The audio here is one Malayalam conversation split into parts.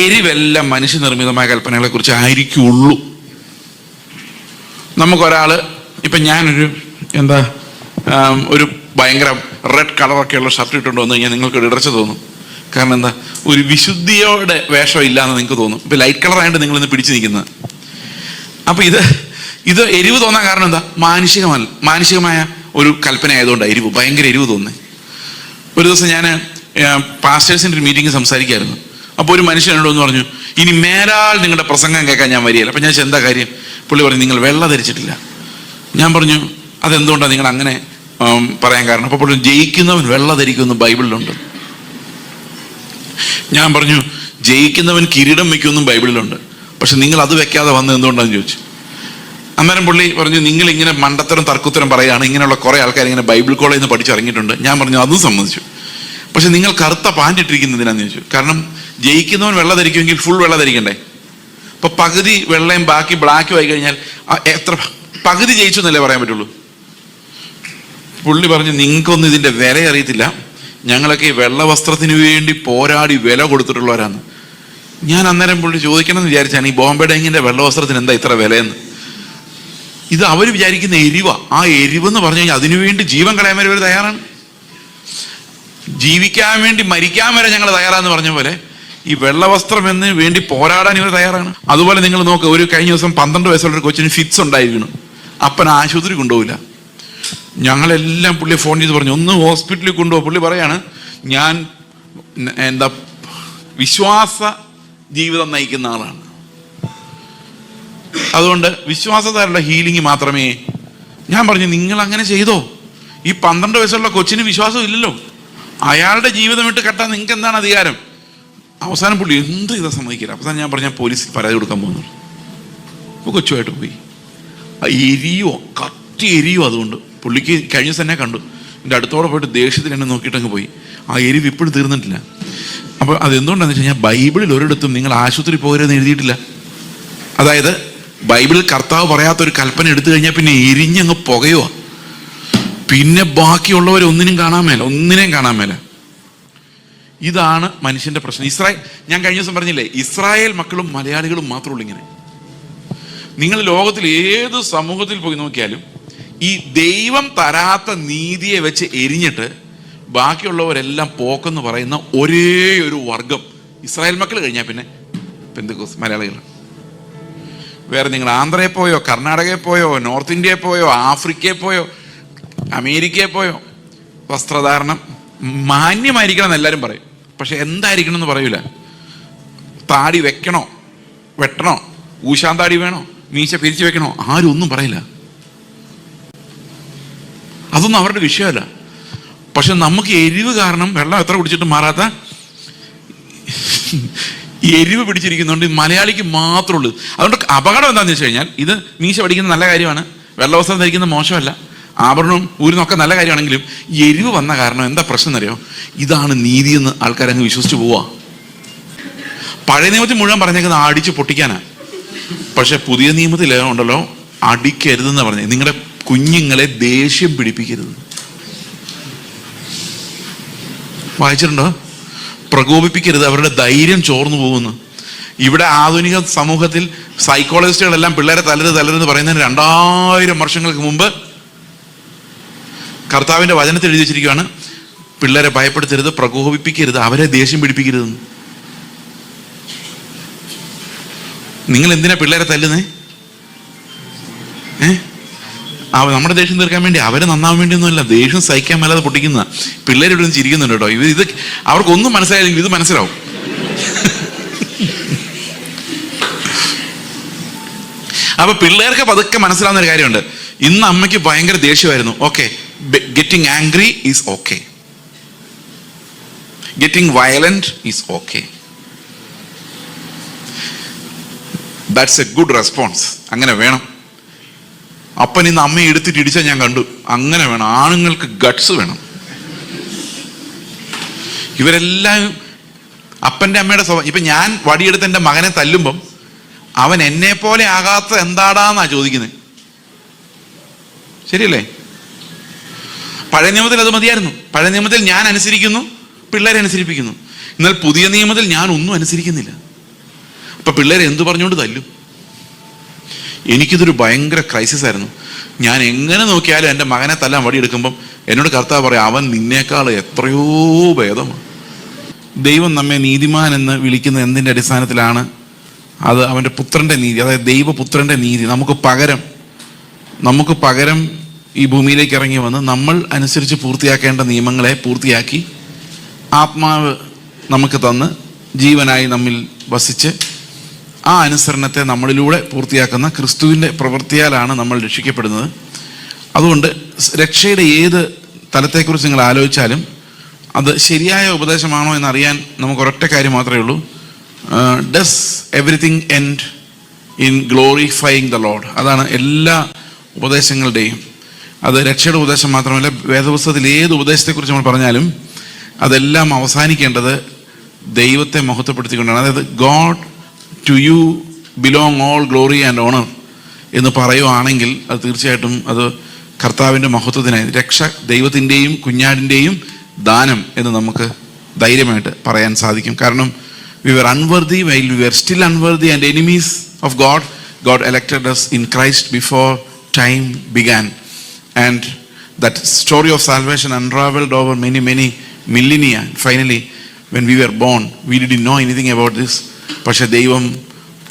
എരിവെല്ലാം മനുഷ്യനിർമ്മിതമായ കൽപ്പനകളെ കുറിച്ച് ആയിരിക്കുള്ളൂ. നമുക്കൊരാള് ഇപ്പം ഞാനൊരു ഒരു ഭയങ്കര റെഡ് കളറൊക്കെയുള്ള ഷർട്ട് ഇട്ടുകൊണ്ട് വന്നു കഴിഞ്ഞാൽ നിങ്ങൾക്ക് ഇടർച്ച തോന്നും. കാരണം എന്താ, ഒരു വിശുദ്ധിയോടെ വേഷം ഇല്ലാന്ന് നിങ്ങൾക്ക് തോന്നും. ഇപ്പം ലൈറ്റ് കളറായിട്ട് നിങ്ങളിന്ന് പിടിച്ചു നിൽക്കുന്നത്. അപ്പം ഇത് എരിവ് തോന്നാൻ കാരണം എന്താ, മാനുഷികമായ ഒരു കൽപ്പന ആയതുകൊണ്ട് എരിവ്, ഭയങ്കര എരിവ് തോന്നുന്നത്. ഒരു ദിവസം ഞാൻ പാസ്റ്റേഴ്സിൻ്റെ ഒരു മീറ്റിംഗ് സംസാരിക്കായിരുന്നു. അപ്പോൾ ഒരു മനുഷ്യൻ എന്നോട് എന്ന് പറഞ്ഞു, ഇനി മേലാൽ നിങ്ങളുടെ പ്രസംഗം കേൾക്കാൻ ഞാൻ വരികയില്ല. അപ്പം ഞാൻ എന്താ കാര്യം? പുള്ളി പറഞ്ഞു, നിങ്ങൾ വെള്ള ധരിച്ചിട്ടില്ല. ഞാൻ പറഞ്ഞു, അതെന്തുകൊണ്ടാണ് നിങ്ങൾ അങ്ങനെ പറയാൻ കാരണം? അപ്പോൾ പുള്ളി, ജയിക്കുന്നവൻ വെള്ള ധരിക്കുമെന്ന് ബൈബിളിലുണ്ട്. ഞാൻ പറഞ്ഞു, ജയിക്കുന്നവൻ കിരീടം വയ്ക്കുമെന്നും ബൈബിളിലുണ്ട്. പക്ഷെ നിങ്ങൾ അത് വെക്കാതെ വന്നത് എന്തുകൊണ്ടാണെന്ന് ചോദിച്ചു. അന്നേരം പുള്ളി പറഞ്ഞു, നിങ്ങൾ ഇങ്ങനെ മണ്ടത്തരം തർക്കുത്തരം പറയുകയാണ്, ഇങ്ങനെയുള്ള കുറേ ആൾക്കാർ ഇങ്ങനെ ബൈബിൾ കോളേജിൽ നിന്ന് പഠിച്ചിറങ്ങിയിട്ടുണ്ട്. ഞാൻ പറഞ്ഞു, അതും സമ്മതിച്ചു. പക്ഷെ നിങ്ങൾ കറുത്ത പാൻറ് ഇട്ടിരിക്കുന്നതിനാന്ന് ചോദിച്ചു. കാരണം ജയിക്കുന്നവൻ വെള്ള ധരിക്കുമെങ്കിൽ ഫുൾ വെള്ള ധരിക്കണ്ടേ? അപ്പൊ പകുതി വെള്ളയും ബാക്കി ബ്ലാക്കും ആയി കഴിഞ്ഞാൽ എത്ര പകുതി ജയിച്ചു എന്നല്ലേ പറയാൻ പറ്റുള്ളൂ. പുള്ളി പറഞ്ഞു, നിങ്ങൾക്കൊന്നും ഇതിന്റെ വില അറിയത്തില്ല, ഞങ്ങളൊക്കെ ഈ വെള്ള വസ്ത്രത്തിന് വേണ്ടി പോരാടി വില കൊടുത്തിട്ടുള്ളവരാണ്. ഞാൻ അന്നേരം പുള്ളി ചോദിക്കണം എന്ന് വിചാരിച്ചാണ്, ഈ ബോംബെ ഡാങ്ങിന്റെ വെള്ള വസ്ത്രത്തിന് എന്താ ഇത്ര വിലയെന്ന്. ഇത് അവർ വിചാരിക്കുന്ന എരിവാ. ആ എരിവെന്ന് പറഞ്ഞു കഴിഞ്ഞാൽ അതിനുവേണ്ടി ജീവൻ കളയാൻ വരെ ഇവർ തയ്യാറാണ്. ജീവിക്കാൻ വേണ്ടി മരിക്കാൻ വരെ ഞങ്ങൾ തയ്യാറാന്ന് പറഞ്ഞ പോലെ ഈ വെള്ളവസ്ത്രം എന്ന് വേണ്ടി പോരാടാൻ ഇവർ തയ്യാറാണ്. അതുപോലെ നിങ്ങൾ നോക്ക്, ഒരു കഴിഞ്ഞ ദിവസം 12 വയസ്സുള്ള ഒരു കൊച്ചിന് ഫിറ്റ്സ് ഉണ്ടായിരുന്നു. അപ്പൻ ആശുപത്രി കൊണ്ടുപോയില്ല. ഞങ്ങളെല്ലാം പുള്ളി ഫോൺ ചെയ്ത് പറഞ്ഞു, ഒന്ന് ഹോസ്പിറ്റലിൽ കൊണ്ടുപോകും. പുള്ളി പറയാണ്, ഞാൻ വിശ്വാസ ജീവിതം നയിക്കുന്ന ആളാണ്, അതുകൊണ്ട് വിശ്വാസത്താലുള്ള ഹീലിംഗ് മാത്രമേ. ഞാൻ പറഞ്ഞു, നിങ്ങൾ അങ്ങനെ ചെയ്തോ? ഈ 12 വയസ്സുള്ള കൊച്ചിന് വിശ്വാസം ഇല്ലല്ലോ, അയാളുടെ ജീവിതം ഇട്ട് കെട്ടാൻ നിങ്ങൾക്ക് എന്താണ് അധികാരം? അവസാനം പുള്ളി എന്ത് ചെയ്താൽ സമ്മതിക്കില്ല. അവസാനം ഞാൻ പറഞ്ഞു, ഞാൻ പോലീസിൽ പരാതി കൊടുക്കാൻ പോകുന്നു. അപ്പോൾ കൊച്ചുമായിട്ട് പോയി. എരിയോ, കത്തി എരിയോ. അതുകൊണ്ട് പുള്ളിക്ക് കഴിഞ്ഞ ദിവസം തന്നെ കണ്ടു, എൻ്റെ അടുത്തോടെ പോയിട്ട് ദേഷ്യത്തിൽ എന്നെ നോക്കിയിട്ടങ്ങ് പോയി. ആ എരിവ് ഇപ്പോഴും തീർന്നിട്ടില്ല. അപ്പോൾ അതെന്തുകൊണ്ടാണെന്ന് വെച്ച് കഴിഞ്ഞാൽ, ബൈബിളിൽ ഒരിടത്തും നിങ്ങൾ ആശുപത്രി പോകരുതെന്ന് എഴുതിയിട്ടില്ല. അതായത് ബൈബിളിൽ കർത്താവ് പറയാത്തൊരു കൽപ്പന എടുത്തു കഴിഞ്ഞാൽ പിന്നെ എരിഞ്ഞങ്ങ് പുകയോ, പിന്നെ ബാക്കിയുള്ളവരെ ഒന്നിനെയും കാണാൻ മേല. ഇതാണ് മനുഷ്യന്റെ പ്രശ്നം. ഞാൻ കഴിഞ്ഞ ദിവസം പറഞ്ഞില്ലേ, ഇസ്രായേൽ മക്കളും മലയാളികളും മാത്രമേ ഉള്ളൂ ഇങ്ങനെ. നിങ്ങൾ ലോകത്തിൽ ഏത് സമൂഹത്തിൽ പോയി നോക്കിയാലും ഈ ദൈവം തരാത്ത നീതിയെ വെച്ച് എരിഞ്ഞിട്ട് ബാക്കിയുള്ളവരെല്ലാം പോക്കെന്ന് പറയുന്ന ഒരേ ഒരു വർഗം ഇസ്രായേൽ മക്കൾ കഴിഞ്ഞാൽ പിന്നെ പെന്തക്കോസ്ത് മലയാളികളാണ്. വേറെ നിങ്ങൾ ആന്ധ്രയിൽ പോയോ, കർണാടകയിൽ പോയോ, നോർത്ത് ഇന്ത്യയിൽ പോയോ, ആഫ്രിക്കയിൽ പോയോ, അമേരിക്കയിൽ പോയോ, വസ്ത്രധാരണം മാന്യമായിരിക്കണം എന്ന് എല്ലാവരും പറയും. പക്ഷെ എന്തായിരിക്കണം എന്ന് പറയൂല. താടി വെക്കണോ, വെട്ടണോ, ഊശാന്താടി വേണോ, മീശ പിരിച്ചു വെക്കണോ, ആരും ഒന്നും പറയില്ല. അതൊന്നും അവരുടെ വിഷയമല്ല. പക്ഷെ നമുക്ക് എരിവ് കാരണം വെള്ളം എത്ര കുടിച്ചിട്ട് മാറാത്ത എരിവ് പിടിച്ചിരിക്കുന്നുണ്ട്. മലയാളിക്ക് മാത്രമേ ഉള്ളൂ. അതുകൊണ്ട് അപകടം എന്താണെന്ന് വെച്ച് കഴിഞ്ഞാൽ, ഇത് മീശ പഠിക്കുന്നത് നല്ല കാര്യമാണ്, വെള്ളവസ്ത്രം ധരിക്കുന്നത് മോശമല്ല, ആഭരണവും ഊരിനൊക്കെ നല്ല കാര്യമാണെങ്കിലും എരിവ് വന്ന കാരണം എന്താ പ്രശ്നം എന്നറിയോ? ഇതാണ് നീതിയെന്ന് ആൾക്കാരങ്ങ് വിശ്വസിച്ച് പോവാ. പഴയ നിയമത്തിൽ മുഴുവൻ പറഞ്ഞേക്കുന്നത് അടിച്ച് പൊട്ടിക്കാനാണ്. പക്ഷെ പുതിയ നിയമത്തിൽ ഉണ്ടല്ലോ, അടിക്കരുതെന്ന് പറഞ്ഞത്. നിങ്ങളുടെ കുഞ്ഞുങ്ങളെ ദേഷ്യം പിടിപ്പിക്കരുത്. വായിച്ചിട്ടുണ്ടോ? പ്രകോപിപ്പിക്കരുത്, അവരുടെ ധൈര്യം ചോർന്നു പോകുന്നു. ഇവിടെ ആധുനിക സമൂഹത്തിൽ സൈക്കോളജിസ്റ്റുകളെല്ലാം പിള്ളേരെ തലരുതെന്ന് പറയുന്നതിന് 2000 വർഷങ്ങൾക്ക് മുമ്പ് കർത്താവിന്റെ വചനത്തിൽ എഴുതി വെച്ചിരിക്കുകയാണ്, പിള്ളേരെ ഭയപ്പെടുത്തരുത്, പ്രകോപിപ്പിക്കരുത്, അവരെ ദേഷ്യം പിടിപ്പിക്കരുതെന്ന്. നിങ്ങൾ എന്തിനാ പിള്ളേരെ തല്ലുന്നേ? നമ്മുടെ ദേഷ്യം തീർക്കാൻ വേണ്ടി, അവരെ നന്നാവാൻ വേണ്ടിയൊന്നുമല്ല. ദേഷ്യം സഹിക്കാൻ മേലാതെ പൊട്ടിക്കുന്ന പിള്ളേർ ഇവിടെ നിന്ന് ചിരിക്കുന്നുണ്ട് കേട്ടോ. ഇത് അവർക്കൊന്നും മനസ്സിലായില്ലെങ്കിൽ ഇത് മനസ്സിലാവും. അപ്പൊ പിള്ളേർക്ക് പതുക്കെ മനസ്സിലാവുന്ന ഒരു കാര്യമുണ്ട്. ഇന്ന് അമ്മയ്ക്ക് ഭയങ്കര ദേഷ്യമായിരുന്നു, okay, getting angry is okay, getting violent is okay. That's a good response. അങ്ങനെ വേണം. അപ്പൻ ഇന്ന് അമ്മയെ എടുത്തിട്ട് ഇടിച്ചാൽ ഞാൻ കണ്ടു. അങ്ങനെ വേണം. ആണുങ്ങൾക്ക് ഗട്ട്സ് വേണം. ഇവരെല്ലാം അപ്പൻ്റെ അമ്മയുടെ സ്വഭാവം. ഇപ്പൊ ഞാൻ വടിയെടുത്ത് എൻ്റെ മകനെ തല്ലുമ്പം അവൻ എന്നെ പോലെ ആകാത്ത എന്താടാന്നാ ചോദിക്കുന്നത്. ശരിയല്ലേ? പഴയ നിയമത്തിൽ അത് മതിയായിരുന്നു. പഴയ നിയമത്തിൽ ഞാൻ അനുസരിക്കുന്നു, പിള്ളേരെ അനുസരിപ്പിക്കുന്നു. എന്നാൽ പുതിയ നിയമത്തിൽ ഞാൻ ഒന്നും അനുസരിക്കുന്നില്ല. ഇപ്പം പിള്ളേരെ എന്തു പറഞ്ഞുകൊണ്ട് തല്ലും? എനിക്കിതൊരു ഭയങ്കര ക്രൈസിസ് ആയിരുന്നു. ഞാൻ എങ്ങനെ നോക്കിയാലും എൻ്റെ മകനെ തല്ലാൻ വടിയെടുക്കുമ്പം എന്നോട് കർത്താവ് പറയാം, അവൻ നിന്നേക്കാൾ എത്രയോ ഭേദമാണ്. ദൈവം നമ്മെ നീതിമാൻ എന്ന് വിളിക്കുന്നത് എന്തിൻ്റെ അടിസ്ഥാനത്തിലാണ്? അത് അവൻ്റെ പുത്രൻ്റെ നീതി, അതായത് ദൈവപുത്രൻ്റെ നീതി. നമുക്ക് പകരം ഈ ഭൂമിയിലേക്ക് ഇറങ്ങി വന്ന് നമ്മൾ അനുസരിച്ച് പൂർത്തിയാക്കേണ്ട നിയമങ്ങളെ പൂർത്തിയാക്കി ആത്മാവ് നമുക്ക് തന്ന് ജീവനായി നമ്മിൽ വസിച്ച് ആ അനുസരണത്തെ നമ്മളിലൂടെ പൂർത്തിയാക്കുന്ന ക്രിസ്തുവിൻ്റെ പ്രവൃത്തിയാലാണ് നമ്മൾ രക്ഷിക്കപ്പെടുന്നത്. അതുകൊണ്ട് രക്ഷയുടെ ഏത് തലത്തെക്കുറിച്ച് നിങ്ങൾ ആലോചിച്ചാലും അത് ശരിയായ ഉപദേശമാണോ എന്നറിയാൻ നമുക്ക് ഒരൊറ്റ കാര്യം മാത്രമേ ഉള്ളൂ. Does everything end in glorifying the lord? അതാണ് എല്ലാ ഉപദേശങ്ങളുടെയും. അത് രക്ഷയുടെ ഉപദേശം മാത്രമല്ല, വേദപുസ്തകത്തിൽ ഏത് ഉപദേശത്തെക്കുറിച്ച് നമ്മൾ പറഞ്ഞാലും അതെല്ലാം അവസാനിക്കേണ്ടത് ദൈവത്തെ മഹത്വപ്പെടുത്തിക്കൊണ്ടാണ്. അതായത് God to you belong all glory and honour എന്ന് പറയുവാണെങ്കിൽ അത് തീർച്ചയായിട്ടും അത് കർത്താവിൻ്റെ മഹത്വത്തിനായി, രക്ഷ ദൈവത്തിൻ്റെയും കുഞ്ഞാടിൻ്റെയും ദാനം എന്ന് നമുക്ക് ധൈര്യമായിട്ട് പറയാൻ സാധിക്കും. കാരണം we were unworthy, while we were still unworthy and enemies of God, God elected us in Christ before time began. And that story of salvation unraveled over many millennia. Finally, when we were born, we didn't know anything about this. പക്ഷേ ദൈവം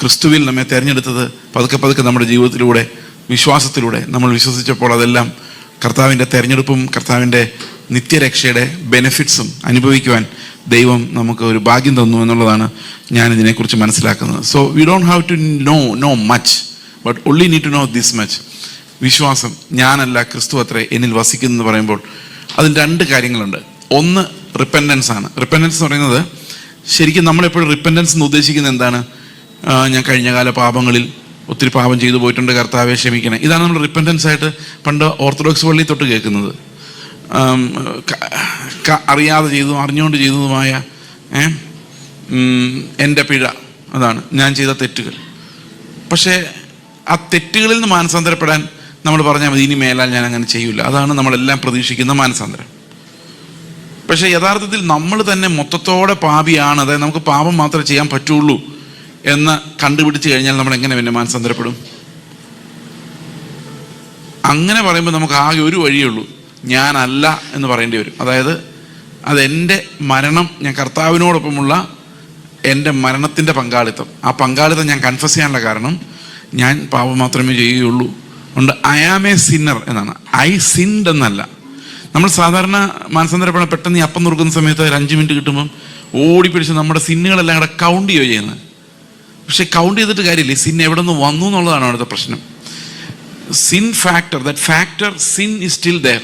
ക്രിസ്തുവിൽ നമ്മെ തിരഞ്ഞെടുത്തത് പതുക്കെ നമ്മുടെ ജീവിതത്തിലൂടെ, വിശ്വാസത്തിലൂടെ നമ്മൾ വിശ്വസിച്ചപ്പോൾ അതെല്ലാം കർത്താവിൻ്റെ തിരഞ്ഞെടുപ്പും കർത്താവിൻ്റെ നിത്യരക്ഷയുടെ ബെനിഫിറ്റ്സും അനുഭവിക്കുവാൻ ദൈവം നമുക്ക് ഒരു ഭാഗ്യം തന്നു എന്നുള്ളതാണ് ഞാൻ ഇതിനെക്കുറിച്ച് മനസ്സിലാക്കുന്നത്. So we don't have to know much, but only need to know this much. വിശ്വാസം, ഞാനല്ല ക്രിസ്തു അത്രേ എന്നിൽ വസിക്കുന്നു പറയുമ്പോൾ അതിൽ രണ്ട് കാര്യങ്ങളുണ്ട്. ഒന്ന് റിപ്പൻഡൻസ് ആണ്. റിപ്പൻഡൻസ് എന്ന് പറയുന്നത് ശരിക്കും നമ്മളെപ്പോഴും റിപ്പൻഡൻസ് എന്ന് ഉദ്ദേശിക്കുന്നത് എന്താണ്? ഞാൻ കഴിഞ്ഞകാല പാപങ്ങളിൽ ഒത്തിരി പാപം ചെയ്തു പോയിട്ടുണ്ട്, കർത്താവെ ക്ഷമിക്കണേ. ഇതാണ് നമ്മൾ റിപ്പൻഡൻസ് ആയിട്ട് പണ്ട് ഓർത്തഡോക്സ് പള്ളി തൊട്ട് കേൾക്കുന്നത്. അറിയാതെ ചെയ്തതും അറിഞ്ഞുകൊണ്ട് ചെയ്തതുമായ എൻ്റെ പിഴ, അതാണ് ഞാൻ ചെയ്ത തെറ്റുകൾ. പക്ഷേ ആ തെറ്റുകളിൽ നിന്ന് മാനസാന്തരപ്പെടാൻ നമ്മൾ പറഞ്ഞാൽ മതി, ഇനി മേലാൽ ഞാൻ അങ്ങനെ ചെയ്യില്ല. അതാണ് നമ്മളെല്ലാം പ്രതീക്ഷിക്കുന്ന മാനസാന്തരം. പക്ഷേ യഥാർത്ഥത്തിൽ നമ്മൾ തന്നെ മൊത്തത്തോടെ പാപിയാണ്, അതായത് നമുക്ക് പാപം മാത്രമേ ചെയ്യാൻ പറ്റുള്ളൂ എന്ന് കണ്ടുപിടിച്ച് കഴിഞ്ഞാൽ നമ്മൾ എങ്ങനെ പിന്നെ മാനസാന്തരപ്പെടും? അങ്ങനെ പറയുമ്പോൾ നമുക്ക് ആകെ ഒരു വഴിയുള്ളൂ, ഞാനല്ല എന്ന് പറയേണ്ടി വരും. അതായത് അതെൻ്റെ മരണം, ഞാൻ കർത്താവിനോടൊപ്പമുള്ള എൻ്റെ മരണത്തിൻ്റെ പങ്കാളിത്തം, ആ പങ്കാളിത്തം ഞാൻ കൺഫസ് ചെയ്യാനുള്ള കാരണം ഞാൻ പാപം മാത്രമേ ചെയ്യുകയുള്ളൂ. അതുകൊണ്ട് ഐ ആം എ സിന്നർ എന്നാണ്, ഐ സിൻഡ് എന്നല്ല. നമ്മൾ സാധാരണ മാനസാന്തരപ്പെടാൻ പെട്ടെന്ന് ഈ അപ്പം നുറുക്കുന്ന സമയത്ത് ഒരു 5 മിനിറ്റ് കിട്ടുമ്പം ഓടിപ്പിടിച്ച് നമ്മുടെ സിന്നുകളെല്ലാം കൂടെ കൗണ്ട് ചെയ്യുകയോ ചെയ്യുന്നത്. പക്ഷെ കൗണ്ട് ചെയ്തിട്ട് കാര്യമില്ല, സിൻ എവിടെ നിന്ന് വന്നു എന്നുള്ളതാണ് അവിടുത്തെ പ്രശ്നം. Sin factor, that factor sin is still there.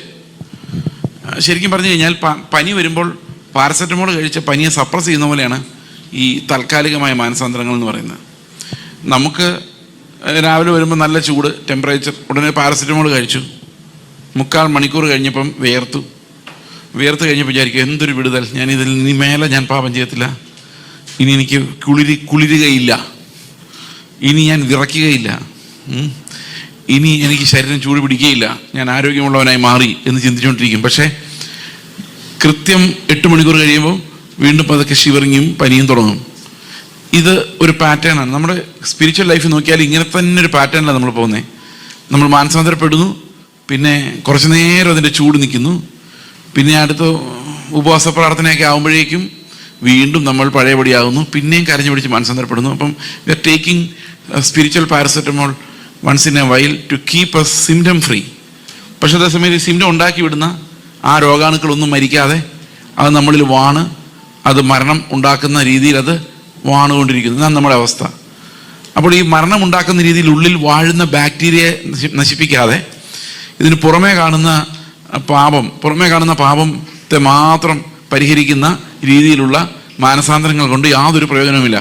ശരിക്കും പറഞ്ഞു കഴിഞ്ഞാൽ പനി വരുമ്പോൾ പാരസെറ്റമോൾ കഴിച്ച പനിയെ സപ്രസ് ചെയ്യുന്ന പോലെയാണ് ഈ താൽക്കാലികമായ മാനസാന്തരങ്ങൾ എന്ന് പറയുന്നത്. നമുക്ക് രാവിലെ വരുമ്പോൾ നല്ല ചൂട്, ടെമ്പറേച്ചർ, ഉടനെ പാരസെറ്റമോൾ കഴിച്ചു, 3/4 മണിക്കൂർ കഴിഞ്ഞപ്പം വിയർത്ത് കഴിഞ്ഞപ്പോൾ വിചാരിക്കും എന്തൊരു വിടുതൽ, ഞാനിതിൽ ഇനി മേലെ ഞാൻ പാപം ചെയ്യത്തില്ല, ഇനി എനിക്ക് കുളിരുകയില്ല, ഇനി ഞാൻ വിറയ്ക്കുകയില്ല, ഇനി എനിക്ക് ശരീരം ചൂട് പിടിക്കുകയില്ല, ഞാൻ ആരോഗ്യമുള്ളവനായി മാറി എന്ന് ചിന്തിച്ചുകൊണ്ടിരിക്കും. പക്ഷേ കൃത്യം 8 മണിക്കൂർ കഴിയുമ്പോൾ വീണ്ടും പതുക്കെ ഷിവറിങ്ങും പനിയും തുടങ്ങും. ഇത് ഒരു പാറ്റേൺ ആണ്. നമ്മുടെ സ്പിരിച്വൽ ലൈഫ് നോക്കിയാൽ ഇങ്ങനെ തന്നെ ഒരു പാറ്റേണിലാണ് നമ്മൾ പോകുന്നത്. നമ്മൾ മാനസാന്തരപ്പെടുന്നു, പിന്നെ കുറച്ച് നേരം അതിൻ്റെ ചൂട് നിൽക്കുന്നു, പിന്നെ അടുത്ത ഉപവാസ പ്രാർത്ഥനയൊക്കെ ആകുമ്പോഴേക്കും വീണ്ടും നമ്മൾ പഴയപടിയാകുന്നു, പിന്നെയും കരഞ്ഞു പിടിച്ച് മാനസാന്തരപ്പെടുന്നു. അപ്പം we are taking spiritual paracetamol once in a while to keep us symptom free. പക്ഷേ അതേസമയം ഈ സിംറ്റം ഉണ്ടാക്കി വിടുന്ന ആ രോഗാണുക്കളൊന്നും മരിക്കാതെ അത് നമ്മളിൽ വാണ്, അത് മരണം ഉണ്ടാക്കുന്ന രീതിയിൽ അത് വാണുകൊണ്ടിരിക്കുന്നു. ഇതാണ് നമ്മുടെ അവസ്ഥ. അപ്പോൾ ഈ മരണം ഉണ്ടാക്കുന്ന രീതിയിൽ ഉള്ളിൽ വാഴുന്ന ബാക്ടീരിയയെ നശിപ്പിക്കാതെ ഇതിന് പുറമേ കാണുന്ന പാപത്തെ മാത്രം പരിഹരിക്കുന്ന രീതിയിലുള്ള മാനസാന്തരങ്ങൾ കൊണ്ട് യാതൊരു പ്രയോജനവുമില്ല.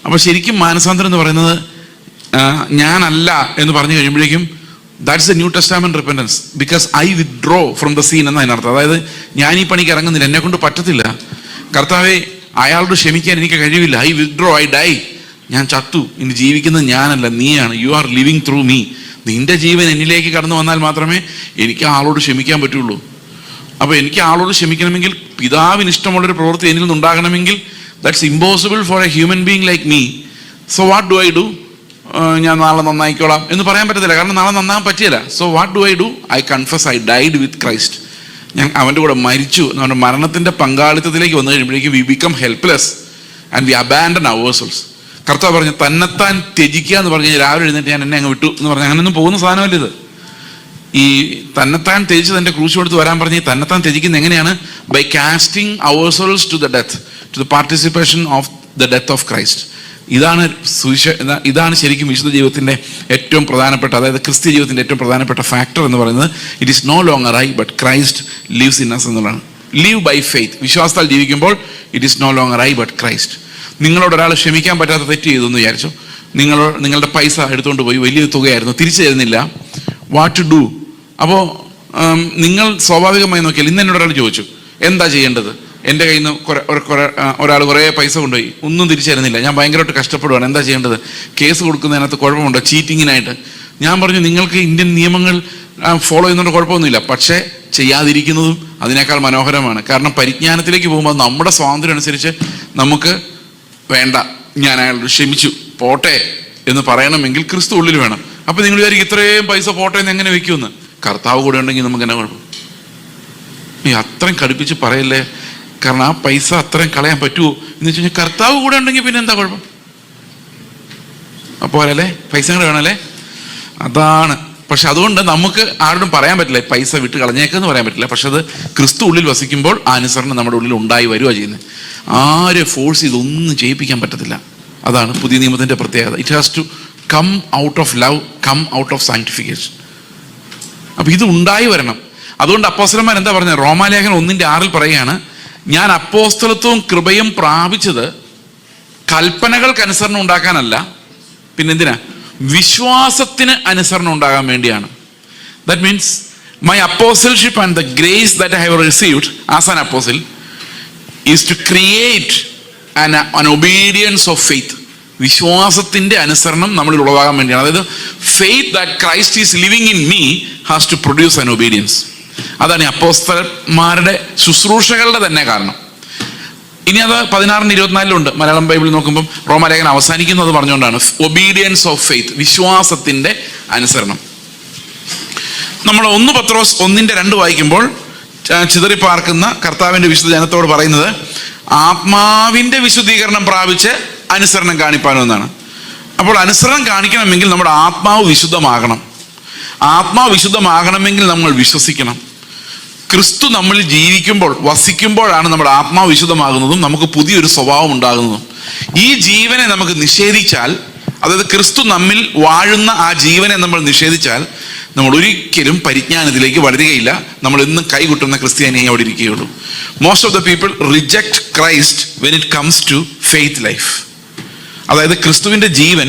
അപ്പോൾ ശരിക്കും മാനസാന്തരം എന്ന് പറയുന്നത് ഞാനല്ല എന്ന് പറഞ്ഞു കഴിയുമ്പോഴേക്കും that's a New Testament repentance, because I withdraw from the scene എന്ന അതിനർത്ഥം. അതായത് ഞാൻ ഈ പണിക്ക് ഇറങ്ങുന്നില്ല, എന്നെ കൊണ്ട് പറ്റത്തില്ല, കർത്താവെ അയാളോട് ക്ഷമിക്കാൻ എനിക്ക് കഴിവില്ല, ഐ വിത്ഡ്രോ, ഐ ഡൈ, ഞാൻ ചത്തു, ഇനി ജീവിക്കുന്നത് ഞാനല്ല നീയാണ്, you are living through me. നിന്റെ ജീവൻ എന്നിലേക്ക് കടന്നു വന്നാൽ മാത്രമേ എനിക്ക് ആളോട് ക്ഷമിക്കാൻ പറ്റുള്ളൂ. അപ്പോൾ എനിക്ക് ആളോട് ക്ഷമിക്കണമെങ്കിൽ, പിതാവിന് ഇഷ്ടമുള്ളൊരു പ്രവൃത്തി എന്നിൽ നിന്നുണ്ടാകണമെങ്കിൽ, that's impossible for a human being like me. So what do I do? ഞാൻ നാളെ നന്നായിക്കോളാം എന്ന് പറയാൻ പറ്റത്തില്ല, കാരണം നാളെ നന്നാകാൻ പറ്റിയില്ല. So what do I do? I confess I died with Christ. ഞാൻ അവൻ്റെ കൂടെ മരിച്ചു. നമ്മുടെ മരണത്തിൻ്റെ പങ്കാളിത്തത്തിലേക്ക് വന്നു കഴിയുമ്പോഴേക്കും we become helpless and we abandon ourselves. കർത്താവ് പറഞ്ഞു തന്നെത്താൻ ത്യജിക്കുക എന്ന് പറഞ്ഞു കഴിഞ്ഞാൽ രാവിലെ എഴുന്നേറ്റ് ഞാൻ എന്നെ അങ്ങ് വിട്ടു എന്ന് പറഞ്ഞു. അങ്ങനെയൊന്നും പോകുന്ന സാധനമല്ല ഇത്. ഈ തന്നെത്താൻ ത്യജിച്ച് തൻ്റെ ക്രൂശ് കൊടുത്ത് വരാൻ പറഞ്ഞ് തന്നെത്താൻ ത്യജിക്കുന്നത് എങ്ങനെയാണ്? By casting ourselves to the death, to the participation of the death of Christ. ഇതാണ് ശരിക്കും വിശുദ്ധ ജീവിതത്തിൻ്റെ ഏറ്റവും പ്രധാനപ്പെട്ട, അതായത് ക്രിസ്ത്യ ജീവിതത്തിൻ്റെ ഏറ്റവും പ്രധാനപ്പെട്ട ഫാക്ടർ എന്ന് പറയുന്നത്. It is no longer I but Christ lives in us എന്നുള്ളതാണ്. ലിവ് ബൈ ഫെയ്ത്ത്, വിശ്വാസത്താൽ ജീവിക്കുമ്പോൾ it is no longer I but Christ. നിങ്ങളോട് ഒരാൾ ക്ഷമിക്കാൻ പറ്റാത്ത തെറ്റ് ചെയ്തു എന്ന് വിചാരിച്ചു. നിങ്ങളുടെ പൈസ എടുത്തുകൊണ്ട് പോയി, വലിയ തുകയായിരുന്നു, തിരിച്ചു തരുന്നില്ല. What to do? അപ്പോൾ നിങ്ങൾ സ്വാഭാവികമായി നോക്കിയാൽ, ഇന്ന് എന്നോട് ഒരാൾ ചോദിച്ചു എന്താ ചെയ്യേണ്ടത്, എൻ്റെ കയ്യിൽ നിന്ന് ഒരാൾ കുറേ പൈസ കൊണ്ടുപോയി, ഒന്നും തിരിച്ചു തരുന്നില്ല, ഞാൻ ഭയങ്കരമായിട്ട് കഷ്ടപ്പെടുവാണ്, എന്താ ചെയ്യേണ്ടത്? കേസ് കൊടുക്കുന്നതിനകത്ത് കുഴപ്പമുണ്ടോ ചീറ്റിങ്ങിനായിട്ട്? ഞാൻ പറഞ്ഞു നിങ്ങൾക്ക് ഇന്ത്യൻ നിയമങ്ങൾ ഫോളോ ചെയ്യുന്നതുകൊണ്ട് കുഴപ്പമൊന്നുമില്ല, പക്ഷേ ചെയ്യാതിരിക്കുന്നതും അതിനേക്കാൾ മനോഹരമാണ്. കാരണം പരിജ്ഞാനത്തിലേക്ക് പോകുമ്പോൾ നമ്മുടെ സ്വാതന്ത്ര്യം അനുസരിച്ച് നമുക്ക് വേണ്ട, ഞാൻ അയാളോട് ക്ഷമിച്ചു പോട്ടെ എന്ന് പറയണമെങ്കിൽ ക്രിസ്തു ഉള്ളിൽ വേണം. അപ്പം നിങ്ങൾ വിചാരിക്കും ഇത്രയും പൈസ പോട്ടെ എന്ന് എങ്ങനെ വെക്കുമെന്ന്? കർത്താവ് കൂടെ ഉണ്ടെങ്കിൽ നമുക്ക് എന്നാ കുഴപ്പം? അത്രയും കടുപ്പിച്ച് പറയല്ലേ, കാരണം ആ പൈസ അത്രയും കളയാൻ പറ്റുമോ എന്ന് വെച്ച് കഴിഞ്ഞാൽ കർത്താവ് കൂടെ ഉണ്ടെങ്കിൽ പിന്നെ എന്താ കുഴപ്പം? അപ്പോൾ അല്ലേ പൈസ കൂടെ വേണമല്ലേ? അതാണ്. പക്ഷെ അതുകൊണ്ട് നമുക്ക് ആരോടും പറയാൻ പറ്റില്ല പൈസ വിട്ട് കളഞ്ഞേക്കെന്ന് പറയാൻ പറ്റില്ല. പക്ഷെ അത് ക്രിസ്തു ഉള്ളിൽ വസിക്കുമ്പോൾ ആ അനുസരണം നമ്മുടെ ഉള്ളിൽ ഉണ്ടായി വരിക ചെയ്യുന്നത്. ആരെ ഫോഴ്സ് ചെയ്തൊന്നും ചെയ്യിപ്പിക്കാൻ പറ്റത്തില്ല. അതാണ് പുതിയ നിയമത്തിൻ്റെ പ്രത്യേകത. It has to come out of love, come out of sanctification. അപ്പം ഇത് ഉണ്ടായി വരണം. അതുകൊണ്ട് അപ്പോസ്തലന്മാർ എന്താ പറഞ്ഞത്? റോമാലേഖനം 1:6 പറയുകയാണ്, ഞാൻ അപ്പോസ്തലത്വവും കൃപയും പ്രാപിച്ചത് കൽപ്പനകൾക്ക് അനുസരണം ഉണ്ടാക്കാനല്ല, പിന്നെന്തിനാ? വിശ്വാസത്തിന് അനുസരണം ഉണ്ടാകാൻ വേണ്ടിയാണ്. That means my apostleship and the grace that I have received as an apostle is to create an obedience of faith. വിശ്വാസത്തിൻ്റെ അനുസരണം നമ്മളിൽ ഉളവാകാൻ വേണ്ടിയാണ്. അതായത് faith that Christ is living in me has to produce an obedience. അതാണ് അപ്പോസ്തലന്മാരുടെ ശുശ്രൂഷകളുടെ തന്നെ കാരണം. ഇനി അത് 16:24 മലയാളം ബൈബിളിൽ നോക്കുമ്പോൾ റോമാലേഖനം അവസാനിക്കുന്നത് പറഞ്ഞുകൊണ്ടാണ് ഒബീഡിയൻസ് ഓഫ് ഫെയ്ത്ത്, വിശ്വാസത്തിൻ്റെ അനുസരണം. നമ്മൾ 1 പത്രോസ് 1:2 വായിക്കുമ്പോൾ ചിതറിപ്പാർക്കുന്ന കർത്താവിൻ്റെ വിശുദ്ധ ജനത്തോട് പറയുന്നത് ആത്മാവിൻ്റെ വിശുദ്ധീകരണം പ്രാപിച്ച് അനുസരണം കാണിപ്പാനെന്നാണ്. അപ്പോൾ അനുസരണം കാണിക്കണമെങ്കിൽ നമ്മുടെ ആത്മാവ് വിശുദ്ധമാകണം. ആത്മാവ് വിശുദ്ധമാകണമെങ്കിൽ നമ്മൾ വിശ്വസിക്കണം. ക്രിസ്തു നമ്മളിൽ ജീവിക്കുമ്പോൾ, വസിക്കുമ്പോഴാണ് നമ്മുടെ ആത്മാവ് വിശുദ്ധമാകുന്നതും നമുക്ക് പുതിയൊരു സ്വഭാവം ഉണ്ടാകുന്നതും. ഈ ജീവനെ നമുക്ക് നിഷേധിച്ചാൽ, അതായത് ക്രിസ്തു നമ്മിൽ വാഴുന്ന ആ ജീവനെ നമ്മൾ നിഷേധിച്ചാൽ നമ്മൾ ഒരിക്കലും പരിജ്ഞാനത്തിലേക്ക് വളരുകയില്ല. നമ്മൾ എന്നും കൈകൊട്ടുന്ന ക്രിസ്ത്യാനിയെ അവിടെ ഇരിക്കുകയുള്ളൂ. Most of the people reject Christ when it comes to faith life. അതായത് ക്രിസ്തുവിൻ്റെ ജീവൻ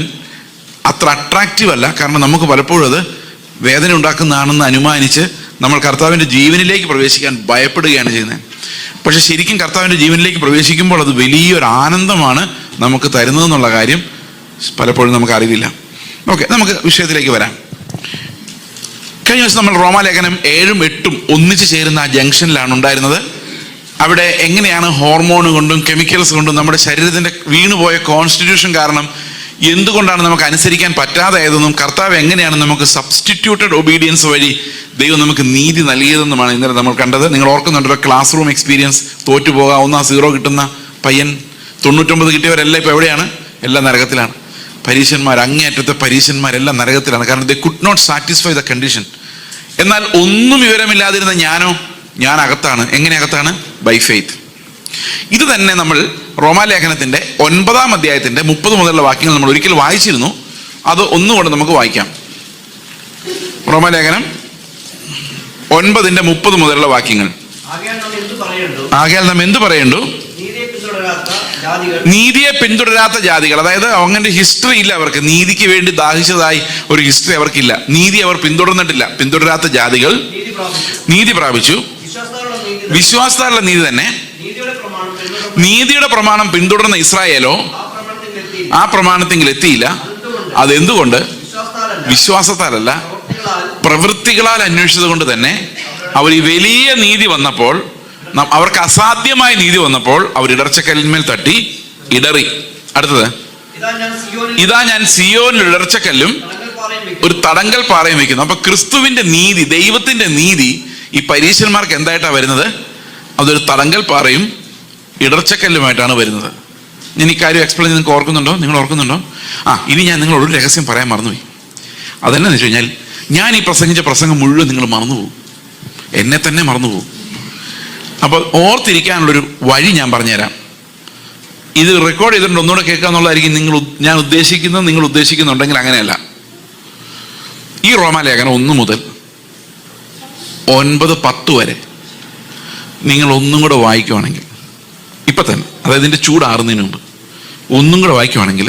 അത്ര അട്രാക്റ്റീവ് അല്ല, കാരണം നമുക്ക് പലപ്പോഴും അത് വേദന ഉണ്ടാക്കുന്നതാണെന്ന് അനുമാനിച്ച് നമ്മൾ കർത്താവിൻ്റെ ജീവനിലേക്ക് പ്രവേശിക്കാൻ ഭയപ്പെടുകയാണ് ചെയ്യുന്നത്. പക്ഷെ ശരിക്കും കർത്താവിൻ്റെ ജീവനിലേക്ക് പ്രവേശിക്കുമ്പോൾ അത് വലിയൊരു ആനന്ദമാണ് നമുക്ക് തരുന്നതെന്നുള്ള കാര്യം പലപ്പോഴും നമുക്ക് അറിവില്ല. ഓക്കെ, നമുക്ക് വിഷയത്തിലേക്ക് വരാം. കഴിഞ്ഞ ദിവസം നമ്മൾ റോമാലേഖനം 7ഉം 8ഉം ഒന്നിച്ച് ചേരുന്ന ആ ജംഗ്ഷനിലാണ് ഉണ്ടായിരുന്നത്. അവിടെ എങ്ങനെയാണ് ഹോർമോൺ കൊണ്ടും കെമിക്കൽസ് കൊണ്ടും നമ്മുടെ ശരീരത്തിൻ്റെ വീണുപോയ കോൺസ്റ്റിറ്റ്യൂഷൻ കാരണം എന്തുകൊണ്ടാണ് നമുക്ക് അനുസരിക്കാൻ പറ്റാതായതെന്നും കർത്താവ് എങ്ങനെയാണ് നമുക്ക് സബ്സ്റ്റിറ്റ്യൂട്ടഡ് ഒബീഡിയൻസ് വഴി ദൈവം നമുക്ക് നീതി നൽകിയതെന്നുമാണ് ഇന്നലെ നമ്മൾ കണ്ടത്. നിങ്ങൾ ഓർക്കുന്നുണ്ടല്ലോ ക്ലാസ് റൂം എക്സ്പീരിയൻസ്? തോറ്റുപോകാം, 1-0 കിട്ടുന്ന പയ്യൻ, 99 കിട്ടിയവരെല്ലാം ഇപ്പോൾ എവിടെയാണ്? എല്ലാം നരകത്തിലാണ്. പരീശന്മാർ, അങ്ങേയറ്റത്തെ പരീശന്മാരെല്ലാം നരകത്തിലാണ്. കാരണം they could not satisfy the condition. എന്നാൽ ഒന്നും വിവരമില്ലാതിരുന്ന ഞാൻ അകത്താണ്. എങ്ങനെ അകത്താണ്? By faith. ഇത് തന്നെ നമ്മൾ റോമാലേഖനത്തിൻ്റെ 9-ാം അധ്യായത്തിൻ്റെ 30 മുതലുള്ള വാക്യങ്ങൾ നമ്മൾ ഒരിക്കൽ വായിച്ചിരുന്നു. അത് ഒന്നുകൊണ്ട് നമുക്ക് വായിക്കാം. റോമാലേഖനം 9:30 മുതലുള്ള വാക്യങ്ങൾ. ആകയാൽ നാം എന്തു പറയേണ്ടു? നീതിയെ പിന്തുടരാത്ത ജാതികൾ. അതായത് അങ്ങനെ ഹിസ്റ്ററി ഇല്ല അവർക്ക്, നീതിക്ക് വേണ്ടി ദാഹിച്ചതായി ഒരു ഹിസ്റ്ററി അവർക്കില്ല. നീതി അവർ പിന്തുടർന്നിട്ടില്ല. പിന്തുടരാത്ത ജാതികൾ നീതി പ്രാപിച്ചു. വിശ്വാസത്താലുള്ള നീതി തന്നെ. നീതിയുടെ പ്രമാണം പിന്തുടർന്ന ഇസ്രായേലോ ആ പ്രമാണത്തെങ്കിൽ എത്തിയില്ല. അതെന്തുകൊണ്ട്? വിശ്വാസത്താലല്ല, പ്രവൃത്തികളാൽ അന്വേഷിച്ചത് കൊണ്ട് തന്നെ. അവർ ഈ വലിയ നീതി വന്നപ്പോൾ, അവർക്ക് അസാധ്യമായ നീതി വന്നപ്പോൾ അവർ ഇടർച്ചക്കല്ലിന്മേൽ തട്ടി ഇടറി. അടുത്തത് ഇതാ ഞാൻ സിയോനിൽ ഇടർച്ചക്കല്ലും ഒരു തടങ്കൽ പാറയും വെക്കുന്നു. അപ്പൊ ക്രിസ്തുവിന്റെ നീതി, ദൈവത്തിന്റെ നീതി ഈ പരീശന്മാർക്ക് എന്തായിട്ടാണ് വരുന്നത്? അതൊരു തടങ്കൽ പാറയും ഇടർച്ചക്കല്ലുമായിട്ടാണ് വരുന്നത്. ഞാൻ ഈ കാര്യം എക്സ്പ്ലെയിൻ ചെയ്ത് നിങ്ങൾക്ക് ഓർക്കുന്നുണ്ടോ? നിങ്ങൾ ഓർക്കുന്നുണ്ടോ? ഇനി ഞാൻ നിങ്ങളോട് രഹസ്യം പറയാൻ മറന്നുപോയി. അതെന്നാന്ന് വെച്ച് കഴിഞ്ഞാൽ, ഞാൻ ഈ പ്രസംഗിച്ച പ്രസംഗം മുഴുവൻ നിങ്ങൾ മറന്നുപോകും, എന്നെ തന്നെ മറന്നുപോകും. അപ്പോൾ ഓർത്തിരിക്കാനുള്ളൊരു വഴി ഞാൻ പറഞ്ഞുതരാം. ഇത് റെക്കോർഡ് ചെയ്തിട്ടുണ്ട്, ഒന്നുകൂടെ കേൾക്കുക എന്നുള്ളതായിരിക്കും ഞാൻ ഉദ്ദേശിക്കുന്നത്. നിങ്ങൾ ഉദ്ദേശിക്കുന്നുണ്ടെങ്കിൽ അങ്ങനെയല്ല. ഈ റോമാലേഖനം 1 മുതൽ 9, 10 വരെ നിങ്ങൾ ഒന്നും കൂടെ വായിക്കുവാണെങ്കിൽ, ഇപ്പം തന്നെ, അതായത് ഇതിൻ്റെ ചൂടാറുന്നതിന് മുമ്പ് ഒന്നും കൂടെ വായിക്കുവാണെങ്കിൽ,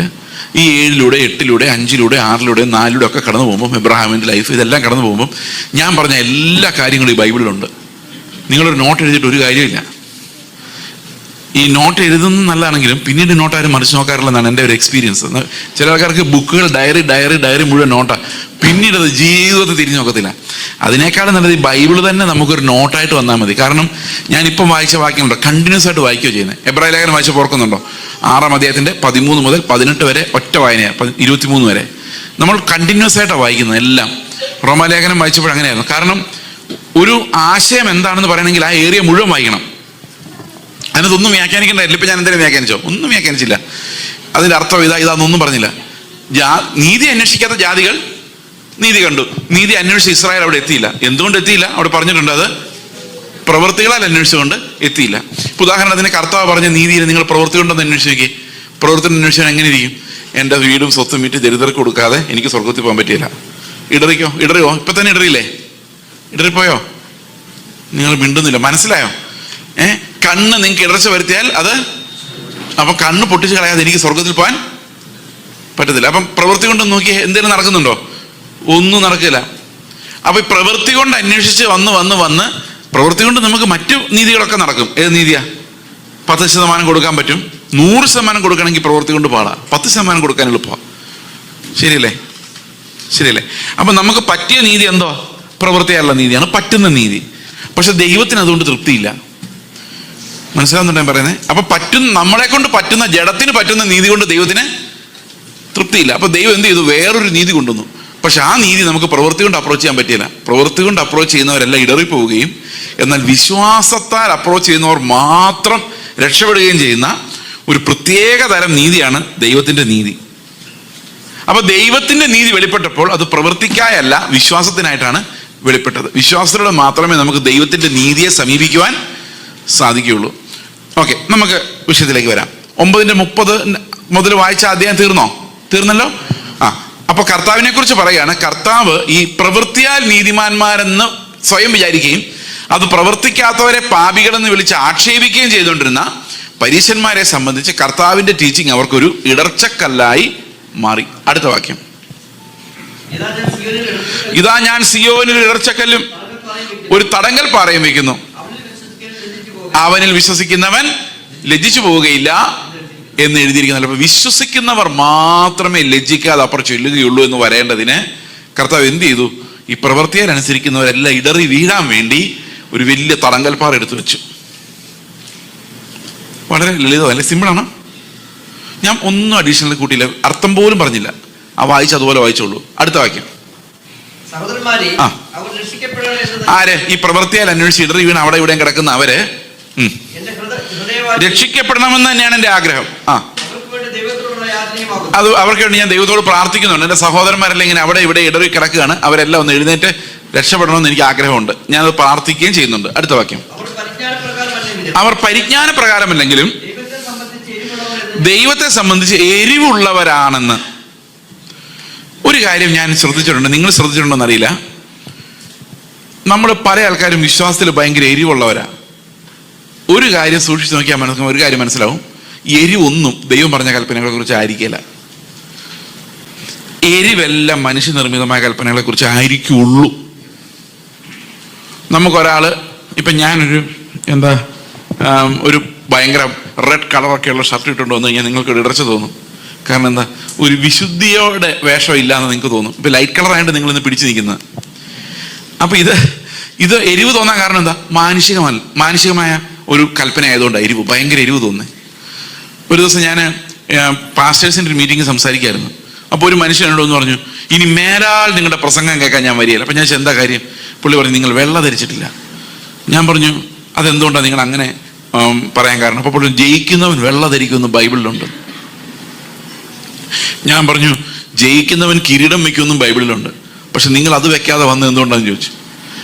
ഈ 7-ലൂടെ 8-ലൂടെ 5-ലൂടെ 6-ലൂടെ 4-ലൂടെ ഒക്കെ കടന്നു പോകുമ്പോൾ, എബ്രഹാമിൻ്റെ ലൈഫ് ഇതെല്ലാം കടന്നു പോകുമ്പോൾ ഞാൻ പറഞ്ഞ എല്ലാ കാര്യങ്ങളും ഈ ബൈബിളിലുണ്ട്. നിങ്ങളൊരു നോട്ട് എഴുതിയിട്ട് ഒരു കാര്യമില്ല. ഈ നോട്ട് എഴുതുന്നത് നല്ലതാണെങ്കിലും പിന്നീട് നോട്ട് ആരും മറിച്ച് നോക്കാറില്ലെന്നാണ് എൻ്റെ ഒരു എക്സ്പീരിയൻസ്. ചില ആൾക്കാർക്ക് ബുക്കുകൾ ഡയറി മുഴുവൻ നോട്ടാണ്, പിന്നീട് അത് ജീവിതത്തിൽ തിരിഞ്ഞു നോക്കത്തില്ല. അതിനേക്കാളും നല്ലത് ഈ ബൈബിൾ തന്നെ നമുക്കൊരു നോട്ടായിട്ട് വന്നാൽ മതി. കാരണം ഞാനിപ്പം വായിച്ച വാക്യമുണ്ടോ, കണ്ടിന്യൂസ് ആയിട്ട് വായിക്കുകയോ ചെയ്യുന്നത്. എബ്രായ ലേഖനം വായിച്ച ഓർക്കുന്നുണ്ടോ? 6-ാം അധ്യായത്തിൻ്റെ 13 മുതൽ 18 വരെ ഒറ്റ വായനയാണ്, 23 വരെ നമ്മൾ കണ്ടിന്യൂസ് ആയിട്ടാണ് വായിക്കുന്നത് എല്ലാം. റോമാലേഖനം വായിച്ചപ്പോൾ അങ്ങനെയായിരുന്നു. കാരണം ഒരു ആശയം എന്താണെന്ന് പറയണമെങ്കിൽ ആ ഏരിയ മുഴുവൻ വായിക്കണം. അതിനകത്തൊന്നും വ്യാഖ്യാനിക്കേണ്ടതില്ല. ഇപ്പം ഞാൻ എന്തെങ്കിലും വ്യാഖ്യാനിച്ചോ? ഒന്നും വ്യാഖ്യാനിച്ചില്ല. അതിൻ്റെ അർത്ഥം ഇതാന്നൊന്നും പറഞ്ഞില്ല. നീതി അന്വേഷിക്കാത്ത ജാതികൾ നീതി കണ്ടു, നീതി അന്വേഷിച്ച് ഇസ്രായേൽ അവിടെ എത്തിയില്ല. എന്തുകൊണ്ട് എത്തിയില്ല? അവിടെ പറഞ്ഞിട്ടുണ്ട്, അത് പ്രവൃത്തികളാൽ അന്വേഷിച്ചുകൊണ്ട് എത്തിയില്ല. ഉദാഹരണത്തിന് കർത്താവ് പറഞ്ഞ നീതിയിൽ നിങ്ങൾ പ്രവൃത്തി കൊണ്ടൊന്ന് അന്വേഷിച്ച് നോക്കി. പ്രവൃത്തി അന്വേഷിച്ചാൽ എങ്ങനെ ഇരിക്കും? എൻ്റെ വീടും സ്വത്തും വിറ്റ് ദരിദ്രർക്ക് കൊടുക്കാതെ എനിക്ക് സ്വർഗത്തിൽ പോകാൻ പറ്റിയില്ല. ഇടറിയോ? ഇപ്പം തന്നെ ഇടറിയില്ലേ? ഇടറിപ്പോയോ? നിങ്ങൾ മിണ്ടുന്നില്ല. മനസ്സിലായോ? കണ്ണ് നിങ്ങൾക്ക് ഇടർച്ച വരുത്തിയാൽ അത്, അപ്പം കണ്ണ് പൊട്ടിച്ച് കളയാതെ എനിക്ക് സ്വർഗത്തിൽ പോകാൻ പറ്റത്തില്ല. അപ്പം പ്രവൃത്തി കൊണ്ട് നോക്കി എന്തെങ്കിലും നടക്കുന്നുണ്ടോ? ഒന്നും നടക്കില്ല. അപ്പൊ ഈ പ്രവൃത്തി കൊണ്ട് അന്വേഷിച്ച് വന്ന് പ്രവൃത്തി കൊണ്ട് നമുക്ക് മറ്റു നീതികളൊക്കെ നടക്കും. ഏത് നീതിയാ? 10% കൊടുക്കാൻ പറ്റും. 100% കൊടുക്കണമെങ്കിൽ പ്രവൃത്തി കൊണ്ട് പാടാ. 10% കൊടുക്കാൻ എളുപ്പമാണ്. ശരിയല്ലേ? അപ്പൊ നമുക്ക് പറ്റിയ നീതി എന്തോ? പ്രവൃത്തിയായുള്ള നീതിയാണ്, പറ്റുന്ന നീതി. പക്ഷെ ദൈവത്തിന് അതുകൊണ്ട് തൃപ്തിയില്ല. മനസ്സിലാവുന്നുണ്ടോ ഞാൻ പറയുന്നത്? അപ്പൊ നമ്മളെ കൊണ്ട് പറ്റുന്ന, ജഡത്തിന് പറ്റുന്ന നീതി കൊണ്ട് ദൈവത്തിന് തൃപ്തിയില്ല. അപ്പൊ ദൈവം എന്ത് ചെയ്തു? വേറൊരു നീതി കൊണ്ടുവന്നു. പക്ഷെ ആ നീതി നമുക്ക് പ്രവൃത്തി കൊണ്ട് അപ്രോച്ച് ചെയ്യാൻ പറ്റിയില്ല. പ്രവൃത്തി കൊണ്ട് അപ്രോച്ച് ചെയ്യുന്നവരെല്ലാം ഇടറിപ്പോവുകയും, എന്നാൽ വിശ്വാസത്താൽ അപ്രോച്ച് ചെയ്യുന്നവർ മാത്രം രക്ഷപ്പെടുകയും ചെയ്യുന്ന ഒരു പ്രത്യേക തരം നീതിയാണ് ദൈവത്തിന്റെ നീതി. അപ്പൊ ദൈവത്തിന്റെ നീതി വെളിപ്പെട്ടപ്പോൾ അത് പ്രവൃത്തിക്കായല്ല, വിശ്വാസത്തിനായിട്ടാണ് വെളിപ്പെട്ടത്. വിശ്വാസത്തിലൂടെ മാത്രമേ നമുക്ക് ദൈവത്തിന്റെ നീതിയെ സമീപിക്കുവാൻ സാധിക്കുകയുള്ളൂ. ഓക്കെ, നമുക്ക് വിഷയത്തിലേക്ക് വരാം. 9:30 മുതൽ വായിച്ച അധ്യായം തീർന്നല്ലോ. അപ്പൊ കർത്താവിനെ കുറിച്ച് പറയുകയാണ്. കർത്താവ് ഈ പ്രവൃത്തിയാൽ നീതിമാന്മാരെന്ന് സ്വയം വിചാരിക്കുകയും അത് പ്രവർത്തിക്കാത്തവരെ പാപികളെന്ന് വിളിച്ച് ആക്ഷേപിക്കുകയും ചെയ്തുകൊണ്ടിരുന്ന പരീശന്മാരെ സംബന്ധിച്ച് കർത്താവിന്റെ ടീച്ചിങ് അവർക്കൊരു ഇടർച്ചക്കല്ലായി മാറി. അടുത്ത വാക്യം, ഇതാ ഞാൻ സിയോനിൽ ഇടർച്ചക്കല്ലും ഒരു തടങ്കൽ പാറയും വയ്ക്കുന്നു, അവനിൽ വിശ്വസിക്കുന്നവൻ ലജ്ജിച്ചു പോവുകയില്ല എന്ന് എഴുതിയിരിക്കുന്നല്ലോ. അപ്പൊ വിശ്വസിക്കുന്നവർ മാത്രമേ ലജ്ജിക്കാതെ അപ്പുറം ചൊല്ലുകയുള്ളൂ എന്ന് വരേണ്ടതിന് കർത്താവ് എന്ത് ചെയ്തു? ഈ പ്രവൃത്തിയാൽ അനുസരിക്കുന്നവരെല്ലാം ഇടറി വീഴാൻ വേണ്ടി ഒരു വലിയ തടങ്കൽപ്പാറ എടുത്തു വെച്ചു. വളരെ ലളിതമല്ലേ? സിമ്പിളാണ്. ഞാൻ ഒന്നും അഡീഷണൽ കൂട്ടിയില്ല, അർത്ഥം പോലും പറഞ്ഞില്ല. വായിച്ച് അതുപോലെ വായിച്ചോളൂ. അടുത്ത വാക്യം, ആര്? ഈ പ്രവൃത്തിയാൽ അന്വേഷിച്ച് ഇടറി വീണ് അവിടെ ഇവിടെയും കിടക്കുന്ന അവര് രക്ഷിക്കപ്പെടണമെന്ന് തന്നെയാണ് എൻ്റെ ആഗ്രഹം. അത് അവർക്ക് വേണ്ടി ഞാൻ ദൈവത്തോട് പ്രാർത്ഥിക്കുന്നുണ്ട്. എൻ്റെ സഹോദരന്മാരെല്ലാം ഇങ്ങനെ അവിടെ ഇവിടെ ഇടറി കിടക്കുകയാണ്, അവരെല്ലാം ഒന്ന് എഴുന്നേറ്റ് രക്ഷപ്പെടണമെന്ന് എനിക്ക് ആഗ്രഹമുണ്ട്. ഞാനത് പ്രാർത്ഥിക്കുകയും ചെയ്യുന്നുണ്ട്. അടുത്ത വാക്യം, അവർ പരിജ്ഞാന പ്രകാരമല്ലെങ്കിലും ദൈവത്തെ സംബന്ധിച്ച് എരിവുള്ളവരാണെന്ന്. ഒരു കാര്യം ഞാൻ ശ്രദ്ധിച്ചിട്ടുണ്ട്, നിങ്ങൾ ശ്രദ്ധിച്ചിട്ടുണ്ടോ എന്നറിയില്ല. നമ്മൾ പല ആൾക്കാരും വിശ്വാസത്തിൽ ഭയങ്കര എരിവുള്ളവരാ. ഒരു കാര്യം സൂക്ഷിച്ച് നോക്കിയാൽ ഒരു കാര്യം മനസ്സിലാവും, എരിവൊന്നും ദൈവം പറഞ്ഞ കൽപ്പനകളെ കുറിച്ച് ആയിരിക്കില്ല. എരിവെല്ലാം മനുഷ്യനിർമ്മിതമായ കൽപ്പനകളെ കുറിച്ച് ആയിരിക്കുള്ളൂ. നമുക്കൊരാള്, ഇപ്പം ഞാനൊരു ഒരു ഭയങ്കര റെഡ് കളറൊക്കെയുള്ള ഷർട്ട് ഇട്ടുകൊണ്ട് വന്നു കഴിഞ്ഞാൽ നിങ്ങൾക്ക് ഇടർച്ച തോന്നും. കാരണം എന്താ? ഒരു വിശുദ്ധിയോടെ വേഷം ഇല്ലാന്ന് നിങ്ങൾക്ക് തോന്നും. ഇപ്പം ലൈറ്റ് കളറായിട്ട് നിങ്ങളിന്ന് പിടിച്ചു നിൽക്കുന്നത്. അപ്പം ഇത് എരിവ് തോന്നാൻ കാരണം എന്താ? മാനുഷികമായ ഒരു കൽപ്പന ആയതുകൊണ്ടാണ് എരിവ്, ഭയങ്കര എരിവ് തോന്നുന്നത്. ഒരു ദിവസം ഞാൻ പാസ്റ്റേഴ്സിൻ്റെ ഒരു മീറ്റിംഗ് സംസാരിക്കായിരുന്നു. അപ്പോൾ ഒരു മനുഷ്യൻ എന്നോട് എന്ന് പറഞ്ഞു, ഇനി മേലാൽ നിങ്ങളുടെ പ്രസംഗം കേൾക്കാൻ ഞാൻ വരികയില്ല. അപ്പം ഞാൻ എന്താ കാര്യം? പുള്ളി പറഞ്ഞു, നിങ്ങൾ വെള്ള ധരിച്ചിട്ടില്ല. ഞാൻ പറഞ്ഞു, അതെന്തുകൊണ്ടാണ് നിങ്ങൾ അങ്ങനെ പറയാൻ കാരണം? അപ്പോൾ പുള്ളി, ജയിക്കുന്നവൻ വെള്ള ധരിക്കുമെന്ന് ബൈബിളിലുണ്ട്. ഞാൻ പറഞ്ഞു, ജയിക്കുന്നവൻ കിരീടം വയ്ക്കുമെന്നും ബൈബിളിലുണ്ട്. പക്ഷെ നിങ്ങൾ അത് വെക്കാതെ വന്ന് എന്തുകൊണ്ടാണെന്ന് ചോദിച്ചു.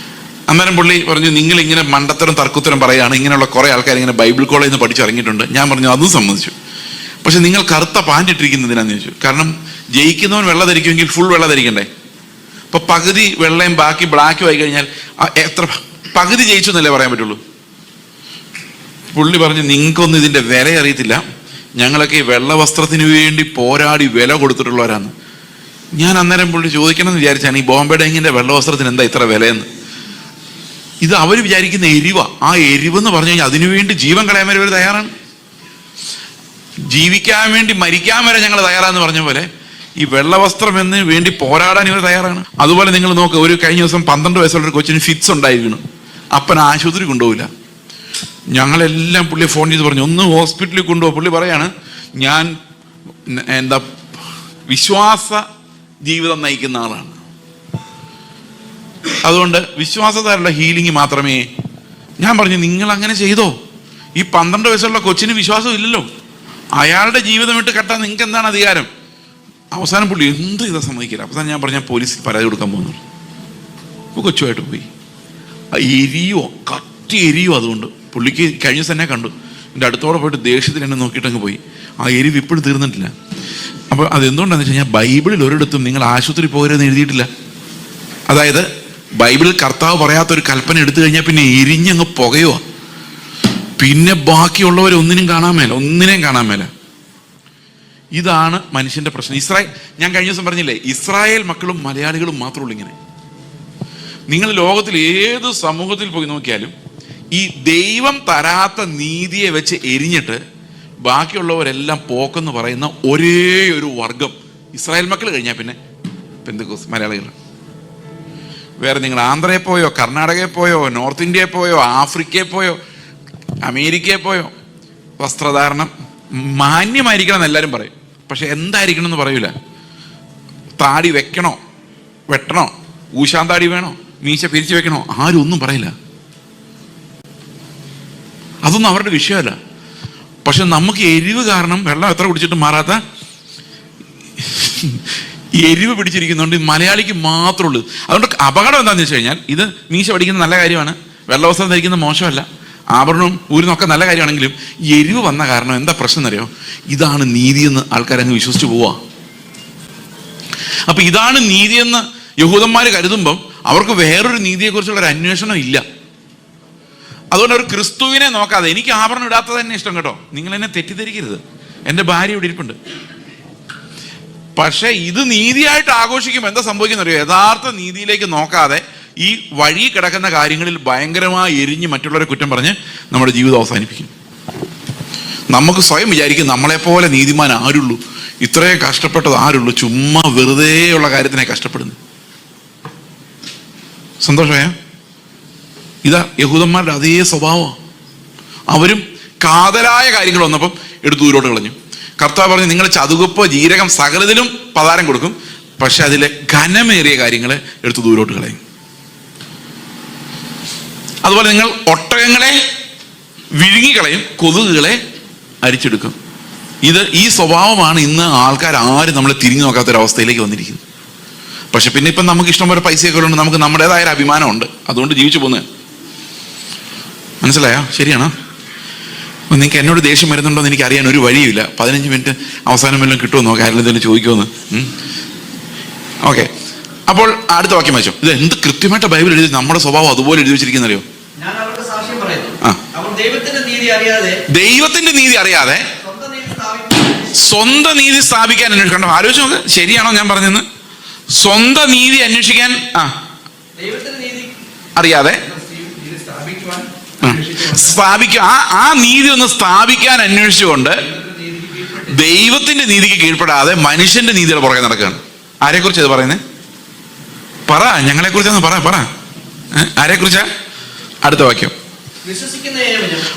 അന്നേരം പുള്ളി പറഞ്ഞു, നിങ്ങൾ ഇങ്ങനെ മണ്ടത്തരം തർക്കുത്തരം പറയുകയാണ്, ഇങ്ങനെയുള്ള കുറേ ആൾക്കാർ ഇങ്ങനെ ബൈബിൾ കോളേജിൽ നിന്ന് പഠിച്ചിറങ്ങിയിട്ടുണ്ട്. ഞാൻ പറഞ്ഞു, അതും സമ്മതിച്ചു. പക്ഷെ നിങ്ങൾ കറുത്ത പാൻറ് ഇട്ടിരിക്കുന്നതിനാന്ന് ചോദിച്ചു. കാരണം ജയിക്കുന്നവൻ വെള്ള ധരിക്കുമെങ്കിൽ ഫുൾ വെള്ള ധരിക്കണ്ടേ? അപ്പൊ പകുതി വെള്ളയും ബാക്കി ബ്ലാക്കും ആയി കഴിഞ്ഞാൽ എത്ര പകുതി ജയിച്ചു എന്നല്ലേ പറയാൻ പറ്റുള്ളൂ. പുള്ളി പറഞ്ഞു, നിങ്ങൾക്കൊന്നും ഇതിന്റെ വില അറിയത്തില്ല, ഞങ്ങളൊക്കെ ഈ വെള്ള വസ്ത്രത്തിന് വേണ്ടി പോരാടി വില കൊടുത്തിട്ടുള്ളവരാന്ന്. ഞാൻ അന്നേരം പുള്ളി ചോദിക്കണമെന്ന് വിചാരിച്ചാണ്, ഈ ബോംബെ ഡെങ്ങിന്റെ വെള്ള വസ്ത്രത്തിന് എന്താ ഇത്ര വിലയെന്ന്. ഇത് അവർ വിചാരിക്കുന്ന എരിവ. ആ എരിവെന്ന് പറഞ്ഞു കഴിഞ്ഞാൽ അതിനുവേണ്ടി ജീവൻ കളയാൻ വരെ അവർ തയ്യാറാണ്. ജീവിക്കാൻ വേണ്ടി മരിക്കാൻ വരെ ഞങ്ങൾ തയ്യാറാന്ന് പറഞ്ഞ പോലെ ഈ വെള്ളവസ്ത്രം എന്ന് വേണ്ടി പോരാടാൻ ഇവർ തയ്യാറാണ്. അതുപോലെ നിങ്ങൾ നോക്ക്, ഒരു കഴിഞ്ഞ ദിവസം 12 വയസ്സുള്ള ഒരു കൊച്ചിന് ഫിറ്റ്സ് ഉണ്ടായിരുന്നു. അപ്പൻ ആശുപത്രി കൊണ്ടുപോകില്ല. ഞങ്ങളെല്ലാം പുള്ളിയെ ഫോൺ ചെയ്ത് പറഞ്ഞു, ഒന്ന് ഹോസ്പിറ്റലിൽ കൊണ്ടുപോകും. പുള്ളി പറയാണ്, ഞാൻ എന്താ വിശ്വാസ ജീവിതം നയിക്കുന്ന ആളാണ്, അതുകൊണ്ട് വിശ്വാസത്താലുള്ള ഹീലിംഗ് മാത്രമേ. ഞാൻ പറഞ്ഞു, നിങ്ങൾ അങ്ങനെ ചെയ്തോ? ഈ 12 വയസ്സുള്ള കൊച്ചിന് വിശ്വാസം ഇല്ലല്ലോ, അയാളുടെ ജീവിതം ഇട്ട് കെട്ടാൻ നിങ്ങൾക്ക് എന്താണ് അധികാരം? അവസാനം പുള്ളി എന്ത് ചെയ്താൽ സമ്മതിക്കില്ല. അവസാനം ഞാൻ പറഞ്ഞു, ഞാൻ പോലീസിൽ പരാതി കൊടുക്കാൻ പോകുന്നു. അപ്പോൾ കൊച്ചുമായിട്ട് പോയി. എരിയോ, കത്തി എരിയോ. അതുകൊണ്ട് പുള്ളിക്ക് കഴിഞ്ഞ ദിവസം തന്നെ കണ്ടു, എൻ്റെ അടുത്തോടെ പോയിട്ട് ദേഷ്യത്തിൽ എന്നെ നോക്കിയിട്ടങ്ങ് പോയി. ആ എരിവ് ഇപ്പോഴും തീർന്നിട്ടില്ല. അപ്പോൾ അതെന്തുകൊണ്ടാണെന്ന് വെച്ച് കഴിഞ്ഞാൽ, ബൈബിളിൽ ഒരിടത്തും നിങ്ങൾ ആശുപത്രി പോകരുതെന്ന് എഴുതിയിട്ടില്ല. അതായത് ബൈബിളിൽ കർത്താവ് പറയാത്തൊരു കൽപ്പന എടുത്തു കഴിഞ്ഞാൽ പിന്നെ എരിഞ്ഞങ്ങ് പുകയോ, പിന്നെ ബാക്കിയുള്ളവരെ ഒന്നിനെയും കാണാൻ മേല. ഇതാണ് മനുഷ്യന്റെ പ്രശ്നം. ഞാൻ കഴിഞ്ഞ ദിവസം പറഞ്ഞില്ലേ, ഇസ്രായേൽ മക്കളും മലയാളികളും മാത്രമേ ഉള്ളൂ ഇങ്ങനെ. നിങ്ങൾ ലോകത്തിൽ ഏത് സമൂഹത്തിൽ പോയി നോക്കിയാലും ഈ ദൈവം തരാത്ത നീതിയെ വെച്ച് എരിഞ്ഞിട്ട് ബാക്കിയുള്ളവരെല്ലാം പോക്കെന്ന് പറയുന്ന ഒരേ ഒരു വർഗം ഇസ്രായേൽ മക്കൾ കഴിഞ്ഞാൽ പിന്നെ പെന്തക്കോസ്ത് മലയാളികളാണ്. വേറെ നിങ്ങൾ ആന്ധ്രയിൽ പോയോ, കർണാടകയിൽ പോയോ, നോർത്ത് ഇന്ത്യയിൽ പോയോ, ആഫ്രിക്കയിൽ പോയോ, അമേരിക്കയിൽ പോയോ, വസ്ത്രധാരണം മാന്യമായിരിക്കണം എന്ന് എല്ലാവരും പറയും. പക്ഷെ എന്തായിരിക്കണം എന്ന് പറയൂല. താടി വെക്കണോ, വെട്ടണോ, ഊശാന്താടി വേണോ, മീശ പിരിച്ചു വെക്കണോ, ആരും ഒന്നും പറയില്ല. അതൊന്നും അവരുടെ വിഷയമല്ല. പക്ഷെ നമുക്ക് എരിവ് കാരണം വെള്ളം എത്ര കുടിച്ചിട്ട് മാറാത്ത എരിവ് പിടിച്ചിരിക്കുന്നുണ്ട്. മലയാളിക്ക് മാത്രമേ ഉള്ളൂ. അതുകൊണ്ട് അപകടം എന്താണെന്ന് വെച്ച് കഴിഞ്ഞാൽ, ഇത് മീശ പഠിക്കുന്നത് നല്ല കാര്യമാണ്, വെള്ളവസ്ത്രം ധരിക്കുന്നത് മോശമല്ല, ആഭരണവും ഊരിനൊക്കെ നല്ല കാര്യമാണെങ്കിലും എരിവ് വന്ന കാരണം എന്താ പ്രശ്നം എന്നറിയോ? ഇതാണ് നീതിയെന്ന് ആൾക്കാരങ്ങ് വിശ്വസിച്ച് പോവാ. അപ്പൊ ഇതാണ് നീതിയെന്ന് യഹൂദന്മാർ കരുതുമ്പം അവർക്ക് വേറൊരു നീതിയെക്കുറിച്ചുള്ള ഒരു അന്വേഷണം ഇല്ല. അതുകൊണ്ട് അവർ ക്രിസ്തുവിനെ നോക്കാതെ, എനിക്ക് ആഭരണം ഇടാത്തത് തന്നെ ഇഷ്ടം കേട്ടോ, നിങ്ങൾ എന്നെ തെറ്റിദ്ധരിക്കരുത്, എൻ്റെ ഭാര്യ ഇവിടെ ഇരിപ്പുണ്ട്. പക്ഷെ ഇത് നീതിയായിട്ട് ആഘോഷിക്കുമ്പോൾ എന്താ സംഭവിക്കുന്നറിയോ? യഥാർത്ഥ നീതിയിലേക്ക് നോക്കാതെ ഈ വഴി കിടക്കുന്ന കാര്യങ്ങളിൽ ഭയങ്കരമായി എരിഞ്ഞ് മറ്റുള്ളവരെ കുറ്റം പറഞ്ഞ് നമ്മുടെ ജീവിതം അവസാനിപ്പിക്കും. നമുക്ക് സ്വയം വിചാരിക്കും നമ്മളെപ്പോലെ നീതിമാൻ ആരുള്ളൂ, ഇത്രയും കഷ്ടപ്പെട്ടത് ആരുള്ളൂ, ചുമ്മാ വെറുതെ ഉള്ള കാര്യത്തിനെ കഷ്ടപ്പെടുന്നു. സന്തോഷമായ ഇതാ യഹൂദന്മാരുടെ അതേ സ്വഭാവമാണ്. അവരും കാതലായ കാര്യങ്ങൾ വന്നപ്പം എടുത്ത് ദൂരോട്ട് കളഞ്ഞു. കർത്താവ് പറഞ്ഞു, നിങ്ങൾ ചതുകുപ്പ് ജീരകം സകലതിലും പതാരം കൊടുക്കും, പക്ഷെ അതിലെ ഘനമേറിയ കാര്യങ്ങളെ എടുത്ത് ദൂരോട്ട് കളയും. അതുപോലെ നിങ്ങൾ ഒട്ടകങ്ങളെ വിഴുങ്ങിക്കളയും, കൊതുകുകളെ അരിച്ചെടുക്കും. ഈ സ്വഭാവമാണ് ഇന്ന് ആൾക്കാർ ആരും നമ്മളെ തിരിഞ്ഞു നോക്കാത്തൊരവസ്ഥയിലേക്ക് വന്നിരിക്കുന്നത്. പക്ഷെ പിന്നെ ഇപ്പം നമുക്ക് ഇഷ്ടം പോലെ പൈസയൊക്കെ ഉണ്ട്, നമുക്ക് നമ്മുടേതായ ഒരു അഭിമാനമുണ്ട്, അതുകൊണ്ട് ജീവിച്ചു പോകുന്നത്. മനസ്സിലായോ? ശരിയാണോ? നിങ്ങൾക്ക് എന്നോട് ദേഷ്യം വരുന്നുണ്ടോ എന്ന് എനിക്ക് അറിയാൻ ഒരു വഴിയില്ല. 15 മിനിറ്റ് അവസാനം വല്ലതും കിട്ടുമോ നോക്കാം, ആരെങ്കിലും എന്തെങ്കിലും ചോദിക്കുമെന്ന്. ഓക്കെ, അപ്പോൾ അടുത്ത വാക്യം വായിച്ചോ. ഇത് എന്ത് കൃത്യമായിട്ട് ബൈബിൾ എഴുതി, നമ്മുടെ സ്വഭാവം അതുപോലെ എഴുതി വെച്ചിരിക്കുന്നറിയോ? ദൈവത്തിന്റെ നീതി അറിയാതെ സ്വന്തം നീതി സ്ഥാപിക്കാൻ അന്വേഷിക്കണം. ആലോചിച്ച് നോക്ക്, ശരിയാണോ ഞാൻ പറഞ്ഞെന്ന്? സ്വന്തം നീതി അന്വേഷിക്കാൻ അറിയാതെ സ്ഥാപിക്കുക, ആ നീതി ഒന്ന് സ്ഥാപിക്കാൻ അന്വേഷിച്ചുകൊണ്ട് ദൈവത്തിന്റെ നീതിക്ക് കീഴ്പ്പെടാതെ മനുഷ്യന്റെ നീതിയുടെ പുറകെ നടക്കുകയാണ്. ആരെക്കുറിച്ച് ഇത് പറയുന്നത്? പറ, ഞങ്ങളെ കുറിച്ചാന്ന് പറ. ആരെക്കുറിച്ചാ? അടുത്ത വാക്യം,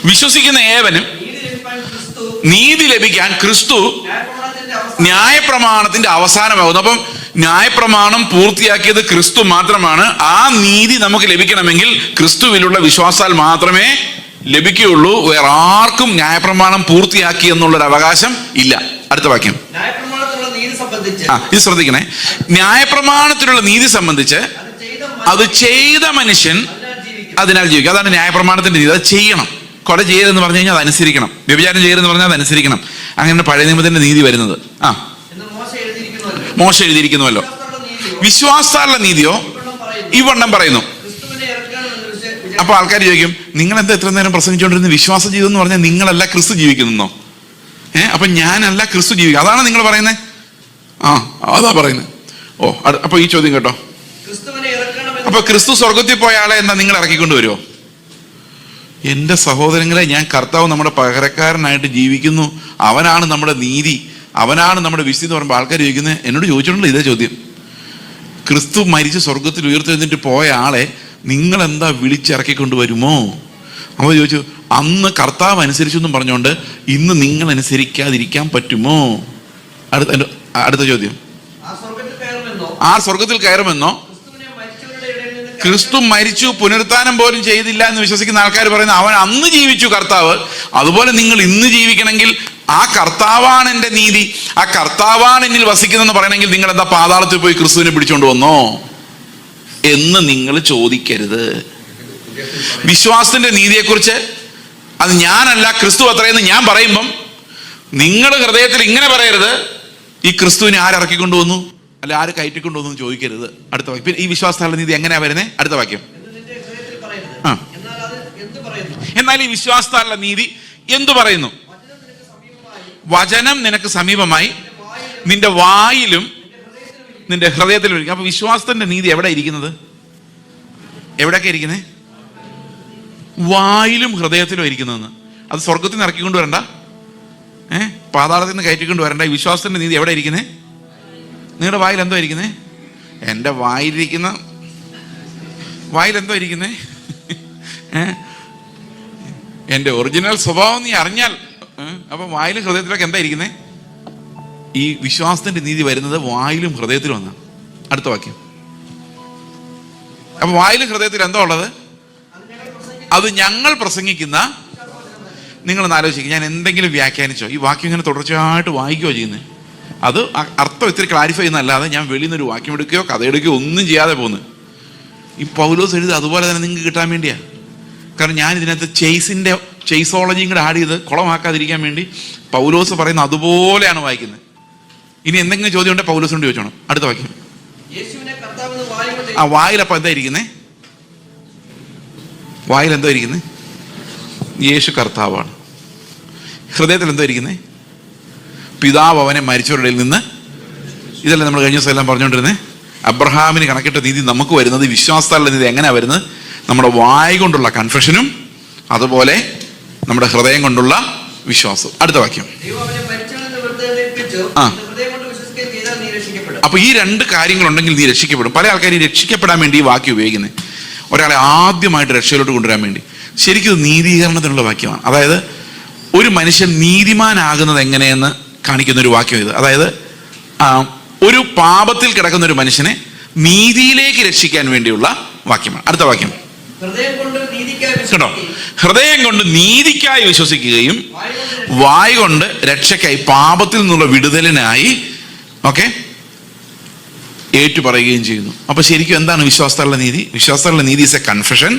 വിശ്വസിക്കുന്ന ഏവനും നീതി ലഭിക്കാൻ ക്രിസ്തു ന്യായപ്രമാണത്തിന്റെ അവസാനമാകുന്നു. അപ്പം ന്യായപ്രമാണം പൂർത്തിയാക്കിയത് ക്രിസ്തു മാത്രമാണ്. ആ നീതി നമുക്ക് ലഭിക്കണമെങ്കിൽ ക്രിസ്തുവിലുള്ള വിശ്വാസാൽ മാത്രമേ ലഭിക്കുകയുള്ളൂ. വേറെ ആർക്കും ന്യായപ്രമാണം പൂർത്തിയാക്കി എന്നുള്ളൊരു അവകാശം ഇല്ല. അടുത്ത വാക്യം. ഇത് ശ്രദ്ധിക്കണേ. ന്യായപ്രമാണത്തിലുള്ള നീതി സംബന്ധിച്ച് അത് ചെയ്ത മനുഷ്യൻ അതിനാൽ ജീവിക്കും. അതാണ് ന്യായപ്രമാണത്തിന്റെ നീതി. അത് ചെയ്യണം. കൊല ചെയ്യരുതെന്ന് പറഞ്ഞു കഴിഞ്ഞാൽ അത് അനുസരിക്കണം. വ്യഭിചാരം ചെയ്യരുതെന്ന് പറഞ്ഞാൽ അത് അനുസരിക്കണം. അങ്ങനെ പഴയ നിയമത്തിന്റെ നീതി വരുന്നത്. മോശ എഴുതിയിരിക്കുന്നുവല്ലോ. വിശ്വാസത്താലുള്ള നീതിയോ ഇവണ്ണം പറയുന്നു. അപ്പൊ ആൾക്കാർ ചോദിക്കും, നിങ്ങൾ എന്താ എത്ര നേരം പ്രസംഗിച്ചുകൊണ്ടിരുന്നത്? വിശ്വാസ ജീവിതം എന്ന് പറഞ്ഞാൽ നിങ്ങളല്ല ക്രിസ്തു ജീവിക്കുന്നോ? അപ്പൊ ഞാനല്ല ക്രിസ്തു ജീവിക്കുക, അതാണ് നിങ്ങൾ പറയുന്നത്? അതാ പറയുന്നത്. അപ്പൊ ഈ ചോദ്യം കേട്ടോ. അപ്പൊ ക്രിസ്തു സ്വർഗത്തിൽ പോയ ആളെ എന്താ നിങ്ങൾ ഇറക്കിക്കൊണ്ട് വരുമോ? എന്റെ സഹോദരങ്ങളെ, ഞാൻ കർത്താവ് നമ്മുടെ പകരക്കാരനായിട്ട് ജീവിക്കുന്നു, അവനാണ് നമ്മുടെ നീതി, അവനാണ് നമ്മുടെ വിശുദ്ധി എന്ന് പറയുമ്പോൾ ആൾക്കാർ ചോദിക്കുന്നത്, എന്നോട് ചോദിച്ചിട്ടുണ്ടല്ലോ ഇതേ ചോദ്യം. ക്രിസ്തു മരിച്ച് സ്വർഗത്തിൽ ഉയർത്തെഴുന്നിട്ട് പോയ ആളെ നിങ്ങൾ എന്താ വിളിച്ചിറക്കിക്കൊണ്ട് വരുമോ? അപ്പോൾ ചോദിച്ചു, അന്ന് കർത്താവ് അനുസരിച്ചു എന്നും പറഞ്ഞുകൊണ്ട് ഇന്ന് നിങ്ങൾ അനുസരിക്കാതിരിക്കാൻ പറ്റുമോ? അടുത്ത ചോദ്യം. ആ സ്വർഗത്തിൽ കയറുമെന്നോ? ക്രിസ്തു മരിച്ചു, പുനരുത്ഥാനം പോലും ചെയ്തില്ല എന്ന് വിശ്വസിക്കുന്ന ആൾക്കാർ പറയുന്ന അവൻ അന്ന് ജീവിച്ചു കർത്താവ്, അതുപോലെ നിങ്ങൾ ഇന്ന് ജീവിക്കണമെങ്കിൽ ആ കർത്താവാണ് എൻ്റെ നീതി, ആ കർത്താവാണ് എന്നിൽ വസിക്കുന്നതെന്ന് പറയണമെങ്കിൽ നിങ്ങൾ എന്താ പാതാളത്തിൽ പോയി ക്രിസ്തുവിനെ പിടിച്ചോണ്ട് വന്നോ എന്ന് നിങ്ങൾ ചോദിക്കരുത്. വിശ്വാസത്തിന്റെ നീതിയെക്കുറിച്ച് അത് ഞാനല്ല ക്രിസ്തു അത്രയെന്ന് ഞാൻ പറയുമ്പം നിങ്ങൾ ഹൃദയത്തിൽ ഇങ്ങനെ പറയരുത്, ഈ ക്രിസ്തുവിനെ ആരിറക്കിക്കൊണ്ടുവന്നു അല്ല ആര് കയറ്റിക്കൊണ്ടുവന്നു ചോദിക്കരുത്. അടുത്ത വാക്യം. പിന്നെ ഈ വിശ്വാസത്തിലുള്ള നീതി എങ്ങനെയാ വരുന്നത്? അടുത്ത വാക്യം. എന്നാൽ ഈ വിശ്വാസത്തിലുള്ള നീതി എന്തു പറയുന്നു? വചനം നിനക്ക് സമീപമായി, നിന്റെ വായിലും നിന്റെ ഹൃദയത്തിലും ഇരിക്കും. അപ്പൊ വിശ്വാസത്തിന്റെ നീതി എവിടെ ഇരിക്കുന്നത്? എവിടെയൊക്കെ ഇരിക്കുന്നത്? വായിലും ഹൃദയത്തിലും ഇരിക്കുന്നതെന്ന്. അത് സ്വർഗത്തിൽ നിന്ന് ഇറക്കിക്കൊണ്ട് വരണ്ട, പാതാളത്തിൽ നിന്ന് കയറ്റിക്കൊണ്ട് വരണ്ട. ഈ വിശ്വാസത്തിന്റെ നീതി എവിടെ ഇരിക്കുന്നത്? നിങ്ങളുടെ വായിൽ എന്തോ ഇരിക്കുന്നേ? എൻ്റെ വായിലിരിക്കുന്ന വായിലെന്തോ ഇരിക്കുന്നേ? എൻ്റെ ഒറിജിനൽ സ്വഭാവം നീ അറിഞ്ഞാൽ. അപ്പൊ വായിലും ഹൃദയത്തിലൊക്കെ എന്താ ഇരിക്കുന്നേ? ഈ വിശ്വാസത്തിന്റെ നീതി വരുന്നത് വായിലും ഹൃദയത്തിലും ഒന്നാണ്. അടുത്ത വാക്യം. അപ്പൊ വായിലും ഹൃദയത്തിലും എന്താ ഉള്ളത്? അത് ഞങ്ങൾ പ്രസംഗിക്കുന്ന. നിങ്ങളൊന്ന് ആലോചിക്കുക, ഞാൻ എന്തെങ്കിലും വ്യാഖ്യാനിച്ചോ? ഈ വാക്യം ഇങ്ങനെ തുടർച്ചയായിട്ട് വായിക്കുകയോ ചെയ്യുന്നത്? അത് അർത്ഥം ഇത്തിരി ക്ലാരിഫൈ ചെയ്യുന്നതല്ലാതെ ഞാൻ വെളിയിൽ നിന്നൊരു വാക്യം എടുക്കുകയോ കഥ എടുക്കുകയോ ഒന്നും ചെയ്യാതെ പോകുന്നത്. ഈ പൗലോസ് എഴുതി അതുപോലെ തന്നെ നിങ്ങൾക്ക് കിട്ടാൻ വേണ്ടിയാ. കാരണം ഞാൻ ഇതിനകത്ത് ചെയ്സോളജിയും കൂടെ ആഡ് ചെയ്ത് കുളമാക്കാതിരിക്കാൻ വേണ്ടി പൗലോസ് പറയുന്ന അതുപോലെയാണ് വായിക്കുന്നത്. ഇനി എന്തെങ്കിലും ചോദ്യം ഉണ്ടെങ്കിൽ പൗലോസിനോട് ചോദിച്ചോണം. അടുത്ത വാക്യം. ആ വായിലപ്പോ എന്താ ഇരിക്കുന്നേ? വായിൽ എന്തോ ഇരിക്കുന്നേ? യേശു കർത്താവാണ്. ഹൃദയത്തിൽ എന്തോ ഇരിക്കുന്നേ? പിതാവ് അവനെ മരിച്ചവരുടെ നിന്ന്. ഇതല്ലേ നമ്മൾ കഴിഞ്ഞ ദിവസം എല്ലാം പറഞ്ഞുകൊണ്ടിരുന്നേ? അബ്രഹാമിന് കണക്കിട്ട നീതി നമുക്ക് വരുന്നത്, വിശ്വാസത്താലുള്ള നീതി എങ്ങനെയാ വരുന്നത്? നമ്മുടെ വായ് കൊണ്ടുള്ള കൺഫെഷനും അതുപോലെ നമ്മുടെ ഹൃദയം കൊണ്ടുള്ള വിശ്വാസവും. അടുത്ത വാക്യം. അപ്പൊ ഈ രണ്ട് കാര്യങ്ങളുണ്ടെങ്കിൽ നീ രക്ഷിക്കപ്പെടും. പല ആൾക്കാരും രക്ഷിക്കപ്പെടാൻ വേണ്ടി ഈ വാക്യം ഉപയോഗിക്കുന്നത്, ഒരാളെ ആദ്യമായിട്ട് രക്ഷയിലോട്ട് കൊണ്ടുവരാൻ വേണ്ടി. ശരിക്കും ഇത് നീതീകരണത്തിനുള്ള വാക്യമാണ്. അതായത് ഒരു മനുഷ്യൻ നീതിമാനാകുന്നത് എങ്ങനെയെന്ന് കാണിക്കുന്ന ഒരു വാക്യം ഇത്. അതായത് ഒരു പാപത്തിൽ കിടക്കുന്ന ഒരു മനുഷ്യനെ നീതിയിലേക്ക് രക്ഷിക്കാൻ വേണ്ടിയുള്ള വാക്യമാണ്. അടുത്ത വാക്യം. കേട്ടോ, ഹൃദയം കൊണ്ട് നീതിക്കായി വിശ്വസിക്കുകയും വായ് കൊണ്ട് രക്ഷയ്ക്കായി, പാപത്തിൽ നിന്നുള്ള വിടുതലിനായി ഏറ്റുപറയുകയും ചെയ്യുന്നു. അപ്പൊ ശരിക്കും എന്താണ് വിശ്വാസത്തിലുള്ള നീതി? വിശ്വാസത്തിലുള്ള നീതി ഈസ് എ കൺഫെഷൻ.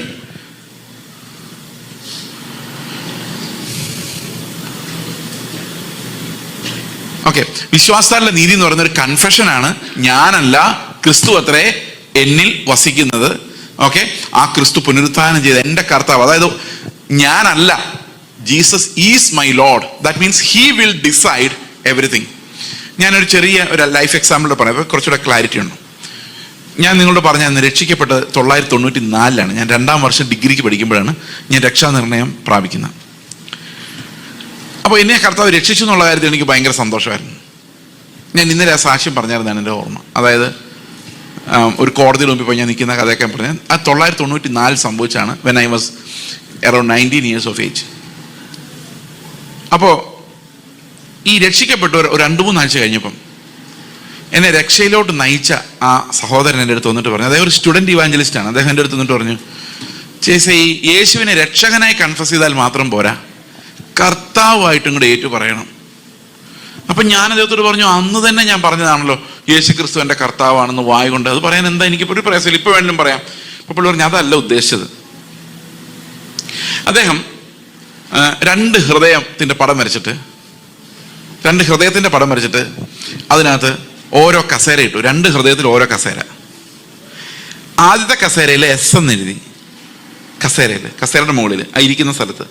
വിശ്വാസത്താലുള്ള നീതി എന്ന് പറയുന്ന ഒരു കൺഫെഷനാണ്. ഞാനല്ല, ക്രിസ്തു അത്രേ എന്നിൽ വസിക്കുന്നത്. ആ ക്രിസ്തു പുനരുത്ഥാനം ചെയ്ത് എൻ്റെ കർത്താവ്. അതായത് ഞാനല്ല, Jesus is my Lord. That means he will decide everything. ഞാനൊരു ചെറിയ ഒരു ലൈഫ് എക്സാമ്പിൾ പറയാം, കുറച്ചുകൂടെ ക്ലാരിറ്റി ഉണ്ട്. ഞാൻ നിങ്ങളോട് പറഞ്ഞാൽ രക്ഷിക്കപ്പെട്ടത് 1994 ഞാൻ 2ാം വർഷം ഡിഗ്രിക്ക് പഠിക്കുമ്പോഴാണ് ഞാൻ രക്ഷാനിർണയം പ്രാപിക്കുന്നത്. അപ്പോൾ എന്നെ കർത്താവ് രക്ഷിച്ചു എന്നുള്ള കാര്യത്തിൽ എനിക്ക് ഭയങ്കര സന്തോഷമായിരുന്നു. ഞാൻ ഇന്നലെ ആ സാക്ഷ്യം പറഞ്ഞായിരുന്നാണ് എൻ്റെ ഓർമ്മ. അതായത് ഒരു കോടതിയിൽ മുമ്പിൽ പോയി ഞാൻ നിൽക്കുന്ന കഥയൊക്കെ പറഞ്ഞാൽ അത് 1994 സംഭവിച്ചാണ്. When I was around 19 years of age. അപ്പോൾ ഈ രക്ഷിക്കപ്പെട്ട ഒരു 2-3 ആഴ്ച കഴിഞ്ഞപ്പം എന്നെ രക്ഷയിലോട്ട് നയിച്ച ആ സഹോദരൻ എൻ്റെ അടുത്ത് വന്നിട്ട് പറഞ്ഞു, അദ്ദേഹം ഒരു സ്റ്റുഡൻറ് ഇവാഞ്ചലിസ്റ്റാണ്. അദ്ദേഹം എൻ്റെ അടുത്ത് വന്നിട്ട് പറഞ്ഞു, ചേച്ചി ഈ യേശുവിനെ രക്ഷകനായി കൺഫസ് ചെയ്താൽ മാത്രം പോരാ, കർത്താവായിട്ടും കൂടെ ഏറ്റു പറയണം. അപ്പം ഞാൻ അദ്ദേഹത്തോട് പറഞ്ഞു, അന്ന് തന്നെ ഞാൻ പറഞ്ഞതാണല്ലോ യേശു ക്രിസ്തു എൻ്റെ കർത്താവാണെന്ന് വായ കൊണ്ട്. അത് പറയാൻ എന്താ എനിക്കിപ്പോൾ ഒരു പ്രയാസമില്ല, ഇപ്പോൾ വേണമെങ്കിലും പറയാം. അപ്പോൾ പറഞ്ഞു അതല്ല ഉദ്ദേശിച്ചത്. അദ്ദേഹം 2 ഹൃദയത്തിൻ്റെ പടം വരച്ചിട്ട് അതിനകത്ത് ഓരോ കസേര ഇട്ടു. 2 ഹൃദയത്തിൽ ഓരോ കസേര. ആദ്യത്തെ കസേരയിൽ എസ് എന്ന് എഴുതി, കസേരയുടെ മുകളിൽ ഇരിക്കുന്ന സ്ഥലത്ത്.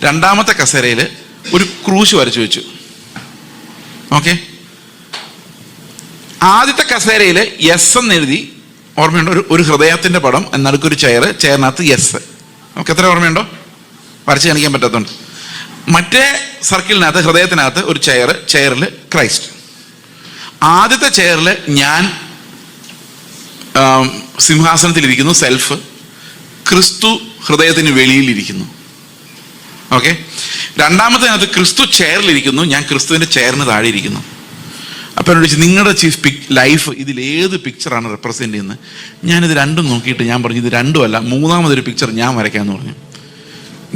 2ാമത്തെ കസേരയിൽ ഒരു ക്രൂശ് വരച്ചു വെച്ചു. ഓക്കെ, ആദ്യത്തെ കസേരയിൽ എസ് എന്ന് എഴുതി, ഓർമ്മയുണ്ടോ? ഒരു ഹൃദയത്തിന്റെ പടം, നടുക്കൊരു ചെയറിനകത്ത് എസ്. നമുക്ക് എത്ര ഓർമ്മയുണ്ടോ? വരച്ച് കാണിക്കാൻ പറ്റാത്തതുകൊണ്ട്. മറ്റേ സർക്കിളിനകത്ത് ഹൃദയത്തിനകത്ത് ഒരു ചെയറിൽ ക്രൈസ്റ്റ്. ആദ്യത്തെ ചെയറിൽ ഞാൻ സിംഹാസനത്തിലിരിക്കുന്നു, സെൽഫ്. ക്രിസ്തു ഹൃദയത്തിന് വെളിയിലിരിക്കുന്നു. ഓക്കെ, 2ാമത്തേനകത്ത് ക്രിസ്തു ചെയറിലിരിക്കുന്നു, ഞാൻ ക്രിസ്തുവിന്റെ ചെയറിന് താഴെ ഇരിക്കുന്നു. അപ്പം എന്നോട് ചോദിച്ചു, നിങ്ങളുടെ ലൈഫ് ഇതിലേത് പിക്ചറാണ് റെപ്രസെന്റ് ചെയ്യുന്നത്? ഞാനിത് 2ഉം നോക്കിയിട്ട് ഞാൻ പറഞ്ഞു, ഇത് 2ഉം അല്ല, 3ാമതൊരു പിക്ചർ ഞാൻ വരയ്ക്കാമെന്ന് പറഞ്ഞു.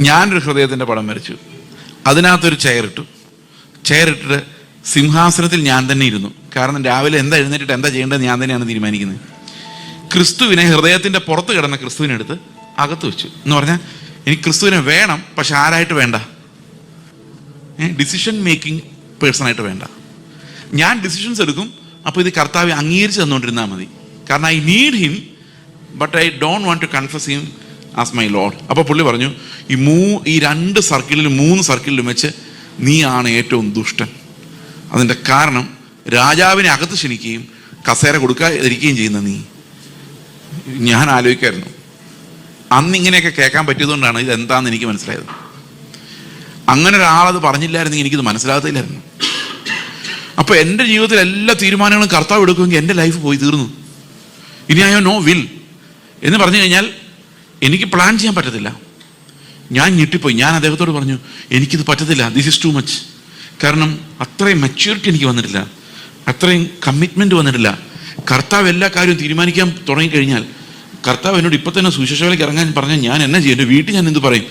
ഞാനൊരു ഹൃദയത്തിന്റെ പടം വരച്ചു, അതിനകത്തൊരു ചെയറിട്ടിട്ട് സിംഹാസനത്തിൽ ഞാൻ തന്നെ ഇരുന്നു. കാരണം രാവിലെ എന്താ എഴുന്നേറ്റിട്ട് എന്താ ചെയ്യേണ്ടത് ഞാൻ തന്നെയാണ് തീരുമാനിക്കുന്നത്. ക്രിസ്തുവിനെ, ഹൃദയത്തിന്റെ പുറത്ത് കിടന്ന ക്രിസ്തുവിനെ എടുത്ത് അകത്ത് വെച്ചു. എന്ന് പറഞ്ഞാൽ എനിക്ക് ക്രിസ്തുവിനെ വേണം, പക്ഷെ ആരായിട്ട് വേണ്ട, ഡിസിഷൻ മേക്കിംഗ് പേഴ്സണായിട്ട് വേണ്ട. ഞാൻ ഡിസിഷൻസ് എടുക്കും, അപ്പോൾ ഇത് കർത്താവ് അംഗീകരിച്ച് തന്നുകൊണ്ടിരുന്നാൽ മതി. കാരണം I need him, but I don't want to confess him as my Lord. അപ്പോൾ പുള്ളി പറഞ്ഞു, ഈ 2 സർക്കിളിലും 3 സർക്കിളിലും വെച്ച് നീയാണ് ഏറ്റവും ദുഷ്ടൻ. അതിൻ്റെ കാരണം രാജാവിനെ അകത്ത് ക്ഷണിക്കുകയും കസേര കൊടുക്കാതിരിക്കുകയും ചെയ്യുന്ന നീ. ഞാൻ ആലോചിക്കായിരുന്നു, അന്നിങ്ങനെയൊക്കെ കേൾക്കാൻ പറ്റിയതുകൊണ്ടാണ് ഇതെന്താണെന്ന് എനിക്ക് മനസ്സിലായത്. അങ്ങനെ ഒരാളത് പറഞ്ഞില്ലായിരുന്നെങ്കിൽ എനിക്കിത് മനസ്സിലാകത്തില്ലായിരുന്നു. അപ്പോൾ എൻ്റെ ജീവിതത്തിൽ എല്ലാ തീരുമാനങ്ങളും കർത്താവ് എടുക്കുമെങ്കിൽ എൻ്റെ ലൈഫ് പോയി തീർന്നു. ഇനി ഐ ഹാവ് നോ വിൽ എന്ന് പറഞ്ഞു കഴിഞ്ഞാൽ എനിക്ക് പ്ലാൻ ചെയ്യാൻ പറ്റത്തില്ല. ഞാൻ ഞെട്ടിപ്പോയി. ഞാൻ അദ്ദേഹത്തോട് പറഞ്ഞു, എനിക്കിത് പറ്റത്തില്ല, ദിസ് ഈസ് ടു മച്ച്. കാരണം അത്രയും മെച്യൂരിറ്റി എനിക്ക് വന്നിട്ടില്ല, അത്രയും കമ്മിറ്റ്മെൻറ്റ് വന്നിട്ടില്ല. കർത്താവ് എല്ലാ കാര്യവും തീരുമാനിക്കാൻ തുടങ്ങിക്കഴിഞ്ഞാൽ, കർത്താവ് എന്നോട് ഇപ്പം തന്നെ സുവിശേഷവേലയ്ക്ക് ഇറങ്ങാൻ പറഞ്ഞാൽ ഞാൻ എന്നാ ചെയ്യും? എൻ്റെ വീട്ടിൽ ഞാൻ എന്ത് പറയും?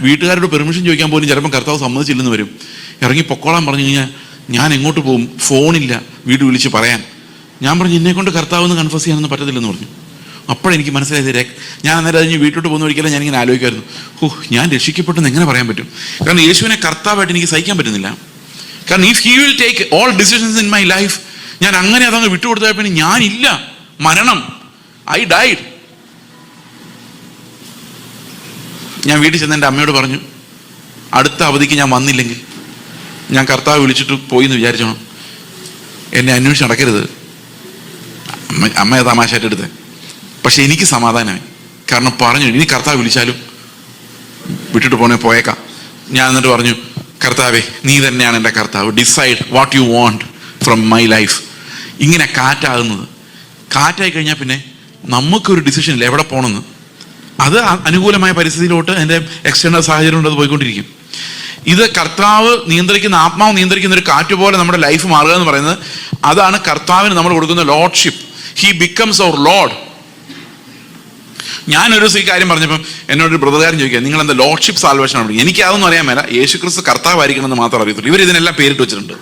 വീട്ടുകാരോട് പെർമിഷൻ ചോദിക്കാൻ പോലും ചിലപ്പോൾ കർത്താവ് സമ്മതിച്ചില്ലെന്ന് വരും. ഇറങ്ങി പൊക്കോളാൻ പറഞ്ഞു കഴിഞ്ഞാൽ ഞാൻ എങ്ങോട്ട് പോകും? ഫോണില്ല വീട് വിളിച്ച് പറയാൻ. ഞാൻ പറഞ്ഞു, എന്നെക്കൊണ്ട് കർത്താവെന്ന് കൺഫസ് ചെയ്യാനൊന്നും പറ്റത്തില്ലെന്ന് പറഞ്ഞു. അപ്പോഴെനിക്ക് മനസ്സിലായത്, ഞാൻ അന്നേരം അതിന് വീട്ടിലോട്ട് പോകുന്ന ഒരിക്കലും ഞാനിങ്ങനെ ആലോചിക്കായിരുന്നു, ഞാൻ രക്ഷിക്കപ്പെട്ടെന്ന് എങ്ങനെ പറയാൻ പറ്റും? കാരണം യേശുവിനെ കർത്താവായിട്ട് എനിക്ക് സഹിക്കാൻ പറ്റുന്നില്ല. കാരണം if he will take all decisions in my life, ഞാൻ അങ്ങനെ അതങ്ങ് വിട്ടുകൊടുത്തപ്പോൾ ഞാനില്ല, മരണം, ഐ ഡൈഡ്. ഞാൻ വീട്ടിൽ ചെന്ന് എൻ്റെ അമ്മയോട് പറഞ്ഞു, അടുത്ത അവധിക്ക് ഞാൻ വന്നില്ലെങ്കിൽ ഞാൻ കർത്താവ് വിളിച്ചിട്ട് പോയി എന്ന് വിചാരിച്ചോണം, എന്നെ അന്വേഷിച്ച് നടക്കരുത്. അമ്മയെ തമാശയായിട്ട് എടുത്ത്. പക്ഷെ എനിക്ക് സമാധാനമായി. കാരണം പറഞ്ഞു, ഇനി കർത്താവ് വിളിച്ചാലും വിട്ടിട്ട് പോയേക്കാം. ഞാൻ എന്നിട്ട് പറഞ്ഞു, കർത്താവേ നീ തന്നെയാണ് എൻ്റെ കർത്താവ്, decide what you want from my life. ഇങ്ങനെ കാറ്റായി കഴിഞ്ഞാൽ പിന്നെ നമുക്കൊരു ഡിസിഷൻ ഇല്ല എവിടെ പോകണമെന്ന്. അത് അനുകൂലമായ പരിസ്ഥിതിയിലോട്ട് എൻ്റെ എക്സ്റ്റേണൽ സാഹചര്യം കൊണ്ട് അത് പോയിക്കൊണ്ടിരിക്കും. ഇത് കർത്താവ് നിയന്ത്രിക്കുന്ന, ആത്മാവ് നിയന്ത്രിക്കുന്ന ഒരു കാറ്റ് പോലെ നമ്മുടെ ലൈഫ് മാറുക എന്ന് പറയുന്നത്, അതാണ് കർത്താവിന് നമ്മൾ കൊടുക്കുന്ന lordship. He becomes our Lord. ഞാനൊരു ഈ കാര്യം പറഞ്ഞപ്പം എന്നോടൊരു ബ്രദറുകാരൻ ചോദിക്കുക, നിങ്ങൾ എന്താ ലോർഡ്ഷിപ്പ് സാൽവേഷൻ ആണ്? എനിക്ക് അതൊന്നും അറിയാൻ മേല, യേശു ക്രിസ്തു കർത്താവായിരിക്കണം എന്ന് മാത്രം അറിയത്തുള്ളൂ. ഇവർ ഇതിനെല്ലാം പേരിട്ട് വെച്ചിട്ടുണ്ട്.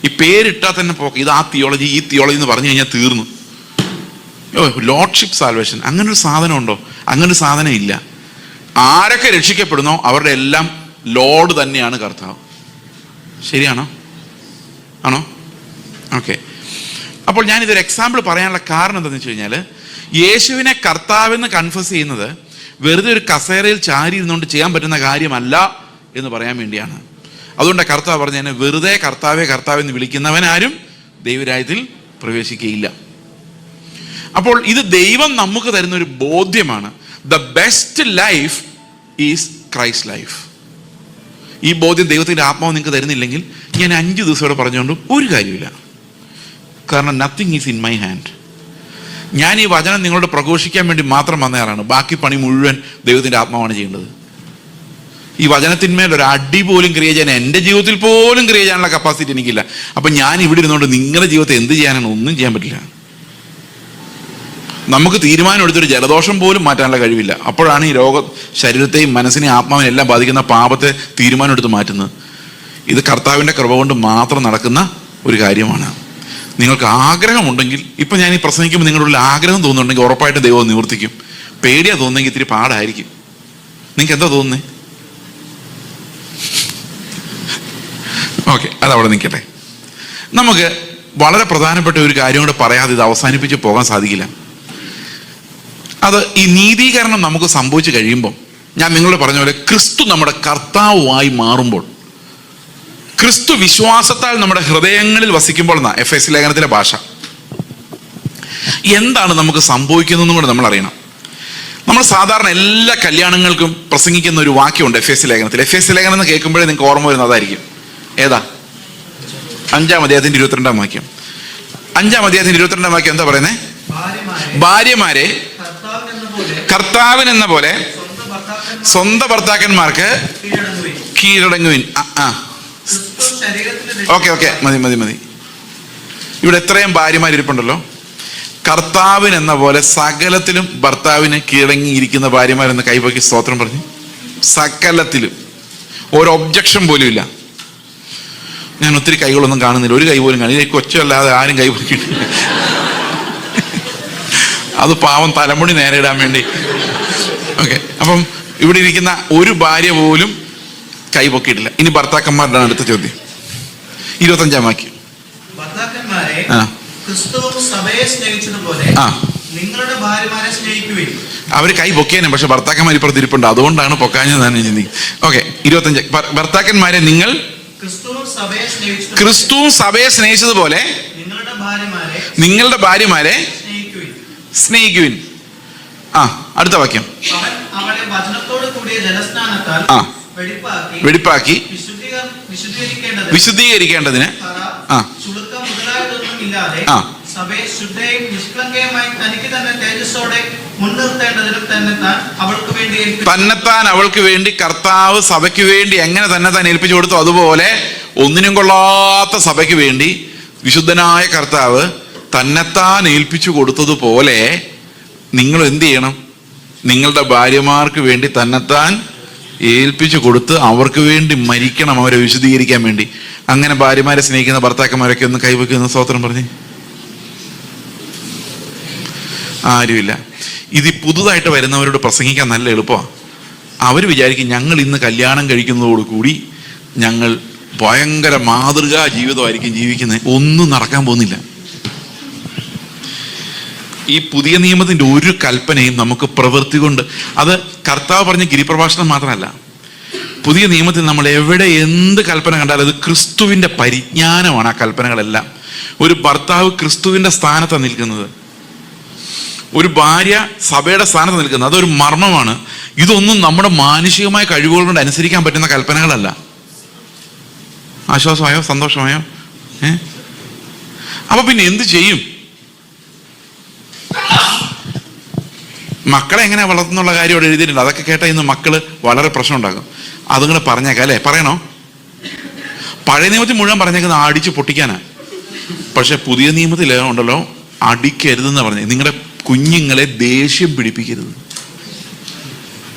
ഈ പേരിട്ടാൽ തന്നെ പോക്ക്, ഇത് ആ തിയോളജി ഈ തിയോളജി എന്ന് പറഞ്ഞു കഴിഞ്ഞാൽ തീർന്നു. ലോർഡ്ഷിപ്പ് സാൽവേഷൻ അങ്ങനൊരു സാധനം ഉണ്ടോ? അങ്ങനൊരു സാധനം ഇല്ല. ആരൊക്കെ രക്ഷിക്കപ്പെടുന്നോ അവരുടെ എല്ലാം ലോർഡ് തന്നെയാണ് കർത്താവ്. ശരിയാണോ? ആണോ? ഓക്കെ. അപ്പോൾ ഞാനിതൊരു എക്സാമ്പിൾ പറയാനുള്ള കാരണം എന്താണെന്ന് വെച്ച് കഴിഞ്ഞാൽ, യേശുവിനെ കർത്താവെന്ന് കൺഫസ് ചെയ്യുന്നത് വെറുതെ ഒരു കസേരയിൽ ചാരി ഇരുന്നുകൊണ്ട് ചെയ്യാൻ പറ്റുന്ന കാര്യമല്ല എന്ന് പറയാൻ വേണ്ടിയാണ്. അതുകൊണ്ട് കർത്താവ് പറഞ്ഞു, എന്നെ വെറുതെ കർത്താവെന്ന് വിളിക്കുന്നവനാരും ദൈവരാജ്യത്തിൽ പ്രവേശിക്കുകയില്ല. അപ്പോൾ ഇത് ദൈവം നമുക്ക് തരുന്ന ഒരു ബോധ്യമാണ്. The best life is Christ life. ഈ ബോധ്യം ദൈവത്തിൻ്റെ ആത്മാവ് നിങ്ങൾക്ക് തരുന്നില്ലെങ്കിൽ ഞാൻ 5 ദിവസം ഇവിടെ പറഞ്ഞുകൊണ്ട് ഒരു കാര്യമില്ല. കാരണം nothing is in my hand. ഞാൻ ഈ വചനം നിങ്ങളോട് പ്രഘോഷിക്കാൻ വേണ്ടി മാത്രം വന്നയാളാണ്. ബാക്കി പണി മുഴുവൻ ദൈവത്തിൻ്റെ ആത്മാവാണ് ചെയ്യേണ്ടത്. ഈ വചനത്തിന്മേൽ ഒരു അടി പോലും ക്രിയ ചെയ്യാൻ, എൻ്റെ ജീവിതത്തിൽ പോലും ക്രിയ ചെയ്യാനുള്ള കപ്പാസിറ്റി എനിക്കില്ല. അപ്പം ഞാൻ ഇവിടെ ഇരുന്നുകൊണ്ട് നിങ്ങളുടെ ജീവിതത്തെ എന്ത് ചെയ്യാനാണ്? ഒന്നും ചെയ്യാൻ പറ്റില്ല. നമുക്ക് തീരുമാനം എടുത്തൊരു ജലദോഷം പോലും മാറ്റാനുള്ള കഴിവില്ല. അപ്പോഴാണ് ഈ രോഗം ശരീരത്തെയും മനസ്സിനെയും ആത്മാവിനെ എല്ലാം ബാധിക്കുന്ന പാപത്തെ തീരുമാനം എടുത്ത് മാറ്റുന്നത്. ഇത് കർത്താവിൻ്റെ കൃപ കൊണ്ട് മാത്രം നടക്കുന്ന ഒരു കാര്യമാണ്. നിങ്ങൾക്ക് ആഗ്രഹമുണ്ടെങ്കിൽ, ഇപ്പം ഞാൻ ഈ പ്രസംഗിക്കുമ്പോൾ നിങ്ങളുടെ ഉള്ളിൽ ആഗ്രഹം തോന്നുന്നുണ്ടെങ്കിൽ ഉറപ്പായിട്ട് ദൈവം നിവർത്തിക്കും. പേടിയാ തോന്നുന്നെങ്കിൽ ഇത്തിരി പാടായിരിക്കും. നിങ്ങൾക്ക് എന്താ തോന്നുന്നേ? ഓക്കെ, അതവിടെ നിൽക്കട്ടെ. നമുക്ക് വളരെ പ്രധാനപ്പെട്ട ഒരു കാര്യം കൂടെ പറയാതെ ഇത് അവസാനിപ്പിച്ച് പോകാൻ സാധിക്കില്ല. അത് ഈ നീതീകരണം നമുക്ക് സംഭവിച്ചു കഴിയുമ്പോൾ, ഞാൻ നിങ്ങളോട് പറഞ്ഞ പോലെ ക്രിസ്തു നമ്മുടെ കർത്താവുമായി മാറുമ്പോൾ, ക്രിസ്തു വിശ്വാസത്താൽ നമ്മുടെ ഹൃദയങ്ങളിൽ വസിക്കുമ്പോൾ എന്നാ എഫെസ്യ ലേഖനത്തിലെ ഭാഷ. എന്താണ് നമുക്ക് സംഭവിക്കുന്നതെന്നും കൂടെ നമ്മൾ അറിയണം. നമ്മൾ സാധാരണ എല്ലാ കല്യാണങ്ങൾക്കും പ്രസംഗിക്കുന്ന ഒരു വാക്യമുണ്ട് എഫെസ്യ ലേഖനത്തിൽ. എഫെസ്യ ലേഖനം എന്ന് കേൾക്കുമ്പോഴേ നിങ്ങൾക്ക് ഓർമ്മ വരുന്നത് അതായിരിക്കും. ഏതാ? 5-ാം അധ്യായത്തിന്റെ 22-ാം വാക്യം. 5-ാം അധ്യായത്തിന്റെ 22-ാം വാക്യം എന്താ പറയുന്നത്? ഭാര്യമാരെ കർത്താവിനെന്ന പോലെ സ്വന്തം ഭർത്താക്കന്മാർക്ക് കീഴടങ്ങുവിൻ. ഓക്കെ, മതി. ഇവിടെ എത്രയും ഭാര്യമാരിപ്പുണ്ടല്ലോ. കർത്താവിനെന്ന പോലെ സകലത്തിലും ഭർത്താവിന് കീഴടങ്ങിയിരിക്കുന്ന ഭാര്യമാരെന്ന് കൈപൊക്കി സ്തോത്രം പറഞ്ഞു. സകലത്തിലും ഒരു ഒബ്ജക്ഷൻ പോലും ഇല്ല. ഞാൻ ഒത്തിരി കൈകളൊന്നും കാണുന്നില്ല, ഒരു കൈ പോലും കാണില്ല. കൊച്ചല്ലാതെ ആരും കൈ പൊക്കിയിട്ടില്ല. അത് പാവം തലമുടി നേരെ ഇടാൻ വേണ്ടി. ഓക്കെ, അപ്പം ഇവിടെ ഇരിക്കുന്ന ഒരു ഭാര്യ പോലും കൈ പൊക്കിയിട്ടില്ല. ഇനി ഭർത്താക്കന്മാരുടെ അടുത്ത ചോദ്യം, 25-ാം വാക്യം. അവര് കൈ പൊക്കിയാനും, പക്ഷെ ഭർത്താക്കന്മാർ ഇപ്പുറത്ത് ഇരിപ്പുണ്ട്, അതുകൊണ്ടാണ് പൊക്കാഞ്ഞതാണ് ചിന്തിക്കുന്നത്. ഓക്കെ, 25. ഭർത്താക്കന്മാരെ നിങ്ങൾ ക്രിസ്തുവും സഭയെ സ്നേഹിച്ചതുപോലെ നിങ്ങളുടെ ഭാര്യമാരെ സ്നേഹിക്കുവിൻ. അടുത്ത വാക്യം. വെടിപ്പാക്കി വിശുദ്ധീകരിക്കേണ്ടതിന് തന്നെത്താൻ അവൾക്ക് വേണ്ടി കർത്താവ് സഭയ്ക്ക് വേണ്ടി എങ്ങനെ തന്നെത്താൻ ഏൽപ്പിച്ചു കൊടുത്തു, അതുപോലെ ഒന്നിനും കൊള്ളാത്ത സഭയ്ക്ക് വേണ്ടി വിശുദ്ധനായ കർത്താവ് തന്നെത്താൻ ഏൽപ്പിച്ചു കൊടുത്തതുപോലെ നിങ്ങൾ എന്ത് ചെയ്യണം? നിങ്ങളുടെ ഭാര്യമാർക്ക് വേണ്ടി തന്നെത്താൻ ഏൽപ്പിച്ചു കൊടുത്ത് അവർക്ക് വേണ്ടി മരിക്കണം, അവരെ വിശുദ്ധീകരിക്കാൻ വേണ്ടി. അങ്ങനെ ഭാര്യമാരെ സ്നേഹിക്കുന്ന ഭർത്താക്കന്മാരൊക്കെ ഒന്ന് കൈവയ്ക്കുന്ന സ്തോത്രം പറഞ്ഞേ. ആരുമില്ല. ഇത് പുതുതായിട്ട് വരുന്നവരോട് പ്രസംഗിക്കാൻ നല്ല എളുപ്പമാണ്. അവർ വിചാരിക്കും ഞങ്ങൾ ഇന്ന് കല്യാണം കഴിക്കുന്നതോടുകൂടി ഞങ്ങൾ ഭയങ്കര മാതൃകാ ജീവിതമായിരിക്കും ജീവിക്കുന്നത്. ഒന്നും നടക്കാൻ പോകുന്നില്ല. ഈ പുതിയ നിയമത്തിന്റെ ഒരു കൽപ്പനയും നമുക്ക് പ്രവൃത്തി കൊണ്ട്, അത് കർത്താവ് പറഞ്ഞ ഗിരിപ്രഭാഷണം മാത്രമല്ല, പുതിയ നിയമത്തിൽ നമ്മൾ എവിടെ എന്ത് കൽപ്പന കണ്ടാലും അത് ക്രിസ്തുവിന്റെ പരിജ്ഞാനമാണ്. ആ കൽപ്പനകളെല്ലാം ഒരു ഭർത്താവ് ക്രിസ്തുവിന്റെ സ്ഥാനത്താണ് നിൽക്കുന്നത്, ഒരു ഭാര്യ സഭയുടെ സ്ഥാനത്ത് നിൽക്കുന്നത്. അതൊരു മർമ്മമാണ്. ഇതൊന്നും നമ്മുടെ മാനുഷികമായ കഴിവുകൾ കൊണ്ട് അനുസരിക്കാൻ പറ്റുന്ന കൽപ്പനകളല്ല. ആശ്വാസമായോ? സന്തോഷമായോ? അപ്പൊ പിന്നെ എന്ത് ചെയ്യും? മക്കളെ എങ്ങനെ വളർത്തുന്നുള്ള കാര്യം അവിടെ എഴുതിയിട്ടുണ്ട്. അതൊക്കെ കേട്ടാൽ ഇന്ന് മക്കള് വളരെ പ്രശ്നം ഉണ്ടാകും. അതും കൂടെ പറഞ്ഞേക്കാം അല്ലേ? പറയണോ? പഴയ നിയമത്തിൽ മുഴുവൻ പറഞ്ഞേക്കുന്നത് അടിച്ച് പൊട്ടിക്കാനാ. പക്ഷെ പുതിയ നിയമത്തിൽ ഉണ്ടല്ലോ, അടിക്കരുതെന്ന് പറഞ്ഞേ. നിങ്ങളുടെ കുഞ്ഞുങ്ങളെ ദേഷ്യം പിടിപ്പിക്കരുത്.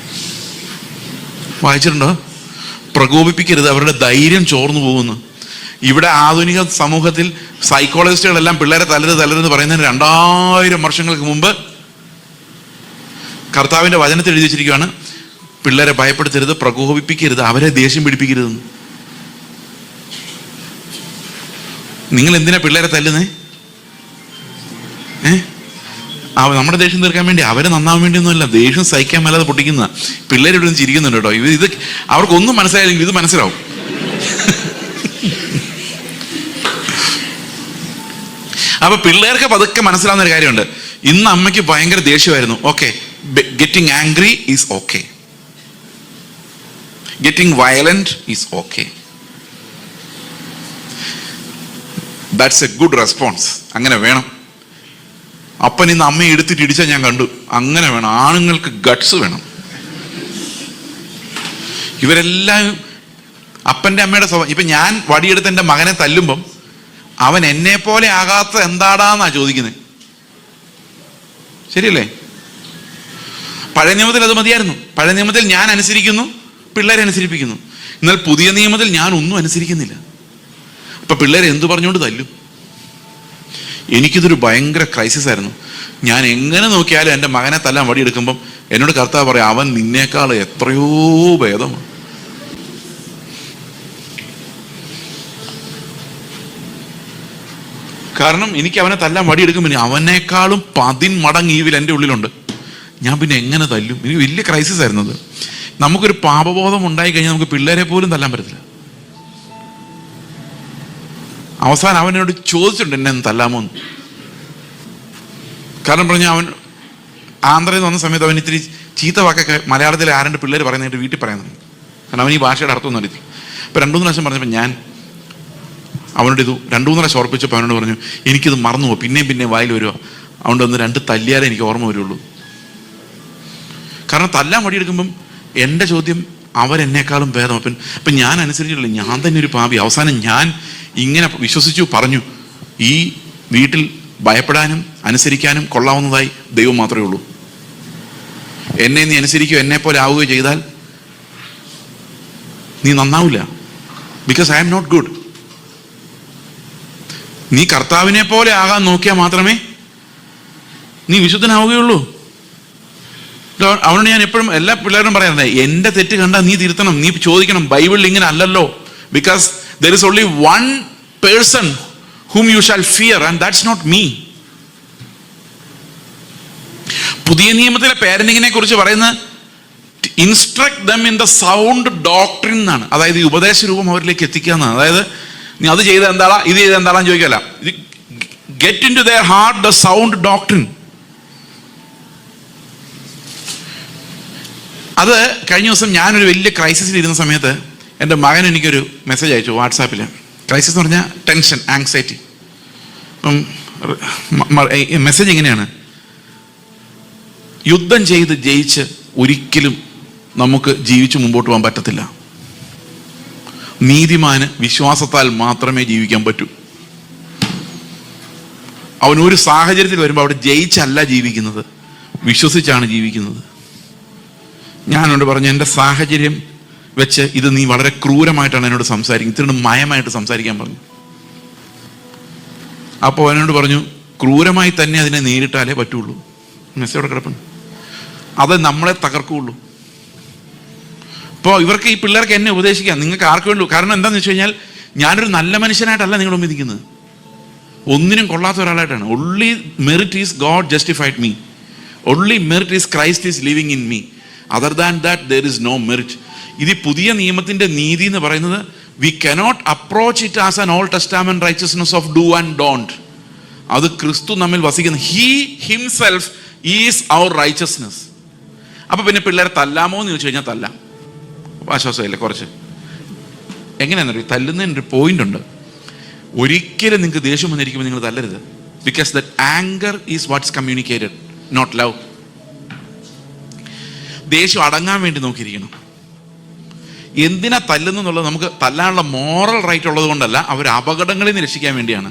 വായിച്ചിട്ടുണ്ടോ? പ്രകോപിപ്പിക്കരുത്, അവരുടെ ധൈര്യം ചോർന്നു പോകുന്നു. ഇവിടെ ആധുനിക സമൂഹത്തിൽ സൈക്കോളജിസ്റ്റുകളെല്ലാം പിള്ളേരെ തല്ലരുതെന്ന് പറയുന്നതിന് 2000 വർഷങ്ങൾക്ക് മുമ്പ് കർത്താവിന്റെ വചനത്തിൽ എഴുതി വെച്ചിരിക്കുകയാണ്, പിള്ളേരെ ഭയപ്പെടുത്തരുത്, പ്രകോപിപ്പിക്കരുത്, അവരെ ദേഷ്യം പിടിപ്പിക്കരുതെന്ന്. നിങ്ങൾ എന്തിനാ പിള്ളേരെ തല്ലുന്നേ? നമ്മുടെ ദേഷ്യം തീർക്കാൻ വേണ്ടി, അവരെ നന്നാവാൻ വേണ്ടിയൊന്നുമല്ല. ദേഷ്യം സഹിക്കാൻ മേലാതെ പൊട്ടിക്കുന്ന പിള്ളേർ ഇവിടെ നിന്ന് ചിരിക്കുന്നുണ്ട് കേട്ടോ. ഇത് അവർക്കൊന്നും മനസ്സിലായില്ലെങ്കിൽ ഇത് മനസ്സിലാവും. അപ്പൊ പിള്ളേർക്ക് പതുക്കെ മനസ്സിലാവുന്ന ഒരു കാര്യമുണ്ട്. ഇന്ന് അമ്മയ്ക്ക് ഭയങ്കര ദേഷ്യമായിരുന്നു. Okay, getting angry is okay, getting violent is okay. That's a good response. അങ്ങനെ വേണം. അപ്പൻ ഇന്ന് അമ്മയെ എടുത്തിട്ട് ഇടിച്ചാൽ ഞാൻ കണ്ടു. അങ്ങനെ വേണം. ആണുങ്ങൾക്ക് ഗട്ട്സ് വേണം. ഇവരെല്ലാം അപ്പൻ്റെ അമ്മയുടെ സ്വഭാവം. ഇപ്പം ഞാൻ വടിയെടുത്ത് എൻ്റെ മകനെ തല്ലുമ്പം അവൻ എന്നെ പോലെ ആകാത്ത എന്താടാന്നാ ചോദിക്കുന്നത്. ശരിയല്ലേ? പഴയ നിയമത്തിൽ അത് മതിയായിരുന്നു. പഴയ നിയമത്തിൽ ഞാൻ അനുസരിക്കുന്നു, പിള്ളേരെ അനുസരിപ്പിക്കുന്നു. എന്നാൽ പുതിയ നിയമത്തിൽ ഞാൻ ഒന്നും അനുസരിക്കുന്നില്ല. അപ്പൊ പിള്ളേരെ എന്തു പറഞ്ഞുകൊണ്ട് തല്ലും? എനിക്കിതൊരു ഭയങ്കര ക്രൈസിസ് ആയിരുന്നു. ഞാൻ എങ്ങനെ നോക്കിയാലും എൻ്റെ മകനെ തല്ലാൻ വടിയെടുക്കുമ്പം എന്നോട് കർത്താവ് പറയാം, അവൻ നിന്നേക്കാൾ എത്രയോ ഭേദമാണ്. കാരണം എനിക്ക് അവനെ തല്ലാൻ വടിയെടുക്കുമ്പോൾ അവനേക്കാളും 10 മടങ്ങ് ഈവിൽ എൻ്റെ ഉള്ളിലുണ്ട്. ഞാൻ പിന്നെ എങ്ങനെ തല്ലും? എനിക്ക് വലിയ ക്രൈസിസ് ആയിരുന്നു അത്. നമുക്കൊരു പാപബോധം ഉണ്ടായി കഴിഞ്ഞാൽ നമുക്ക് പിള്ളേരെ പോലും തല്ലാൻ പറ്റത്തില്ല. അവസാനം അവനോട് ചോദിച്ചിട്ടുണ്ട് എന്നെ ഒന്ന് തല്ലാമോ എന്ന്. കാരണം പറഞ്ഞാൽ അവൻ ആന്ധ്രയിൽ നിന്ന് വന്ന സമയത്ത് അവൻ ഇത്തിരി ചീത്ത വാക്കൊക്കെ മലയാളത്തിലെ ആരണ്ട് പിള്ളേർ പറയുന്നതായിട്ട് വീട്ടിൽ പറയുന്നുണ്ട്. കാരണം അവൻ ഈ ഭാഷയുടെ അർത്ഥമൊന്നും അറിയത്തില്ല. അപ്പോൾ 2-3 പ്രാവശ്യം പറഞ്ഞപ്പോൾ ഞാൻ അവനോട് ഇത് 2-3 പ്രാവശ്യം ഓർപ്പിച്ചപ്പോൾ അവനോട് പറഞ്ഞു, എനിക്കിത് മറന്നു പോകും, പിന്നെയും വായിൽ വരുക, അതുകൊണ്ട് ഒന്ന് 2 തല്ലിയാലേ എനിക്ക് ഓർമ്മ വരുള്ളൂ. കാരണം തല്ലാൻ വടിയെടുക്കുമ്പം എൻ്റെ ചോദ്യം, അവരെന്നേക്കാളും ഭേദം. അപ്പം ഞാൻ അനുസരിച്ചിട്ടില്ല, ഞാൻ തന്നെ ഒരു പാപി. അവസാനം ഞാൻ ഇങ്ങനെ വിശ്വസിച്ചു പറഞ്ഞു, ഈ വീട്ടിൽ ഭയപ്പെടാനും അനുസരിക്കാനും കൊള്ളാവുന്നതായി ദൈവം മാത്രമേ ഉള്ളൂ. എന്നെ നീ അനുസരിക്കുകയോ എന്നെ പോലെ ആവുകയോ ചെയ്താൽ നീ നന്നാവില്ല. Because I am not good. നീ കർത്താവിനെ പോലെ ആകാൻ നോക്കിയാൽ മാത്രമേ നീ വിശുദ്ധനാവുകയുള്ളൂ. അവനോട് ഞാൻ എപ്പോഴും എല്ലാ പിള്ളേരും പറയാറുണ്ട്, എൻ്റെ തെറ്റ് കണ്ടാൽ നീ തിരുത്തണം, നീ ചോദിക്കണം, ബൈബിളിൽ ഇങ്ങനെ അല്ലല്ലോ. Because there is only one person whom you shall fear and that's not me. പുതിയ നിയമത്തിലെ പാരന്റിങ്ങിനെ കുറിച്ച് പറയുന്നത് instruct them in the sound doctrine എന്നാണ്. അതായത് ഈ ഉപദേശ രൂപം അവരിലേക്ക് എത്തിക്കുക എന്നാണ്. അതായത് നീ അത് ചെയ്ത് എന്താളാ, ഇത് ചെയ്ത് എന്താളാന്ന് ചോദിക്കല്ല. Get into their heart the sound doctrine. അത് കഴിഞ്ഞ ദിവസം ഞാനൊരു വലിയ ക്രൈസിസിൽ ഇരുന്ന സമയത്ത് എൻ്റെ മകൻ എനിക്കൊരു മെസ്സേജ് അയച്ചു വാട്സാപ്പിൽ. ക്രൈസിസ് എന്ന് പറഞ്ഞാൽ ടെൻഷൻ, ആങ്സൈറ്റി. അപ്പം മെസ്സേജ് ഇങ്ങനെയാണ്: യുദ്ധം ചെയ്ത് ജയിച്ച് ഒരിക്കലും നമുക്ക് ജീവിച്ച് മുമ്പോട്ട് പോകാൻ പറ്റത്തില്ല. നീതിമാന് വിശ്വാസത്താൽ മാത്രമേ ജീവിക്കാൻ പറ്റൂ. അവൻ ഒരു സാഹചര്യത്തിൽ വരുമ്പോൾ അവിടെ ജയിച്ചല്ല ജീവിക്കുന്നത്, വിശ്വസിച്ചാണ് ജീവിക്കുന്നത്. ഞാനോട് പറഞ്ഞു, എൻ്റെ സാഹചര്യം വെച്ച് ഇത് നീ വളരെ ക്രൂരമായിട്ടാണ് എന്നോട് സംസാരിക്കുന്നത്, ഇത്തിരി മയമായിട്ട് സംസാരിക്കാൻ പറഞ്ഞു. അപ്പോൾ അവനോട് പറഞ്ഞു, ക്രൂരമായി തന്നെ അതിനെ നേരിട്ടാലേ പറ്റുള്ളൂ. മെസ്സേജോടെ കിടപ്പുണ്ട്. അത് നമ്മളെ തകർക്കുള്ളൂ. ഇപ്പോൾ ഇവർക്ക്, ഈ പിള്ളേർക്ക് എന്നെ ഉപദേശിക്കാം, നിങ്ങൾക്ക് ആർക്ക് വേണ്ടു. കാരണം എന്താണെന്ന് വെച്ച് കഴിഞ്ഞാൽ ഞാനൊരു നല്ല മനുഷ്യനായിട്ടല്ല നിങ്ങൾ ഉമ്മിരിക്കുന്നത്, ഒന്നിനും കൊള്ളാത്ത ഒരാളായിട്ടാണ്. Only merit is God justified me. Only merit is Christ is living in me. Other than that there is no merit. ഇത് പുതിയ നിയമത്തിന്റെ നീതി എന്ന് പറയുന്നത്, we cannot approach it as an old testament righteousness of do and don't. അത് ക്രിസ്തു നമ്മിൽ വസിക്കുന്ന, he himself is our righteousness. അപ്പൊ പിന്നെ പിള്ളേരെ തല്ലാമോ എന്ന് ചോദിച്ചു കഴിഞ്ഞാൽ തല്ലാം, ആശ്വാസമില്ല. കുറച്ച് എങ്ങനെയാണെന്നറിയോ, തല്ലുന്നതിനൊരു പോയിന്റ് ഉണ്ട്. ഒരിക്കലും നിങ്ങൾക്ക് ദേഷ്യം വന്നിരിക്കുമ്പോൾ നിങ്ങൾ തല്ലരുത്. Because that anger is what's communicated, not love. ദേഷ്യം അടങ്ങാൻ വേണ്ടി നോക്കിയിരിക്കണം. എന്തിനാ തല്ലുന്നുള്ളത് നമുക്ക് തല്ലാനുള്ള മോറൽ റൈറ്റ് ഉള്ളത് കൊണ്ടല്ല, അവർ അപകടങ്ങളിൽ നിന്ന് രക്ഷിക്കാൻ വേണ്ടിയാണ്.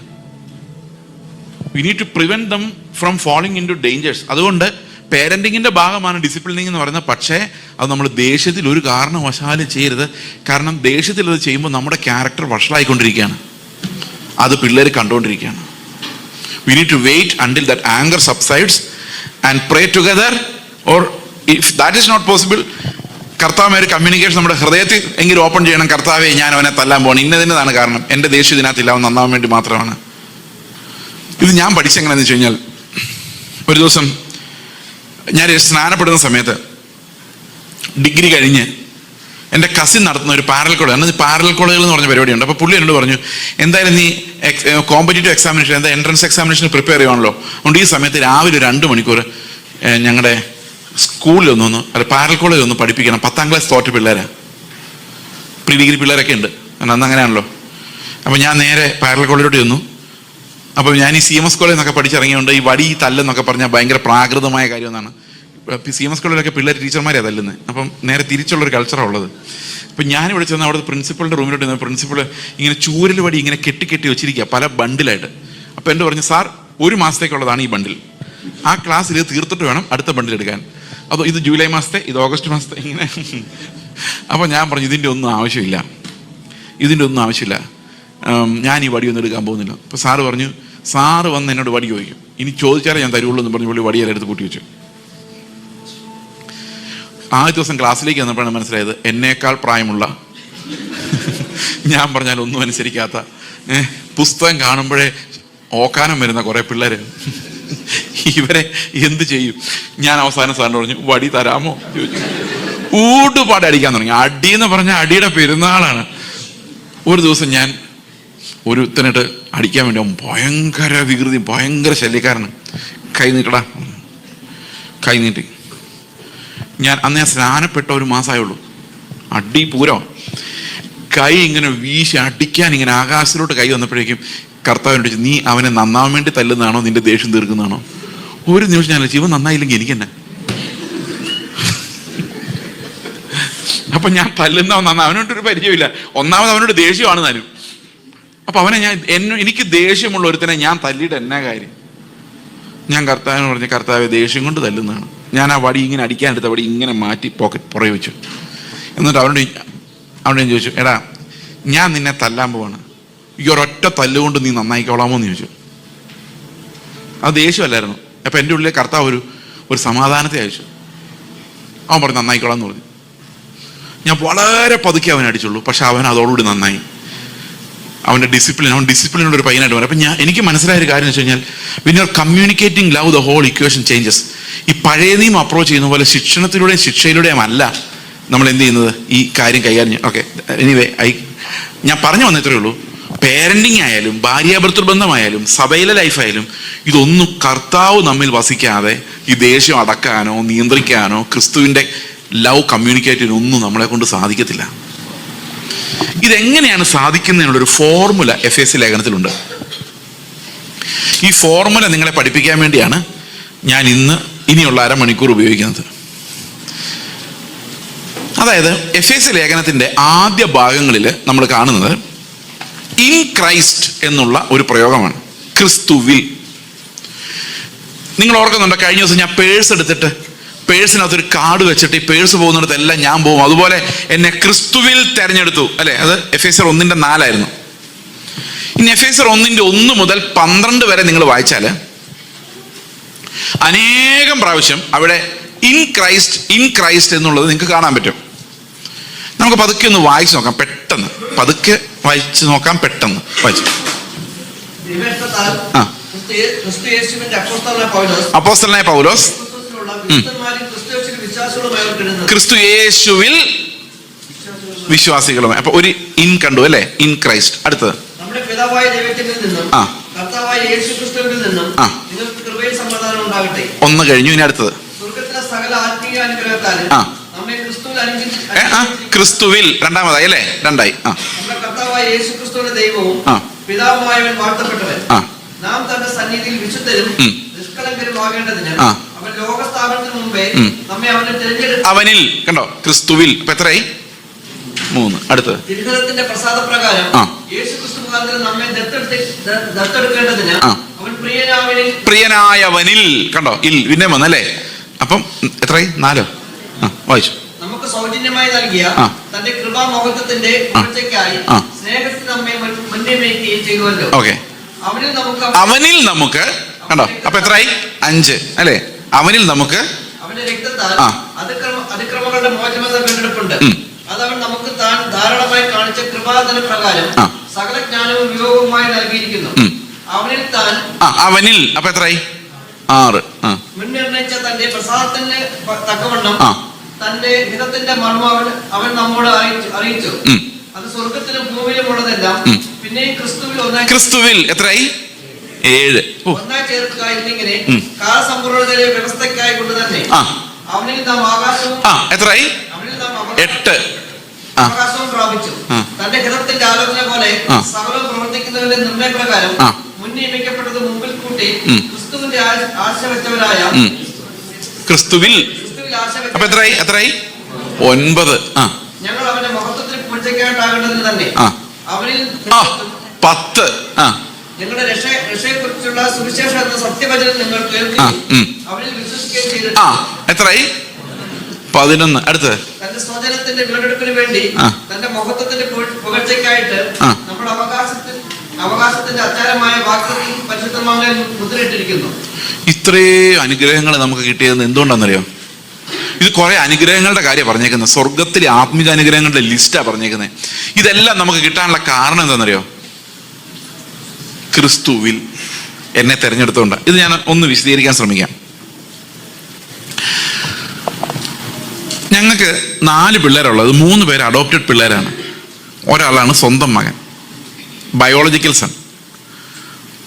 We need to prevent them from falling into dangers. അതുകൊണ്ട് പേരന്റിങ്ങിന്റെ ഭാഗമാണ് ഡിസിപ്ലിനിങ് എന്ന് പറയുന്നത്. പക്ഷേ അത് നമ്മൾ ദേഷ്യത്തിൽ ഒരു കാരണവശാലും ചെയ്യരുത്. കാരണം ദേഷ്യത്തിൽ അത് ചെയ്യുമ്പോൾ നമ്മുടെ ക്യാരക്ടർ വഷളായിക്കൊണ്ടിരിക്കുകയാണ്, അത് പിള്ളേർ കണ്ടുകൊണ്ടിരിക്കുകയാണ്. We need to wait until that anger subsides and pray together. Or if that is not possible, കർത്താവ് ഒരു കമ്മ്യൂണിക്കേഷൻ നമ്മുടെ ഹൃദയത്തിൽ എങ്കിലും ഓപ്പൺ ചെയ്യണം. കർത്താവെ, ഞാൻ അവനെ തല്ലാൻ പോകണം, ഇന്നതിൻ്റെതാണ് കാരണം, എൻ്റെ ദേഷ്യം ഇതിനകത്തില്ല, അവൻ നന്നാവാൻ വേണ്ടി മാത്രമാണ്. ഇത് ഞാൻ പഠിച്ചെങ്ങനെയാണെന്ന് വെച്ച് കഴിഞ്ഞാൽ, ഒരു ദിവസം ഞാൻ സ്നാനപ്പെടുന്ന സമയത്ത്, ഡിഗ്രി കഴിഞ്ഞ് എൻ്റെ കസിൻ നടത്തുന്ന ഒരു പാരലൽ കോളേജ്, അന്ന് പാരലൽ കോളേജുകൾ എന്ന് പറഞ്ഞ പരിപാടിയുണ്ട്. അപ്പോൾ പുള്ളി എന്നോട് പറഞ്ഞു, എന്തായാലും നീ കോമ്പറ്റേറ്റീവ് എക്സാമിനേഷൻ, എന്താ എൻട്രൻസ് എക്സാമിനേഷൻ പ്രിപ്പയർ ചെയ്യുവാണല്ലോ, അതുകൊണ്ട് ഈ സമയത്ത് രാവിലെ 2 മണിക്കൂർ ഞങ്ങളുടെ സ്കൂളിൽ അല്ല പാരലൽ കോളേജ് ഒന്ന് പഠിപ്പിക്കണം. 10ാം ക്ലാസ് തോറ്റ പിള്ളേരാണ്, പ്രീ ഡിഗ്രി പിള്ളേരൊക്കെ ഉണ്ട്, അന്ന് അങ്ങനെയാണല്ലോ. അപ്പോൾ ഞാൻ നേരെ പാരലൽ കോളേജിലോട്ട് ചെന്നു. അപ്പോൾ ഞാൻ ഈ CMS കോളേജ് എന്നൊക്കെ പഠിച്ചിറങ്ങിയുണ്ട്. ഈ വടി തല്ലെന്നൊക്കെ പറഞ്ഞാൽ ഭയങ്കര പ്രാകൃതമായ കാര്യം എന്നാണ്. CMS സ്കൂളിലൊക്കെ പിള്ളേർ ടീച്ചർമാരെ തല്ലുന്നത്. അപ്പം നേരെ തിരിച്ചുള്ളൊരു കൾച്ചറാണ് ഉള്ളത്. അപ്പം ഞാനിവിടെ ചെന്ന് അവിടുത്തെ പ്രിൻസിപ്പളുടെ റൂമിലോട്ട് ചെന്ന് പ്രിൻസിപ്പൾ ഇങ്ങനെ ചൂരൽ വടി ഇങ്ങനെ കെട്ടി വെച്ചിരിക്കുക പല ബണ്ടിലായിട്ട്. അപ്പോൾ എൻ്റെ പറഞ്ഞു, സാർ 1 മാസത്തേക്കുള്ളതാണ് ഈ ബണ്ടിൽ, ആ ക്ലാസ്സിൽ തീർത്തിട്ട് വേണം അടുത്ത ബണ്ടിൽ എടുക്കാൻ. അതോ ഇത് ജൂലൈ മാസത്തെ, ഇത് ഓഗസ്റ്റ് മാസത്തെ, ഇങ്ങനെ. അപ്പോൾ ഞാൻ പറഞ്ഞു, ഇതിൻ്റെ ഒന്നും ആവശ്യമില്ല, ഞാൻ ഈ വടിയൊന്നും എടുക്കാൻ പോകുന്നില്ല. അപ്പോൾ സാറ് പറഞ്ഞു, സാറ് വന്ന് എന്നോട് വടി ചോദിക്കും, ഇനി ചോദിച്ചാലേ ഞാൻ തരുള്ളൂ എന്ന് പറഞ്ഞു പുള്ളി വടിയെല്ലാം എടുത്ത് കൂട്ടി വെച്ചു. ആദ്യ ദിവസം ക്ലാസ്സിലേക്ക് വന്നപ്പോഴാണ് മനസ്സിലായത് എന്നേക്കാൾ പ്രായമുള്ള, ഞാൻ പറഞ്ഞാൽ ഒന്നും അനുസരിക്കാത്ത, പുസ്തകം കാണുമ്പോഴേ ഓക്കാനം വരുന്ന കുറേ പിള്ളേർ, ഇവരെ എന്ത് ചെയ്യും? ഞാൻ അവസാനം സാറിന് പറഞ്ഞു, വടി തരാമോ ചോദിച്ചു. ഊടുപാട് അടിക്കാൻ തുടങ്ങി. അടി എന്ന് പറഞ്ഞാൽ അടിയുടെ പെരുന്നാളാണ്. ഒരു ദിവസം ഞാൻ ഒരുത്തനിട്ട് അടിക്കാൻ വേണ്ടി, ഭയങ്കര വികൃതി, ഭയങ്കര ശല്യക്കാരന്. കൈ നീട്ടടാ, കൈ നീട്ടി. ഞാൻ സ്നാനപ്പെട്ട 1 മാസമായുള്ളൂ. അടി പൂരം. കൈ ഇങ്ങനെ വീശി അടിക്കാൻ ഇങ്ങനെ ആകാശത്തിലോട്ട് കൈ വന്നപ്പോഴേക്കും കർത്താവിനോട് ചോദിച്ചു, നീ അവനെ നന്നാവാൻ വേണ്ടി തല്ലുന്നതാണോ, നിന്റെ ദേഷ്യം തീർക്കുന്നതാണോ? ഒരു നിമിഷം ഞാൻ ജീവൻ നന്നായില്ലെങ്കിൽ എനിക്കെന്നെ. അപ്പൊ ഞാൻ തല്ലുന്നവൻ നന്നാ, അവനോട്ടൊരു പരിചയമില്ല. ഒന്നാമത് അവനോട് ദേഷ്യമാണ് താനും. അപ്പൊ അവനെ എനിക്ക് ദേഷ്യമുള്ള ഒരുത്തനെ ഞാൻ തല്ലിയിട്ട് എന്നാ കാര്യം? ഞാൻ കർത്താവിനോട് പറഞ്ഞു, കർത്താവെ ദേഷ്യം കൊണ്ട് തല്ലുന്നതാണ്. ഞാൻ ആ വടി ഇങ്ങനെ അടിക്കാനെടുത്ത വടി ഇങ്ങനെ മാറ്റി പോക്കറ്റ് പുറകെ വെച്ചു. എന്നിട്ട് അവനോട് ഞാൻ ചോദിച്ചു, എടാ ഞാൻ നിന്നെ തല്ലാൻ പോവാണ്, ഈ ഒരൊറ്റ തല്ലുകൊണ്ട് നീ നന്നായിക്കോളാമോ എന്ന് ചോദിച്ചു. അത് ദേഷ്യമല്ലായിരുന്നു. അപ്പം എൻ്റെ ഉള്ളിലെ കർത്താവ് ഒരു സമാധാനത്തെ അയച്ചു. അവൻ പറഞ്ഞു നന്നായിക്കോളാം എന്ന് പറഞ്ഞു. ഞാൻ വളരെ പതുക്കെ അവനെ അടിച്ചുള്ളൂ, പക്ഷെ അവൻ അതോടുകൂടി നന്നായി. അവൻ ഡിസിപ്ലിനുള്ള ഒരു പയ്യനായിട്ട് വരും. അപ്പം എനിക്ക് മനസ്സിലായൊരു കാര്യം എന്ന് വെച്ച് കഴിഞ്ഞാൽ, when you are communicating love, the whole equation changes. ഈ പഴയ നിയമം അപ്രോച്ച് ചെയ്യുന്ന പോലെ ശിക്ഷണത്തിലൂടെയും ശിക്ഷയിലൂടെയും അല്ല നമ്മൾ എന്ത് ചെയ്യുന്നത്, ഈ കാര്യം കൈകാര്യം. ഓക്കെ, എനിവേ, ഞാൻ പറഞ്ഞു വന്നത്രേ ഉള്ളൂ. പേരൻറ്റിങ് ആയാലും ഭാര്യാഭർത്തൃബന്ധമായാലും സഭയിലെ ലൈഫായാലും ഇതൊന്നും കർത്താവ് നമ്മിൽ വസിക്കാതെ ഈ ദേഷ്യം അടക്കാനോ നിയന്ത്രിക്കാനോ ക്രിസ്തുവിൻ്റെ ലവ് കമ്മ്യൂണിക്കേറ്റ് ചെയ്യാനൊന്നും നമ്മളെ കൊണ്ട് സാധിക്കത്തില്ല. ഇതെങ്ങനെയാണ് സാധിക്കുന്നതിനുള്ളൊരു ഫോർമുല എഫേസ്യ ലേഖനത്തിലുണ്ട്. ഈ ഫോർമുല നിങ്ങളെ പഠിപ്പിക്കാൻ വേണ്ടിയാണ് ഞാൻ ഇനിയുള്ള അരമണിക്കൂർ ഉപയോഗിക്കുന്നത്. അതായത് എഫേസ്യ ലേഖനത്തിൻ്റെ ആദ്യ ഭാഗങ്ങളിൽ നമ്മൾ കാണുന്നത് ഇൻ ക്രൈസ്റ്റ് എന്നുള്ള ഒരു പ്രയോഗമാണ്. ക്രിസ്തുവിൽ. നിങ്ങൾ ഓർക്കുന്നുണ്ടോ, കഴിഞ്ഞ ദിവസം ഞാൻ പേഴ്സ് എടുത്തിട്ട് പേഴ്സിനകത്തൊരു കാർഡ് വെച്ചിട്ട് ഈ പേഴ്സ് പോകുന്നിടത്തെല്ലാം ഞാൻ പോകും, അതുപോലെ എന്നെ ക്രിസ്തുവിൽ തെരഞ്ഞെടുത്തു, അല്ലേ? അത് എഫേസ്യർ 1:4 ഇനി എഫേസ്യർ 1:1 മുതൽ 12 വരെ നിങ്ങൾ വായിച്ചാൽ അനേകം പ്രാവശ്യം അവിടെ ഇൻ ക്രൈസ്റ്റ് എന്നുള്ളത് നിങ്ങൾക്ക് കാണാൻ പറ്റും. നമുക്ക് പതുക്കെ ഒന്ന് വായിച്ചു നോക്കാം, പെട്ടെന്ന് പതുക്കെ വായിച്ചു നോക്കാം, പെട്ടെന്ന് വായിച്ചു. അപ്പോസ്തലനായ പൗലോസ് ക്രിസ്തു യേശുവിൽ വിശ്വാസികളുമായി. അപ്പൊ ഒരു ഇൻ കണ്ടു അല്ലേ, ഇൻ ക്രൈസ്റ്റ്. അടുത്തത് ഒന്ന് കഴിഞ്ഞു. ഇനി അടുത്തത് ക്രിസ്തുവിൽ, രണ്ടാമതായി അല്ലേ, രണ്ടായി. അവനിൽ, കണ്ടോ, ക്രിസ്തുവിൽ. അപ്പൊ എത്രയായി? 3. അടുത്തത് പ്രിയനായവനിൽ, കണ്ടോ, ഇൽ പിന്നെ വന്നല്ലേ. അപ്പം എത്രയായി? 4. വായിച്ചു. നമുക്ക് സൗജന്യമായി നൽകിയ തന്റെ കൃപാമഹത്വത്തിന്റെ സ്നേഹത്തിൽ നമ്മെ മുന്നേറുകയും ചെയ്യുമല്ലോ. ഓക്കെ, അവനിൽ നമുക്ക്, കണ്ടോ, അപ്പൊ എത്രയായി? 5 അല്ലേ. അവനിൽ നമുക്ക് അവന്റെ രക്തത്താൽ അതിക്രമങ്ങളുടെ മോചനത വീണ്ടെടുപ്പുണ്ട്. അതവൻ നമുക്ക് താൻ ധാരാളമായി കാണിച്ച കൃപാദന പ്രകാരം സകല ജ്ഞാനവും വിവേകവുമായി നൽകിയിരിക്കുന്നു. അവനിൽ താൻ, അവനിൽ അപ്പൊ എത്രയായി? 6. മുൻനിർണയിച്ച തന്റെ പ്രസാദത്തിന് തക്കവണ്ണം തന്റെ ഹിതത്തിന്റെ മർമ്മം അവൻ നമ്മോട് അറിയിച്ചു. അത് സ്വർഗത്തിലും ഭൂമിയിലും ഉള്ളതെല്ലാം പിന്നെയും ക്രിസ്തുവിൽ എത്രയായി? 7. ഒന്നായി ചേർക്കുക എന്നിങ്ങനെ കാലസമ്പൂർണ്ണതയിലെ വ്യവസ്ഥയ്ക്കായി കൊണ്ട് തന്നെ അവനിൽ നാം ആകാശവും, എത്രയായി? 8. ആകാശവും പ്രാപിച്ചു. തന്റെ ഹിതത്തിന്റെ ആലോചന പോലെ സകലം പ്രവർത്തിക്കുന്നതിന്റെ നിർണയപ്രകാരം മുൻ നിയമിക്കപ്പെട്ടത് മുമ്പിൽ കൂട്ടി ക്രിസ്തുവിന്റെ ആശ വെച്ചവരായ ക്രിസ്തുവിൽ. അപ്പൊ എത്രയായി? 9. ഞങ്ങൾ അവന്റെ മഹത്വത്തിന് പുകഴ്ചയ്ക്കായിട്ടാകേണ്ടതിന് തന്നെ അവനിൽ 10. ഞങ്ങളുടെ രക്ഷയെക്കുറിച്ചുള്ള സുവിശേഷം എന്ന സത്യവചനം നിങ്ങൾ കേൾക്കുകയും അവനിൽ വിശ്വസിക്കുകയും ചെയ്തിട്ട് എത്രയായി? 11. അടുത്തത് തന്റെ സ്വജനത്തിന്റെ വീണ്ടെടുപ്പിന് വേണ്ടി തന്റെ മഹത്വത്തിന്റെ പുകഴ്ചയ്ക്കായിട്ട് നമ്മുടെ അവകാശത്തിന്റെ അച്ചാരമായ വാക്തത്തിൽ പരിശുദ്ധമാവിൽ മുദ്രയിട്ടിരിക്കുന്നു. ഇത്രേ അനുഗ്രഹങ്ങൾ നമുക്ക് കിട്ടിയത് എന്തുകൊണ്ടാണെന്നറിയോ? ഇത് കുറെ അനുഗ്രഹങ്ങളുടെ കാര്യം പറഞ്ഞേക്കുന്നത്, സ്വർഗത്തിലെ ആത്മിക അനുഗ്രഹങ്ങളുടെ ലിസ്റ്റാ പറഞ്ഞേക്കുന്നത്. ഇതെല്ലാം നമുക്ക് കിട്ടാനുള്ള കാരണം എന്താണെന്നറിയോ? ക്രിസ്തുവിൽ എന്നെ തെരഞ്ഞെടുത്തുകൊണ്ട്. ഇത് ഞാൻ ഒന്ന് വിശദീകരിക്കാൻ ശ്രമിക്കാം. ഞങ്ങൾക്ക് 4 പിള്ളേരുള്ളത്. 3 പേര് അഡോപ്റ്റഡ് പിള്ളേരാണ്. ഒരാളാണ് സ്വന്തം മകൻ, ബയോളജിക്കൽ സൺ.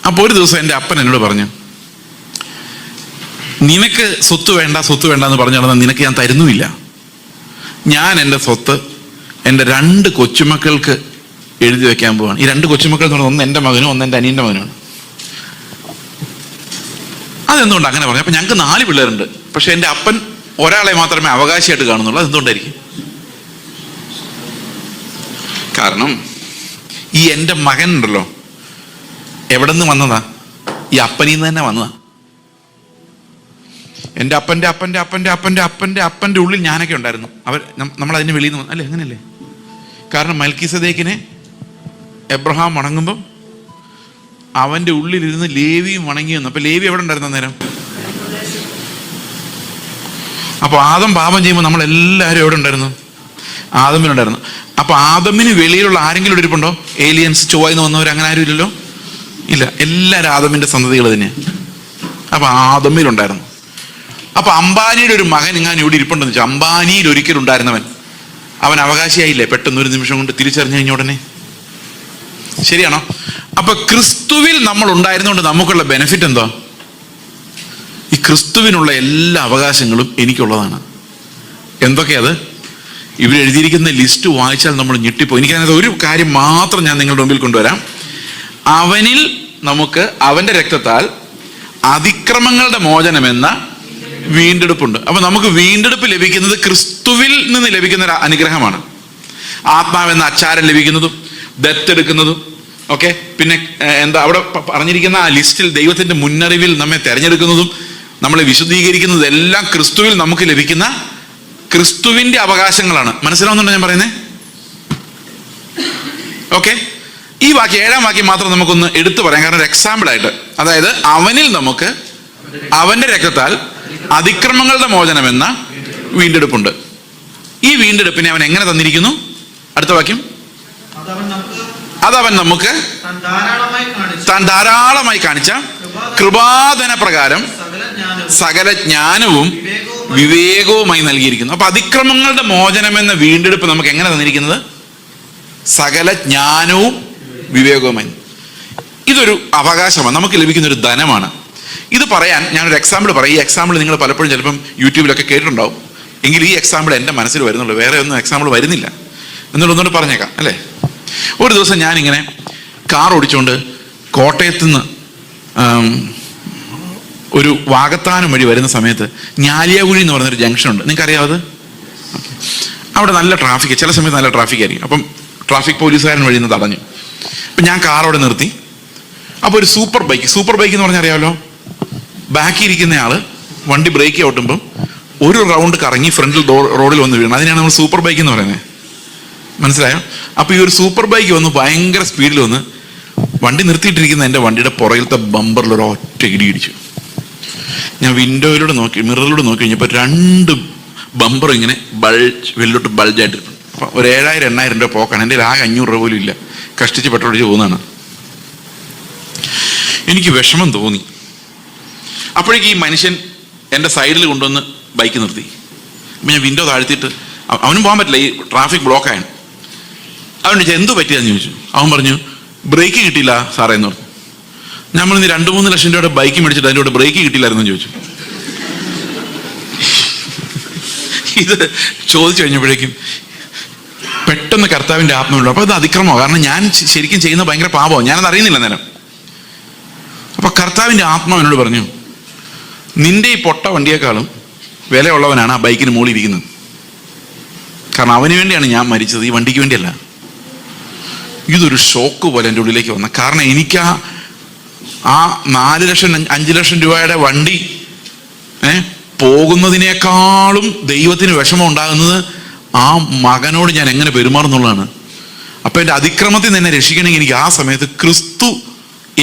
അപ്പോൾ ഒരു ദിവസം എൻ്റെ അപ്പൻ എന്നോട് പറഞ്ഞു, നിനക്ക് സ്വത്ത് വേണ്ട എന്ന് പറഞ്ഞു നടന്നാൽ നിനക്ക് ഞാൻ തരുന്നുമില്ല. ഞാൻ എൻ്റെ സ്വത്ത് എൻ്റെ 2 കൊച്ചുമക്കൾക്ക് എഴുതി വെക്കാൻ പോവാണ്. ഈ 2 കൊച്ചുമക്കൾ എന്ന് പറഞ്ഞാൽ ഒന്ന് എൻ്റെ മകനും ഒന്ന് എൻ്റെ അനിയൻ്റെ മകനുമാണ്. അതെന്തുകൊണ്ട് അങ്ങനെ പറഞ്ഞു? അപ്പം ഞങ്ങൾക്ക് 4 പിള്ളേരുണ്ട്. പക്ഷെ എൻ്റെ അപ്പൻ ഒരാളെ മാത്രമേ അവകാശിയായിട്ട് കാണുന്നുള്ളൂ. അതെന്തുകൊണ്ടായിരിക്കും? കാരണം ഈ എൻ്റെ മകൻ ഉണ്ടല്ലോ, എവിടെ നിന്ന് വന്നതാ? ഈ അപ്പനിൽ നിന്ന് തന്നെ വന്നതാ. എൻ്റെ അപ്പൻ്റെ ഉള്ളിൽ ഞാനൊക്കെ ഉണ്ടായിരുന്നു. നമ്മളതിന് വെളിയിൽ നിന്ന് അല്ലേ? അങ്ങനെയല്ലേ? കാരണം മൽക്കീസദേക്കിനെ എബ്രഹാം വണങ്ങുമ്പം അവൻ്റെ ഉള്ളിലിരുന്ന് ലേവിയും വണങ്ങി വന്നു. അപ്പൊ ലേവി എവിടെ ഉണ്ടായിരുന്നു അന്നേരം? അപ്പൊ ആദം പാപം ചെയ്യുമ്പോൾ നമ്മളെല്ലാവരും എവിടെ ഉണ്ടായിരുന്നു? ആദമിനുണ്ടായിരുന്നു. അപ്പൊ ആദമിന് വെളിയിലുള്ള ആരെങ്കിലും ഇരിപ്പുണ്ടോ? ഏലിയൻസ്, ചൊവ്വായിന്ന് വന്നവർ, അങ്ങനെ ആരും ഇല്ലല്ലോ. ഇല്ല, എല്ലാവരും ആദമിന്റെ സന്തതികൾ തന്നെയാണ്. അപ്പൊ ആദമിലുണ്ടായിരുന്നു. അപ്പൊ അംബാനിയുടെ ഒരു മകൻ ഇങ്ങനെ ഇവിടെ ഇരിപ്പുണ്ടെന്ന് വെച്ചാൽ, അംബാനിയിൽ ഒരിക്കലും ഉണ്ടായിരുന്നവൻ അവൻ അവകാശിയായില്ലേ പെട്ടെന്ന് ഒരു നിമിഷം കൊണ്ട് തിരിച്ചറിഞ്ഞു കഴിഞ്ഞ ഉടനെ? ശരിയാണോ? അപ്പൊ ക്രിസ്തുവിൽ നമ്മൾ ഉണ്ടായിരുന്നോണ്ട് നമുക്കുള്ള ബെനിഫിറ്റ് എന്താ? ഈ ക്രിസ്തുവിനുള്ള എല്ലാ അവകാശങ്ങളും എനിക്കുള്ളതാണ്. എന്തൊക്കെയത്? ഇവരെഴുതിയിരിക്കുന്ന ലിസ്റ്റ് വായിച്ചാൽ നമ്മൾ ഞെട്ടിപ്പോയി. എനിക്കതിനകത്ത് ഒരു കാര്യം മാത്രം ഞാൻ നിങ്ങളുടെ മുമ്പിൽ കൊണ്ടുവരാം. അവനിൽ നമുക്ക് അവന്റെ രക്തത്താൽ അതിക്രമങ്ങളുടെ മോചനമെന്ന വീണ്ടെടുപ്പുണ്ട്. അപ്പൊ നമുക്ക് വീണ്ടെടുപ്പ് ലഭിക്കുന്നത് ക്രിസ്തുവിൽ നിന്ന് ലഭിക്കുന്ന ഒരു അനുഗ്രഹമാണ്. ആത്മാവെന്ന അച്ചാരം ലഭിക്കുന്നതും ദത്തെടുക്കുന്നതും ഒക്കെ, പിന്നെ എന്താ അവിടെ പറഞ്ഞിരിക്കുന്ന ആ ലിസ്റ്റിൽ ദൈവത്തിന്റെ മുന്നറിവിൽ നമ്മെ തെരഞ്ഞെടുക്കുന്നതും നമ്മളെ വിശുദ്ധീകരിക്കുന്നതും എല്ലാം ക്രിസ്തുവിൽ നമുക്ക് ലഭിക്കുന്ന ക്രിസ്തുവിന്റെ അവകാശങ്ങളാണ്. മനസ്സിലാവുന്നുണ്ടോ ഞാൻ പറയുന്നത്? ഓക്കെ, ഈ വാക്യം 7-ാം വാക്യം മാത്രം നമുക്കൊന്ന് എടുത്തു പറയാം, കാരണം ഒരു എക്സാമ്പിൾ ആയിട്ട്. അതായത് അവനിൽ നമുക്ക് അവന്റെ രക്തത്താൽ അതിക്രമങ്ങളുടെ മോചനം എന്ന വീണ്ടെടുപ്പുണ്ട്. ഈ വീണ്ടെടുപ്പിനെ അവൻ എങ്ങനെ തന്നിരിക്കുന്നു? അടുത്ത വാക്യം, അതവൻ നമുക്ക് താൻ ധാരാളമായി കാണിച്ച കൃപാദന പ്രകാരം സകല ജ്ഞാനവും വിവേകവുമായി നൽകിയിരിക്കുന്നു. അപ്പൊ അതിക്രമങ്ങളുടെ മോചനം എന്ന വീണ്ടെടുപ്പ് നമുക്ക് എങ്ങനെ തന്നിരിക്കുന്നത്? സകല ജ്ഞാനവും വിവേകവുമായി. ഇതൊരു അവകാശമാണ്, നമുക്ക് ലഭിക്കുന്ന ഒരു ധനമാണ്. ഇത് പറയാൻ ഞാനൊരു എക്സാമ്പിൾ പറയാം. ഈ എക്സാമ്പിൾ നിങ്ങൾ പലപ്പോഴും ചിലപ്പം യൂട്യൂബിലൊക്കെ കേട്ടിട്ടുണ്ടാവും. എങ്കിൽ ഈ എക്സാമ്പിൾ എൻ്റെ മനസ്സിൽ വരുന്നുള്ളൂ, വേറെ ഒന്നും എക്സാമ്പിൾ വരുന്നില്ല. ഒന്നുകൂടെ പറഞ്ഞേക്കാം അല്ലേ? ഒരു ദിവസം ഞാനിങ്ങനെ കാർ ഓടിച്ചുകൊണ്ട് കോട്ടയത്ത് നിന്ന് ഒരു വാകത്താനം വഴി വരുന്ന സമയത്ത് ഞാലിയാകുഴി എന്ന് പറയുന്നൊരു ജംഗ്ഷൻ ഉണ്ട്. നിങ്ങൾക്കറിയാവത്? അവിടെ നല്ല ട്രാഫിക്, ചില സമയത്ത് നല്ല ട്രാഫിക് ആയിരിക്കും. അപ്പം ട്രാഫിക് പോലീസുകാരൻ വഴി നിന്ന് തടഞ്ഞു. അപ്പം ഞാൻ കാർ അവിടെ നിർത്തി. അപ്പോൾ ഒരു സൂപ്പർ ബൈക്ക് എന്ന് പറഞ്ഞാൽ അറിയാമല്ലോ, ബാക്കി ഇരിക്കുന്ന ആള് വണ്ടി ബ്രേക്ക് ഓട്ടുമ്പം ഒരു റൗണ്ട് കറങ്ങി ഫ്രണ്ടിൽ റോഡിൽ വന്ന് വീണു. അതിനാണ് നമ്മൾ സൂപ്പർ ബൈക്ക് എന്ന് പറയുന്നത്. മനസ്സിലായോ? അപ്പൊ ഈ ഒരു സൂപ്പർ ബൈക്ക് വന്ന് ഭയങ്കര സ്പീഡിൽ വന്ന് വണ്ടി നിർത്തിയിട്ടിരിക്കുന്ന എൻ്റെ വണ്ടിയുടെ പുറകിലത്തെ ബമ്പറിൽ ഒരു ഒറ്റ ഇടിച്ചു. ഞാൻ വിൻഡോയിലൂടെ നോക്കി, മിററിലൂടെ നോക്കി കഴിഞ്ഞപ്പോൾ 2 ബമ്പറും ഇങ്ങനെ വെള്ളിലോട്ട് ബൾജായിട്ടിരിക്കുന്നു. അപ്പം ഒരു 7,000-8,000 രൂപ പോക്കാണ്. എൻ്റെ ആകെ 500 രൂപ പോലും ഇല്ല. കഷ്ടിച്ച് പെട്രോൾ അടിച്ച് പോകുന്നതാണ്. എനിക്ക് വിഷമം തോന്നി. അപ്പോഴേക്ക് ഈ മനുഷ്യൻ എൻ്റെ സൈഡിൽ കൊണ്ടുവന്ന് ബൈക്ക് നിർത്തി. അപ്പം ഞാൻ വിൻഡോ താഴ്ത്തിയിട്ട്, അവനും പോകാൻ പറ്റില്ല, ഈ ട്രാഫിക് ബ്ലോക്കാണ്. അവൻ ചോദിച്ചാൽ എന്തു പറ്റിയാന്ന് ചോദിച്ചു. അവൻ പറഞ്ഞു ബ്രേക്ക് കിട്ടിയില്ല സാറേ എന്ന് പറഞ്ഞു. ഞാൻ പറഞ്ഞു 2-3 ലക്ഷം രൂപയുടെ ബൈക്ക് മേടിച്ചിട്ട് അതിൻ്റെ കൂടെ ബ്രേക്ക് കിട്ടിയില്ലായിരുന്നു ചോദിച്ചു. ഇത് ചോദിച്ചു കഴിഞ്ഞപ്പോഴേക്കും പെട്ടെന്ന് കർത്താവിൻ്റെ ആത്മാവുള്ളൂ. അപ്പോൾ ഇത് അതിക്രമമാണ്, കാരണം ഞാൻ ശരിക്കും ചെയ്യുന്ന ഭയങ്കര പാപമാണ്, ഞാനത് അറിയുന്നില്ല നേരം. അപ്പൊ കർത്താവിൻ്റെ ആത്മാവിനോട് പറഞ്ഞു, നിന്റെ ഈ പൊട്ട വണ്ടിയേക്കാളും വിലയുള്ളവനാണ് ആ ബൈക്കിന് മുകളിൽ ഇരിക്കുന്നത്. കാരണം അവന് വേണ്ടിയാണ് ഞാൻ മരിച്ചത്, ഈ വണ്ടിക്ക് വേണ്ടിയല്ല. ഇതൊരു ഷോക്ക് പോലെ എൻ്റെ ഉള്ളിലേക്ക് വന്ന. കാരണം എനിക്ക് ആ 4 ലക്ഷം 5 ലക്ഷം രൂപയുടെ വണ്ടി പോകുന്നതിനേക്കാളും ദൈവത്തിന് വിഷമം ഉണ്ടാകുന്നത് ആ മകനോട് ഞാൻ എങ്ങനെ പെരുമാറുന്നുള്ളതാണ്. അപ്പൊ എൻ്റെ അതിക്രമത്തിൽ നിന്ന് എന്നെ രക്ഷിക്കണമെങ്കിൽ എനിക്ക് ആ സമയത്ത് ക്രിസ്തു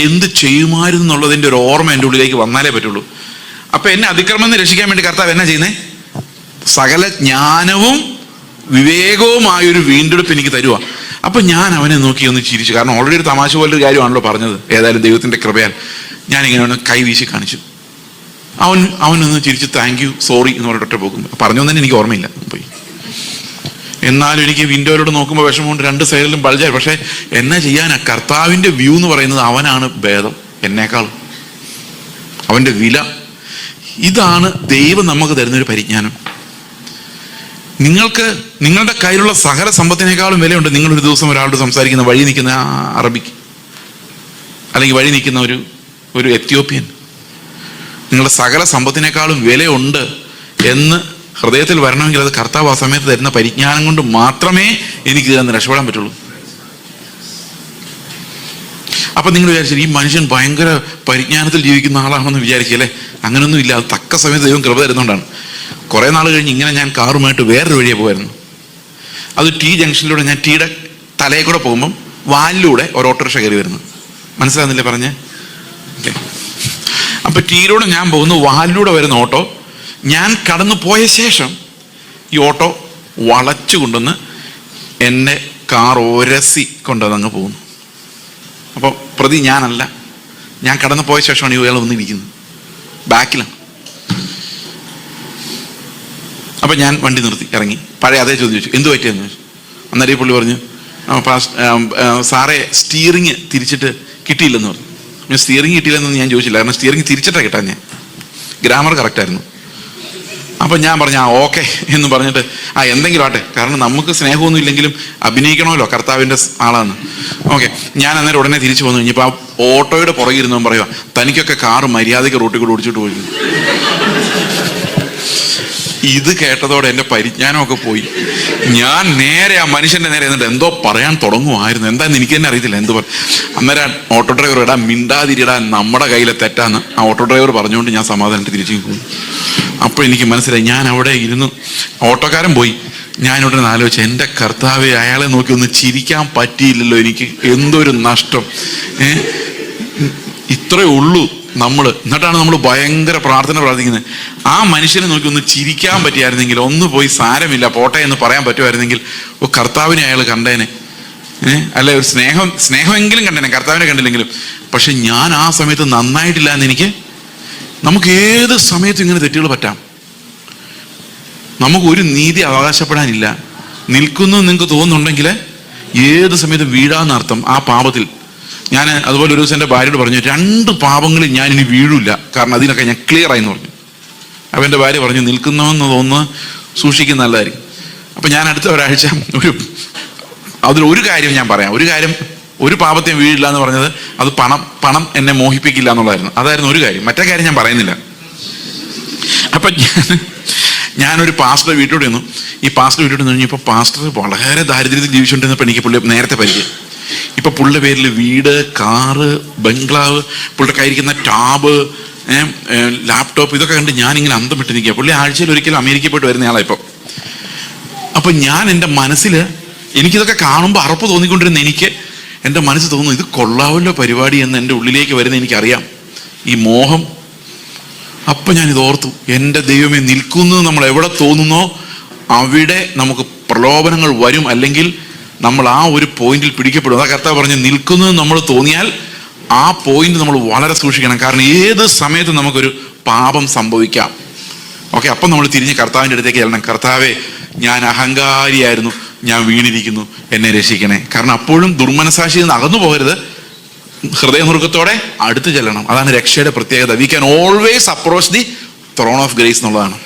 എന്ത് ചെയ്യുമായിരുന്നു എന്നുള്ളതിൻ്റെ ഒരു ഓർമ്മ എൻ്റെ ഉള്ളിലേക്ക് വന്നാലേ പറ്റുള്ളൂ. അപ്പൊ എന്നെ അതിക്രമം നിന്ന് രക്ഷിക്കാൻ വേണ്ടി കർത്താവ് എന്നാ ചെയ്യുന്നേ? സകല ജ്ഞാനവും വിവേകവുമായൊരു വീണ്ടെടുപ്പ് എനിക്ക് തരുക. അപ്പൊ ഞാൻ അവനെ നോക്കി ഒന്ന് ചിരിച്ചു. കാരണം ഓൾറെഡി ഒരു തമാശ പോലൊരു കാര്യമാണല്ലോ പറഞ്ഞത്. ഏതായാലും ദൈവത്തിന്റെ കൃപയാൽ ഞാനിങ്ങനെ ഒന്ന് കൈ വീശി കാണിച്ചു. അവനൊന്ന് ചിരിച്ച് താങ്ക് യു സോറി എന്ന് പറഞ്ഞിട്ട് പോകും. പറഞ്ഞൊന്നും തന്നെ എനിക്ക് ഓർമ്മയില്ല പോയി. എന്നാലും എനിക്ക് വിൻഡോയിലോട്ട് നോക്കുമ്പോൾ വിഷമമുണ്ട്, 2 സൈഡിലും ബൾജായി. പക്ഷെ എന്നാ ചെയ്യാനാ? കർത്താവിന്റെ വ്യൂ എന്ന് പറയുന്നത് അവനാണ് ഭേദം എന്നേക്കാൾ. അവന്റെ വില ഇതാണ് ദൈവം നമുക്ക് തരുന്നൊരു പരിജ്ഞാനം. നിങ്ങളുടെ കയ്യിലുള്ള സകല സമ്പത്തിനേക്കാളും വിലയുണ്ട് നിങ്ങളൊരു ദിവസം ഒരാളോട് സംസാരിക്കുന്ന വഴി നിൽക്കുന്ന അറബിക്ക്, അല്ലെങ്കിൽ വഴി നിൽക്കുന്ന ഒരു എത്യോപ്യൻ. നിങ്ങളുടെ സകല സമ്പത്തിനേക്കാളും വിലയുണ്ട് എന്ന് ഹൃദയത്തിൽ വരണമെങ്കിൽ അത് കർത്താവ് ആ സമയത്ത് തരുന്ന പരിജ്ഞാനം കൊണ്ട് മാത്രമേ എനിക്ക് ഇതിൽ നിന്ന് രക്ഷപ്പെടാൻ പറ്റുള്ളൂ. അപ്പൊ നിങ്ങൾ വിചാരിച്ചു ഈ മനുഷ്യൻ ഭയങ്കര പരിജ്ഞാനത്തിൽ ജീവിക്കുന്ന ആളാണെന്ന് വിചാരിക്കല്ലേ? അങ്ങനെയൊന്നും ഇല്ല. അത് തക്ക സമയത്ത് ദൈവം കൃപ തരുന്നതുകൊണ്ടാണ്. കുറെ നാൾ കഴിഞ്ഞ് ഇങ്ങനെ ഞാൻ കാറുമായിട്ട് വേറൊരു വഴിയെ പോകായിരുന്നു. അത് T ജംഗ്ഷനിലൂടെ ഞാൻ ടീയുടെ തലയിൽ കൂടെ പോകുമ്പം വാലിലൂടെ ഒരു ഓട്ടോറിക്ഷ കയറി വരുന്നു. മനസ്സിലാകുന്നില്ലേ പറഞ്ഞേ? അപ്പൊ ടീയിലൂടെ ഞാൻ പോകുന്നു, വാലിലൂടെ വരുന്ന ഓട്ടോ ഞാൻ കടന്നു പോയ ശേഷം ഈ ഓട്ടോ വളച്ചു കൊണ്ടുവന്ന് എന്നെ കാർ ഒരസി കൊണ്ടുവന്നങ്ങ് പോകുന്നു. അപ്പോൾ പ്രതി ഞാനല്ല, ഞാൻ കടന്നു പോയ ശേഷമാണ് ഇയാൾ വന്നിരിക്കുന്നത്, ബാക്കിലാണ്. അപ്പം ഞാൻ വണ്ടി നിർത്തി ഇറങ്ങി. പഴയ അതേ ചോദ്യം ചോദിച്ചു, എന്ത് പറ്റിയെന്ന് ചോദിച്ചു. അന്നേരം ഈ പുള്ളി പറഞ്ഞു, സാറേ സ്റ്റിയറിങ് തിരിച്ചിട്ട് കിട്ടിയില്ലെന്ന് പറഞ്ഞു. ഞാൻ സ്റ്റിയറിങ് കിട്ടിയില്ലെന്ന് ഞാൻ ചോദിച്ചില്ല, കാരണം സ്റ്റിയറിങ് തിരിച്ചിട്ടാണ് കിട്ടാൻ. ഞാൻ ഗ്രാമർ കറക്റ്റായിരുന്നു. അപ്പം ഞാൻ പറഞ്ഞു ഓക്കെ എന്ന് പറഞ്ഞിട്ട് എന്തെങ്കിലും ആട്ടെ, കാരണം നമുക്ക് സ്നേഹമൊന്നും ഇല്ലെങ്കിലും അഭിനയിക്കണമല്ലോ കർത്താവിൻ്റെ ആളാണ്. ഓക്കെ, ഞാൻ അന്നേരം ഉടനെ തിരിച്ചു വന്നു കഴിഞ്ഞപ്പോൾ ആ ഓട്ടോയുടെ പുറകിരുന്നവൻ പറയുക, തനിക്കൊക്കെ കാറ് മര്യാദയ്ക്ക് റോട്ടിൽ കൂടെ ഓടിച്ചിട്ട് പോയി. ഇത് കേട്ടതോടെ എൻ്റെ പരിജ്ഞാനമൊക്കെ പോയി. ഞാൻ നേരെ ആ മനുഷ്യൻ്റെ നേരെ എന്നിട്ട് എന്തോ പറയാൻ തുടങ്ങുമായിരുന്നു. എന്താന്ന് എനിക്ക് തന്നെ അറിയത്തില്ല എന്ത് പറ. അന്നേരം ഓട്ടോ ഡ്രൈവർ ഇടാൻ മിണ്ടാതിരിടാൻ നമ്മുടെ കയ്യിലെ തെറ്റാന്ന് ആ ഓട്ടോ ഡ്രൈവർ പറഞ്ഞുകൊണ്ട് ഞാൻ സമാധാനത്തിൽ തിരിച്ചു പോകും. അപ്പോൾ എനിക്ക് മനസ്സിലായി, ഞാൻ അവിടെ ഇരുന്നു. ഓട്ടോക്കാരൻ പോയി. ഞാനിവിടെ നിന്ന് ആലോചിച്ചു, എൻ്റെ കർത്താവെ, അയാളെ നോക്കി ഒന്ന് ചിരിക്കാൻ പറ്റിയില്ലല്ലോ എനിക്ക്, എന്തൊരു നഷ്ടം. ഇത്രയേ ഉള്ളൂ നമ്മൾ. എന്നിട്ടാണ് നമ്മൾ ഭയങ്കര പ്രാർത്ഥന പ്രാർത്ഥിക്കുന്നത്. ആ മനുഷ്യനെ നോക്കി ഒന്ന് ചിരിക്കാൻ പറ്റിയായിരുന്നെങ്കിൽ, ഒന്ന് പോയി സാരമില്ല പോട്ടെ എന്ന് പറയാൻ പറ്റുമായിരുന്നെങ്കിൽ, കർത്താവിനെ അയാൾ കണ്ടേനെ. അല്ലെ, ഒരു സ്നേഹമെങ്കിലും കണ്ടേനെ, കർത്താവിനെ കണ്ടില്ലെങ്കിലും. പക്ഷെ ഞാൻ ആ സമയത്ത് നന്നായിട്ടില്ല എന്ന് നമുക്ക് ഏത് സമയത്തും ഇങ്ങനെ തെറ്റുകൾ പറ്റാം. നമുക്കൊരു നീതി അവകാശപ്പെടാനില്ല. നിൽക്കുന്നു നിങ്ങൾക്ക് തോന്നുന്നുണ്ടെങ്കിൽ ഏത് സമയത്തും വീഴാന്നർത്ഥം ആ പാപത്തിൽ. ഞാൻ അതുപോലെ ഒരു ദിവസം എൻ്റെ ഭാര്യയോട് പറഞ്ഞു, 2 പാപങ്ങളിൽ ഞാൻ ഇനി വീഴില്ല, കാരണം അതിനൊക്കെ ഞാൻ ക്ലിയർ ആയി എന്ന് പറഞ്ഞു. അപ്പം എൻ്റെ ഭാര്യ പറഞ്ഞു, നിൽക്കുന്നതെന്ന് തോന്നുന്നു സൂക്ഷിക്കുന്ന നല്ലതായിരിക്കും. അപ്പം ഞാൻ അടുത്ത ഒരാഴ്ച അതിലൊരു കാര്യം ഞാൻ പറയാം. ഒരു പാപത്തെ വീഴില്ല എന്ന് പറഞ്ഞത് അത് പണം എന്നെ മോഹിപ്പിക്കില്ല എന്നുള്ളതായിരുന്നു. അതായിരുന്നു ഒരു കാര്യം. മറ്റേ കാര്യം ഞാൻ പറയുന്നില്ല. അപ്പം ഞാനൊരു പാസ്റ്റർ വീട്ടിലൂടെ വന്നു. ഈ പാസ്റ്റർ വീട്ടിലൂടെ കഴിഞ്ഞപ്പോൾ പാസ്റ്റർ വളരെ ദാരിദ്ര്യത്തിൽ ജീവിച്ചുകൊണ്ടിരുന്നപ്പോൾ എനിക്ക് പുള്ളി നേരത്തെ പരിചയം. ഇപ്പം പുള്ളിയുടെ പേരിൽ വീട്, കാറ്, ബംഗ്ലാവ്, പുള്ളിയുടെ കയ്യിരിക്കുന്ന ടാബ്, ലാപ്ടോപ്പ്, ഇതൊക്കെ കണ്ട് ഞാനിങ്ങനെ അന്തം വിട്ട് നിൽക്കുക. പുള്ളി ആഴ്ചയിൽ ഒരിക്കലും അമേരിക്കയിൽ പോയിട്ട് വരുന്ന ആളാണ് ഇപ്പോൾ. അപ്പം ഞാൻ എൻ്റെ മനസ്സിൽ എനിക്കിതൊക്കെ കാണുമ്പോൾ അറപ്പ് തോന്നിക്കൊണ്ടിരുന്ന എൻ്റെ മനസ്സ് തോന്നുന്നു, ഇത് കൊള്ളാവല്ലോ പരിപാടി എന്ന് എൻ്റെ ഉള്ളിലേക്ക് വരുന്ന എനിക്കറിയാം, ഈ മോഹം. അപ്പം ഞാനിത് ഓർത്തു, എൻ്റെ ദൈവമേ, നിൽക്കുന്നു നമ്മൾ എവിടെ തോന്നുന്നോ അവിടെ നമുക്ക് പ്രലോഭനങ്ങൾ വരും, അല്ലെങ്കിൽ നമ്മൾ ആ ഒരു പോയിന്റിൽ പിടിക്കപ്പെടും. അതാ കർത്താവ് പറഞ്ഞ്, നിൽക്കുന്നത് നമ്മൾ തോന്നിയാൽ ആ പോയിന്റ് നമ്മൾ വളരെ സൂക്ഷിക്കണം. കാരണം ഏത് സമയത്തും നമുക്കൊരു പാപം സംഭവിക്കാം. ഓക്കെ, അപ്പം നമ്മൾ തിരിഞ്ഞ് കർത്താവിൻ്റെ അടുത്തേക്ക് ചെല്ലണം. കർത്താവെ, ഞാൻ അഹങ്കാരിയായിരുന്നു, ഞാൻ വീണിരിക്കുന്നു, എന്നെ രക്ഷിക്കണേ. കാരണം അപ്പോഴും ദുർമനസാക്ഷിയിൽ നിന്ന് അകന്നു പോകരുത്, ഹൃദയനുറുക്കത്തോടെ അടുത്ത് ചെല്ലണം. അതാണ് രക്ഷയുടെ പ്രത്യേകത. We can always approach the thrown of grace എന്നുള്ളതാണ്.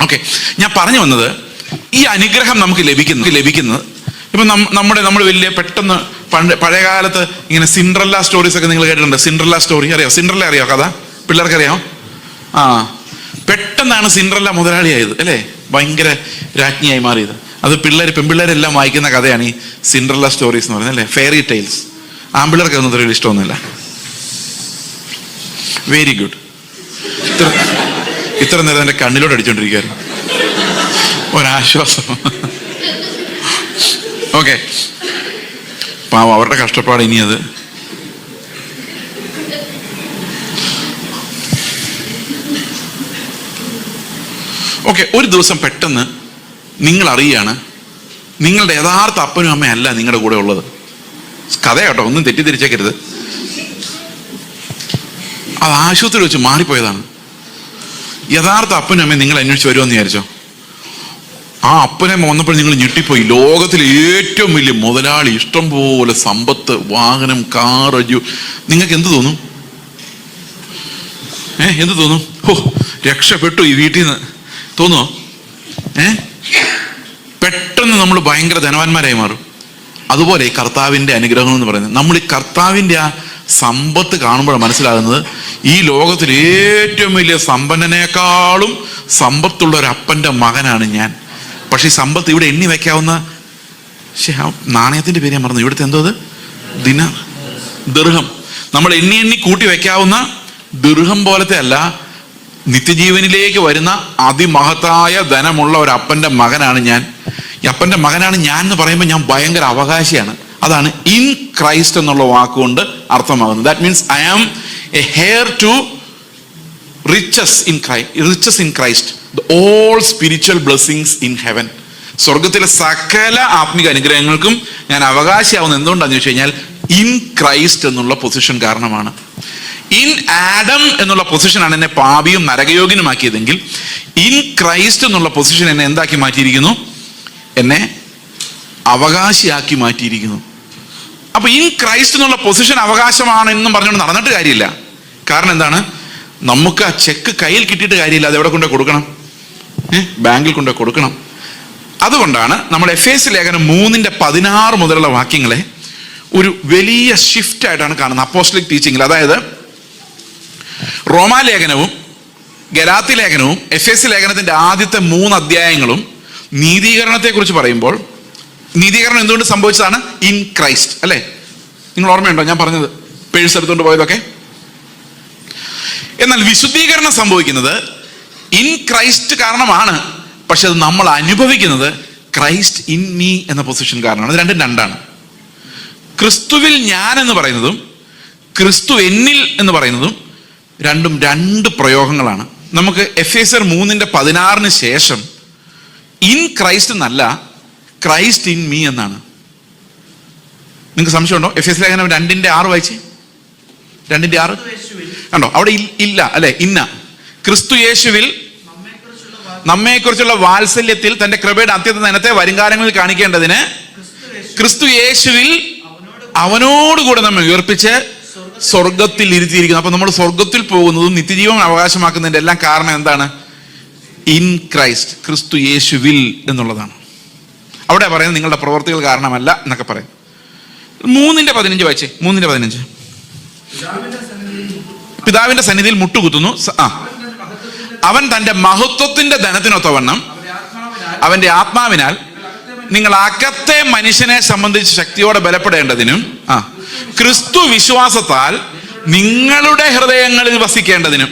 ഓക്കെ, ഞാൻ പറഞ്ഞു വന്നത്, ഈ അനുഗ്രഹം നമുക്ക് ലഭിക്കുന്നത് ഇപ്പം നമ്മൾ വലിയ പെട്ടെന്ന് പഴയകാലത്ത് ഇങ്ങനെ സിൻഡ്രല്ല സ്റ്റോറീസ് ഒക്കെ നിങ്ങൾ കേട്ടിട്ടുണ്ട്. സിൻഡ്രല്ല സ്റ്റോറി അറിയാം? സിൻഡ്രല്ല അറിയാം? കഥ പിള്ളേർക്ക് അറിയാം? പെട്ടെന്നാണ് സിൻഡ്രല്ല മുതലാളിയായത് അല്ലേ, ഭയങ്കര രാജ്ഞിയായി മാറിയത്. അത് പെൺപിള്ളേരെല്ലാം വായിക്കുന്ന കഥയാണ് ഈ സിൻഡ്രല്ല സ്റ്റോറീസ് എന്ന് പറയുന്നത് അല്ലേ, ഫെയറി ടൈൽസ്. ആൺപിള്ളേർക്ക് അതൊന്നും അത്ര ഇഷ്ടമൊന്നുമില്ല. Very good. ഇത്ര നേരം എൻ്റെ കണ്ണിലോട്ട് അടിച്ചോണ്ടിരിക്കുകയായിരുന്നു, ഒരാശ്വാസം. ഓക്കെ, പാവം അവരുടെ കഷ്ടപ്പാട് ഇനി അത്. ഓക്കെ, ഒരു ദിവസം പെട്ടെന്ന് നിങ്ങൾ അറിയാണ് നിങ്ങളുടെ യഥാർത്ഥ അപ്പനും അമ്മയും അല്ല നിങ്ങളുടെ കൂടെ ഉള്ളത്. കഥ കേട്ടോ, ഒന്നും തെറ്റിദ്ധരിച്ചേക്കരുത്. അത് ആശുപത്രി വെച്ച് മാറിപ്പോയതാണ്. യഥാർത്ഥ അപ്പനും അമ്മയും നിങ്ങൾ അന്വേഷിച്ച് വരുമെന്ന് വിചാരിച്ചോ? ആ അപ്പനെ വന്നപ്പോൾ നിങ്ങൾ ഞെട്ടിപ്പോയി. ലോകത്തിലെ ഏറ്റവും വലിയ മുതലാളി, ഇഷ്ടം പോലെ സമ്പത്ത്, വാഹനം, കാർ, നിങ്ങൾക്ക് എന്ത് തോന്നും? എന്ത് തോന്നും? ഓ, രക്ഷപ്പെട്ടു ഈ വീട്ടിൽ നിന്ന് തോന്നുമോ? പെട്ടെന്ന് നമ്മൾ ഭയങ്കര ധനവാന്മാരായി മാറും. അതുപോലെ ഈ കർത്താവിൻ്റെ അനുഗ്രഹം എന്ന് പറയുന്നത്, നമ്മൾ ഈ കർത്താവിൻ്റെ ആ സമ്പത്ത് കാണുമ്പോൾ മനസ്സിലാകുന്നത് ഈ ലോകത്തിൽ ഏറ്റവും വലിയ സമ്പന്നനേക്കാളും സമ്പത്തുള്ള ഒരു അപ്പൻ്റെ മകനാണ് ഞാൻ. പക്ഷെ ഈ സമ്പത്ത് ഇവിടെ എണ്ണി വെക്കാവുന്ന, നാണയത്തിൻ്റെ പേര് ഞാൻ മറന്നു, ഇവിടുത്തെ എന്തോ അത് ദിർഹം, നമ്മൾ എണ്ണി കൂട്ടി വെക്കാവുന്ന ദിർഹം പോലത്തെ അല്ല, നിത്യജീവനിലേക്ക് വരുന്ന അതിമഹത്തായ ധനമുള്ള ഒരു അപ്പൻ്റെ മകനാണ് ഞാൻ. ഈ അപ്പൻ്റെ മകനാണ് ഞാൻ എന്ന് പറയുമ്പോൾ ഞാൻ ഭയങ്കര അവകാശിയാണ്. അതാണ് ഇൻ ക്രൈസ്റ്റ് എന്നുള്ള വാക്കുകൊണ്ട് അർത്ഥമാകുന്നത്. That means I am a heir to riches in Christ, all spiritual blessings in heaven. സ്വർഗത്തിലെ സകല ആത്മിക അനുഗ്രഹങ്ങൾക്കും ഞാൻ അവകാശിയാവുന്നത് എന്തുകൊണ്ടാണെന്ന് ചോദിച്ചു കഴിഞ്ഞാൽ ഇൻ ക്രൈസ്റ്റ് എന്നുള്ള പൊസിഷൻ കാരണമാണ്. ഇൻ ആഡം എന്നുള്ള പൊസിഷനാണ് എന്നെ പാപിയും നരകയോഗ്യനുമാക്കിയതെങ്കിൽ ഇൻ ക്രൈസ്റ്റ് എന്നുള്ള പൊസിഷൻ എന്നെ എന്താക്കി മാറ്റിയിരിക്കുന്നു? എന്നെ അവകാശിയാക്കി മാറ്റിയിരിക്കുന്നു. അപ്പൊ ഇൻ ക്രൈസ്റ്റ് എന്നുള്ള പൊസിഷൻ അവകാശമാണ് എന്നും പറഞ്ഞുകൊണ്ട് നടന്നിട്ട് കാര്യമില്ല. കാരണം എന്താണ്? നമുക്ക് ആ ചെക്ക് കയ്യിൽ കിട്ടിയിട്ട് കാര്യമില്ല, അത് എവിടെ കൊണ്ടു കൊടുക്കണം? ബാങ്കിൽ കൊണ്ടു കൊടുക്കണം. അതുകൊണ്ടാണ് നമ്മൾ എഫേസ്യ ലേഖനം 3:16 മുതലുള്ള വാക്യങ്ങളെ ഒരു വലിയ ഷിഫ്റ്റ് ആയിട്ടാണ് കാണുന്നത് അപ്പോസ്റ്റലിക് ടീച്ചിങ്ങിൽ. അതായത് റോമാലേഖനവും ഗലാത്യ ലേഖനവും എഫേസ്യ ലേഖനത്തിന്റെ ആദ്യത്തെ 3 അധ്യായങ്ങളും നീതീകരണത്തെ കുറിച്ച് പറയുമ്പോൾ, നീതീകരണം എന്തുകൊണ്ട് സംഭവിച്ചതാണ്? ഇൻ ക്രൈസ്റ്റ് അല്ലേ? നിങ്ങൾ ഓർമ്മയുണ്ടോ ഞാൻ പറഞ്ഞത്, പേഴ്സ് എടുത്തുകൊണ്ട് പോയതൊക്കെ? എന്നാൽ വിശുദ്ധീകരണം സംഭവിക്കുന്നത് ഇൻ ക്രൈസ്റ്റ് കാരണമാണ്. പക്ഷെ അത് നമ്മൾ അനുഭവിക്കുന്നത് ക്രൈസ്റ്റ് ഇൻ മീ എന്ന പൊസിഷൻ കാരണമാണ്. അത് രണ്ടും രണ്ടാണ്. ക്രിസ്തുവിൽ ഞാൻ എന്ന് പറയുന്നതും ക്രിസ്തു എന്നിൽ എന്ന് പറയുന്നതും രണ്ടും 2 പ്രയോഗങ്ങളാണ്. നമുക്ക് എഫേസ്യർ 3:16 ശേഷം ഇൻ ക്രൈസ്റ്റ് എന്നല്ല, ക്രൈസ്റ്റ് ഇൻ മീ എന്നാണ്. നിങ്ങൾക്ക് സംശയമുണ്ടോ? എഫേസ്യ ലേഖനം 2:6 വായിച്ചേ. 2:6 കണ്ടോ? അവിടെ ഇല്ല അല്ലെ, ഇന്ന ക്രിസ്തു യേശുവിൽ നമ്മെക്കുറിച്ചുള്ള വാത്സല്യത്തിൽ തന്റെ കൃപയുടെ അത്യന്ത ധനത്തെ വരുംകാലങ്ങളിൽ കാണിക്കേണ്ടതിന് ക്രിസ്തു യേശുവിൽ അവനോടുകൂടെ നമ്മെ ഉയർപ്പിച്ച് സ്വർഗത്തിൽ ഇരുത്തിയിരിക്കുന്നു. അപ്പൊ നമ്മൾ സ്വർഗത്തിൽ പോകുന്നതും നിത്യജീവൻ അവകാശമാക്കുന്നതിന്റെ എല്ലാം കാരണം എന്താണ്? ഇൻ ക്രൈസ്റ്റ്, ക്രിസ്തു യേശുവിൽ എന്നുള്ളതാണ്. അവിടെ പറയുന്നത് നിങ്ങളുടെ പ്രവർത്തികൾ കാരണമല്ല എന്നൊക്കെ പറയും. 3:15 വായിച്ചേ. 3:15 പിതാവിന്റെ സന്നിധിയിൽ മുട്ടുകുത്തുന്നു. അവൻ തന്റെ മഹത്വത്തിന്റെ ധനത്തിനൊത്തവണ്ണം അവന്റെ ആത്മാവിനാൽ നിങ്ങൾ അകത്തെ മനുഷ്യനെ സംബന്ധിച്ച് ശക്തിയോടെ ബലപ്പെടേണ്ടതിനും ക്രിസ്തു വിശ്വാസത്താൽ നിങ്ങളുടെ ഹൃദയങ്ങളിൽ വസിക്കേണ്ടതിനും.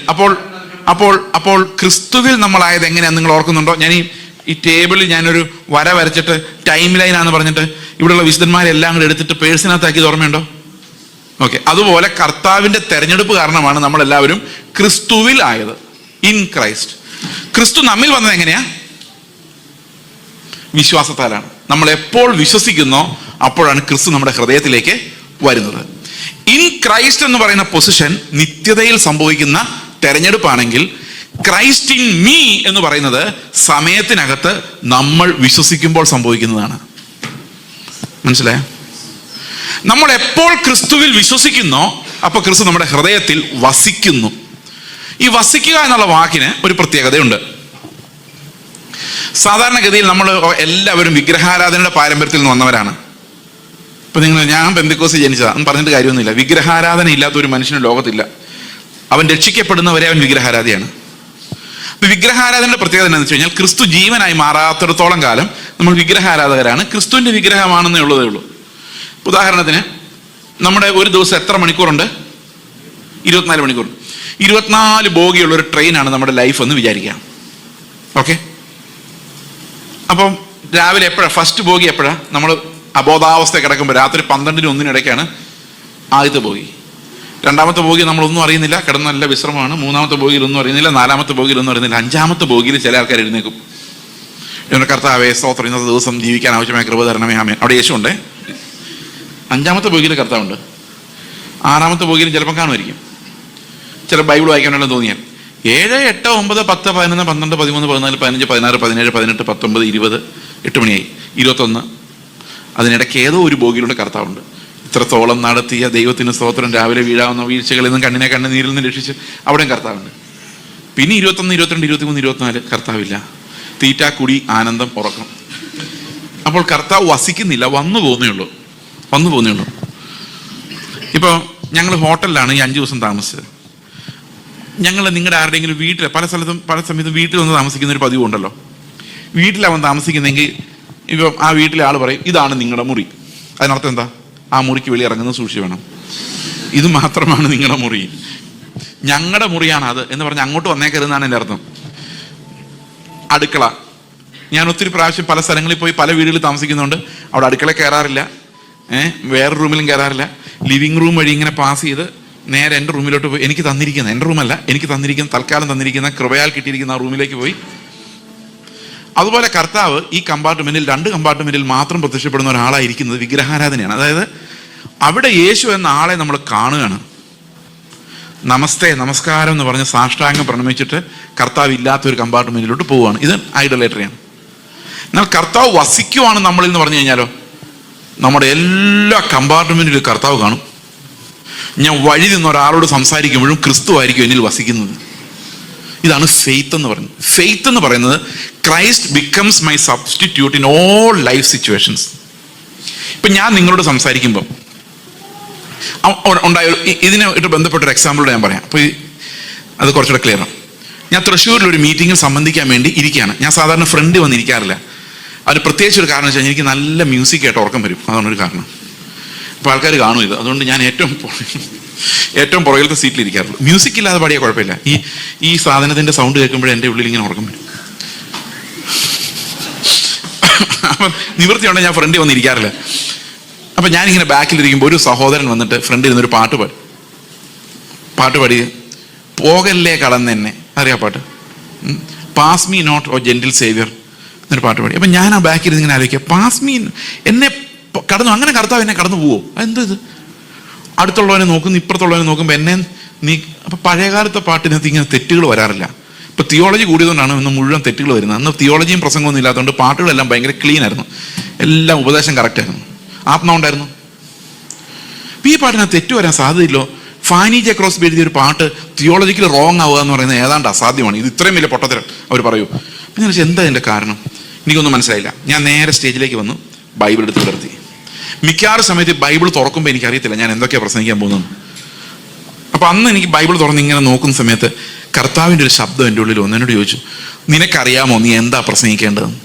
അപ്പോൾ ക്രിസ്തുവിൽ നമ്മളായത് എങ്ങനെയാന്ന് നിങ്ങൾ ഓർക്കുന്നുണ്ടോ? ഞാൻ ഈ ടേബിളിൽ ഞാനൊരു വര വരച്ചിട്ട് ടൈം ലൈനാന്ന് പറഞ്ഞിട്ട് ഇവിടെയുള്ള വിശുദ്ധന്മാരെല്ലാം കൂടെ എടുത്തിട്ട് പേഴ്സിനകത്താക്കിയത് ഓർമ്മയുണ്ടോ? ഓക്കെ, അതുപോലെ കർത്താവിന്റെ തെരഞ്ഞെടുപ്പ് കാരണമാണ് നമ്മളെല്ലാവരും ക്രിസ്തുവിൽ ആയത്, ഇൻ ക്രൈസ്റ്റ്. ക്രിസ്തു നമ്മിൽ വന്നത് എങ്ങനെയാ? വിശ്വാസത്താലാണ്. നമ്മൾ എപ്പോൾ വിശ്വസിക്കുന്നോ അപ്പോഴാണ് ക്രിസ്തു നമ്മുടെ ഹൃദയത്തിലേക്ക് വരുന്നത്. ഇൻ ക്രൈസ്റ്റ് എന്ന് പറയുന്ന പൊസിഷൻ നിത്യതയിൽ സംഭവിക്കുന്ന തെരഞ്ഞെടുപ്പാണെങ്കിൽ ക്രൈസ്റ്റ് ഇൻ മീ എന്ന് പറയുന്നത് സമയത്തിനകത്ത് നമ്മൾ വിശ്വസിക്കുമ്പോൾ സംഭവിക്കുന്നതാണ്. മനസ്സിലായോ? നമ്മൾ എപ്പോൾ ക്രിസ്തുവിൽ വിശ്വസിക്കുന്നോ അപ്പൊ ക്രിസ്തു നമ്മുടെ ഹൃദയത്തിൽ വസിക്കുന്നു. ഈ വസിക്കുക എന്നുള്ള വാക്കിന് ഒരു പ്രത്യേകതയുണ്ട്. സാധാരണഗതിയിൽ നമ്മൾ എല്ലാവരും വിഗ്രഹാരാധനയുടെ പാരമ്പര്യത്തിൽ നിന്ന് വന്നവരാണ്. ഇപ്പൊ ഞാൻ പെന്തക്കോസ്തിൽ ജനിച്ചതാന്ന് പറഞ്ഞിട്ട് കാര്യമൊന്നുമില്ല. വിഗ്രഹാരാധന ഇല്ലാത്ത ഒരു മനുഷ്യന് ലോകത്തില്ല. അവൻ രക്ഷിക്കപ്പെടുന്നവരെ അവൻ വിഗ്രഹാരാധിയാണ്. വിഗ്രഹാരാധനയുടെ പ്രത്യേകത എന്താണെന്ന് വെച്ച് കഴിഞ്ഞാൽ ക്രിസ്തു ജീവനായി മാറാത്തിടത്തോളം കാലം നമ്മൾ വിഗ്രഹാരാധകരാണ്. ക്രിസ്തുവിന്റെ വിഗ്രഹമാണെന്നേ ഉള്ളതേ ഉള്ളൂ. ഉദാഹരണത്തിന് നമ്മുടെ ഒരു ദിവസം എത്ര മണിക്കൂറുണ്ട്? 24 മണിക്കൂർ. 24 ബോഗിയുള്ള ഒരു ട്രെയിനാണ് നമ്മുടെ ലൈഫ് എന്ന് വിചാരിക്കാം. ഓക്കെ, അപ്പം രാവിലെ എപ്പോഴാണ് ഫസ്റ്റ് ബോഗി? എപ്പോഴാണ്? നമ്മൾ അബോധാവസ്ഥ കിടക്കുമ്പോൾ രാത്രി 12-നും 1-നും ആദ്യത്തെ ബോഗി. രണ്ടാമത്തെ ബോഗി നമ്മളൊന്നും അറിയുന്നില്ല, കിടന്ന് നല്ല വിശ്രമമാണ്. മൂന്നാമത്തെ ബോഗിയിൽ ഒന്നും അറിയുന്നില്ല, നാലാമത്തെ ബോഗിയിൽ ഒന്നും അറിയുന്നില്ല. അഞ്ചാമത്തെ ബോഗിയിൽ ചില ആൾക്കാർ എഴുന്നേക്കും. ഇവരുടെ കർത്താവേ സ്തോത്രം, ഇന്നത്തെ ദിവസം ജീവിക്കാൻ ആവശ്യമായ കൃപ തരണമേ, ആമേൻ. അവിടെ യേശു ഉണ്ട്. 5-ാമത്തെ ബോഗിയിൽ കർത്താവുണ്ട്. 6-ാമത്തെ ബോഗിയിൽ ചിലപ്പോൾ കാണുമായിരിക്കും, ചില ബൈബിൾ വായിക്കാനുള്ള തോന്നിയാൽ. 7, 8, 9, 10, 11, 12, 13, 14, 15, 16, 17, 18, 19, 20, 8 മണിയായി, 21. അതിനിടയ്ക്ക് ഏതോ ഒരു ബോഗിയിലൂടെ കർത്താവുണ്ട്. ഇത്രത്തോളം നടത്തിയ ദൈവത്തിന് സ്തോത്രം, രാവിലെ വീഴാവുന്ന വീഴ്ചകളിൽ നിന്നും കണ്ണിനെ കണ്ണുനീരിൽ നിന്ന് രക്ഷിച്ച് അവിടെയും കർത്താവുണ്ട്. പിന്നെ 21, 22, 23, 24 കർത്താവില്ല. തീറ്റ, കുടി, ആനന്ദം, ഉറക്കം. അപ്പോൾ കർത്താവ് വസിക്കുന്നില്ല, വന്നു പോകുന്നേ ഉള്ളൂ. ഇപ്പോൾ ഞങ്ങൾ ഹോട്ടലിലാണ് ഈ 5 ദിവസം താമസിച്ചത്. ഞങ്ങൾ നിങ്ങളുടെ ആരുടെയെങ്കിലും വീട്ടിൽ പല സമയത്തും വീട്ടിൽ വന്ന് താമസിക്കുന്ന ഒരു പതിവുണ്ടല്ലോ. വീട്ടിലവൻ താമസിക്കുന്നെങ്കിൽ ഇപ്പം ആ വീട്ടിലെ ആൾ പറയും, ഇതാണ് നിങ്ങളുടെ മുറി. അതിനർത്ഥം എന്താ? ആ മുറിക്ക് വെളി ഇറങ്ങുന്നത് സൂക്ഷിച്ച് വേണം. ഇത് മാത്രമാണ് നിങ്ങളുടെ മുറി, ഞങ്ങളുടെ മുറിയാണ് അത് എന്ന് പറഞ്ഞ് അങ്ങോട്ട് വന്നേക്കരുതെന്നാണ് എൻ്റെ അർത്ഥം. അടുക്കള, ഞാൻ ഒത്തിരി പ്രാവശ്യം പല സ്ഥലങ്ങളിൽ പോയി പല വീടുകളിൽ താമസിക്കുന്നുണ്ട്. അവിടെ അടുക്കള കയറാറില്ല, വേറെ റൂമിലും കയറാറില്ല. ലിവിങ് റൂം വഴി ഇങ്ങനെ പാസ് ചെയ്ത് നേരെ എൻ്റെ റൂമിലോട്ട് പോയി. എനിക്ക് തന്നിരിക്കുന്ന, എൻ്റെ റൂമല്ല, എനിക്ക് തൽക്കാലം തന്നിരിക്കുന്ന കൃപയാൽ കിട്ടിയിരിക്കുന്ന ആ റൂമിലേക്ക് പോയി. അതുപോലെ കർത്താവ് ഈ കമ്പാർട്ട്മെന്റിൽ 2 കമ്പാർട്ട്മെന്റിൽ മാത്രം പ്രത്യക്ഷപ്പെടുന്ന ഒരാളായിരിക്കുന്നത് വിഗ്രഹാരാധനയാണ്. അതായത് അവിടെ യേശു എന്ന ആളെ നമ്മൾ കാണുകയാണ്. നമസ്തേ, നമസ്കാരം എന്ന് പറഞ്ഞ് സാഷ്ടാംഗം പ്രണമിച്ചിട്ട് കർത്താവ് ഇല്ലാത്തൊരു കമ്പാർട്ട്മെന്റിലോട്ട് പോവുകയാണ്. ഇത് ഐഡോലേറ്ററിയാണ്. എന്നാൽ കർത്താവ് വസിക്കുവാണ് നമ്മളിൽ എന്ന് പറഞ്ഞു കഴിഞ്ഞാലോ, നമ്മുടെ എല്ലാ കമ്പാർട്ട്മെന്റിലും കർത്താവ് കാണും. ഞാൻ വഴി നിന്ന് ഒരാളോട് സംസാരിക്കുമ്പോഴും ക്രിസ്തു ആയിരിക്കും എന്നിൽ വസിക്കുന്നത്. ഇതാണ് ഫെയ്ത്ത് എന്ന് പറയുന്നത്. ഫെയ്ത്ത് എന്ന് പറയുന്നത് Christ becomes my substitute in all life situations. ഇപ്പം ഞാൻ നിങ്ങളോട് സംസാരിക്കുമ്പോൾ ഉണ്ടായ ഇതിനായിട്ട് ബന്ധപ്പെട്ടൊരു എക്സാമ്പിളോട് ഞാൻ പറയാം. അപ്പോൾ അത് കുറച്ചുകൂടെ ക്ലിയർ ആണ്. ഞാൻ തൃശ്ശൂരിൽ ഒരു മീറ്റിങ്ങിൽ സംബന്ധിക്കാൻ വേണ്ടി ഇരിക്കുകയാണ്. ഞാൻ സാധാരണ ഫ്രണ്ട് വന്നിരിക്കാറില്ല. അതിന് പ്രത്യേകിച്ച് ഒരു കാരണം വെച്ചാൽ എനിക്ക് നല്ല മ്യൂസിക് ആയിട്ട് ഉറക്കം വരും. അതാണൊരു കാരണം. അപ്പോൾ ആൾക്കാർ കാണും ഇത്. അതുകൊണ്ട് ഞാൻ ഏറ്റവും പുറകിലത്തെ സീറ്റിൽ ഇരിക്കാറുള്ളൂ. മ്യൂസിക് ഇല്ലാതെ പാടിയാൽ കുഴപ്പമില്ല. ഈ സാധനത്തിൻ്റെ സൗണ്ട് കേൾക്കുമ്പോൾ എൻ്റെ ഉള്ളിൽ ഇങ്ങനെ ഉറക്കം വരും. അപ്പം നിവൃത്തിയുണ്ടെങ്കിൽ ഞാൻ ഫ്രണ്ടിൽ വന്നിരിക്കാറില്ല. അപ്പം ഞാനിങ്ങനെ ബാക്കിലിരിക്കുമ്പോൾ ഒരു സഹോദരൻ വന്നിട്ട് ഫ്രണ്ടിൽ നിന്നൊരു പാട്ട് പാടി പോകല്ലേ കടന്നെന്നെ, അറിയാം പാട്ട്, pass me not O gentle saviour എന്നൊരു പാട്ട് പാടി. അപ്പം ഞാൻ ആ ബാക്കിൽ ഇങ്ങനെ ആലോചിക്കുക, പാസ് മീ, എന്നെ കടന്നു, അങ്ങനെ കർത്താവ് എന്നെ കടന്നു പോവോ? അതെന്തോ ഇത്? അടുത്തുള്ളവനെ നോക്കുന്നു, ഇപ്പുറത്തുള്ളവനെ നോക്കുമ്പോൾ എന്നെ നീ. അപ്പം പഴയകാലത്തെ പാട്ടിനകത്ത് ഇങ്ങനെ തെറ്റുകൾ വരാറില്ല. ഇപ്പം തിയോളജി കൂടിയതുകൊണ്ടാണ് ഇന്ന് മുഴുവൻ തെറ്റുകൾ വരുന്നത്. അന്ന് തിയോളജിയും പ്രസംഗമൊന്നും ഇല്ലാത്തതുകൊണ്ട് പാട്ടുകളെല്ലാം ഭയങ്കര ക്ലീൻ ആയിരുന്നു. എല്ലാം ഉപദേശം കറക്റ്റായിരുന്നു, ആത്മാവുണ്ടായിരുന്നു. ഈ പാട്ടിനകത്ത് തെറ്റ് വരാൻ സാധ്യതയില്ലോ. ഫാനി ജെ ക്രോസ്ബി എഴുതിയ ഒരു പാട്ട് തിയോളജിക്കൽ റോങ് ആവുക എന്ന് പറയുന്നത് ഏതാണ്ട് അസാധ്യമാണ്. ഇത് ഇത്രയും വലിയ പൊട്ടത്തരം അവർ പറയൂ. അപ്പം ഞാൻ വെച്ചാൽ എന്താ എൻ്റെ കാരണം? എനിക്കൊന്നും മനസ്സിലായില്ല. ഞാൻ നേരെ സ്റ്റേജിലേക്ക് വന്നു, ബൈബിൾ എടുത്ത് കിടത്തി. മിക്കവാറും സമയത്ത് ബൈബിൾ തുറക്കുമ്പോൾ എനിക്കറിയത്തില്ല ഞാൻ എന്തൊക്കെയാണ് പ്രസംഗിക്കാൻ പോകുന്നത്. അപ്പം അന്ന് എനിക്ക് ബൈബിൾ തുറന്ന് ഇങ്ങനെ നോക്കുന്ന സമയത്ത് കർത്താവിൻ്റെ ഒരു ശബ്ദം എൻ്റെ ഉള്ളിൽ വന്നു. എന്നോട് ചോദിച്ചു, നിനക്കറിയാമോ നീ എന്താ പ്രസംഗിക്കേണ്ടതെന്ന്?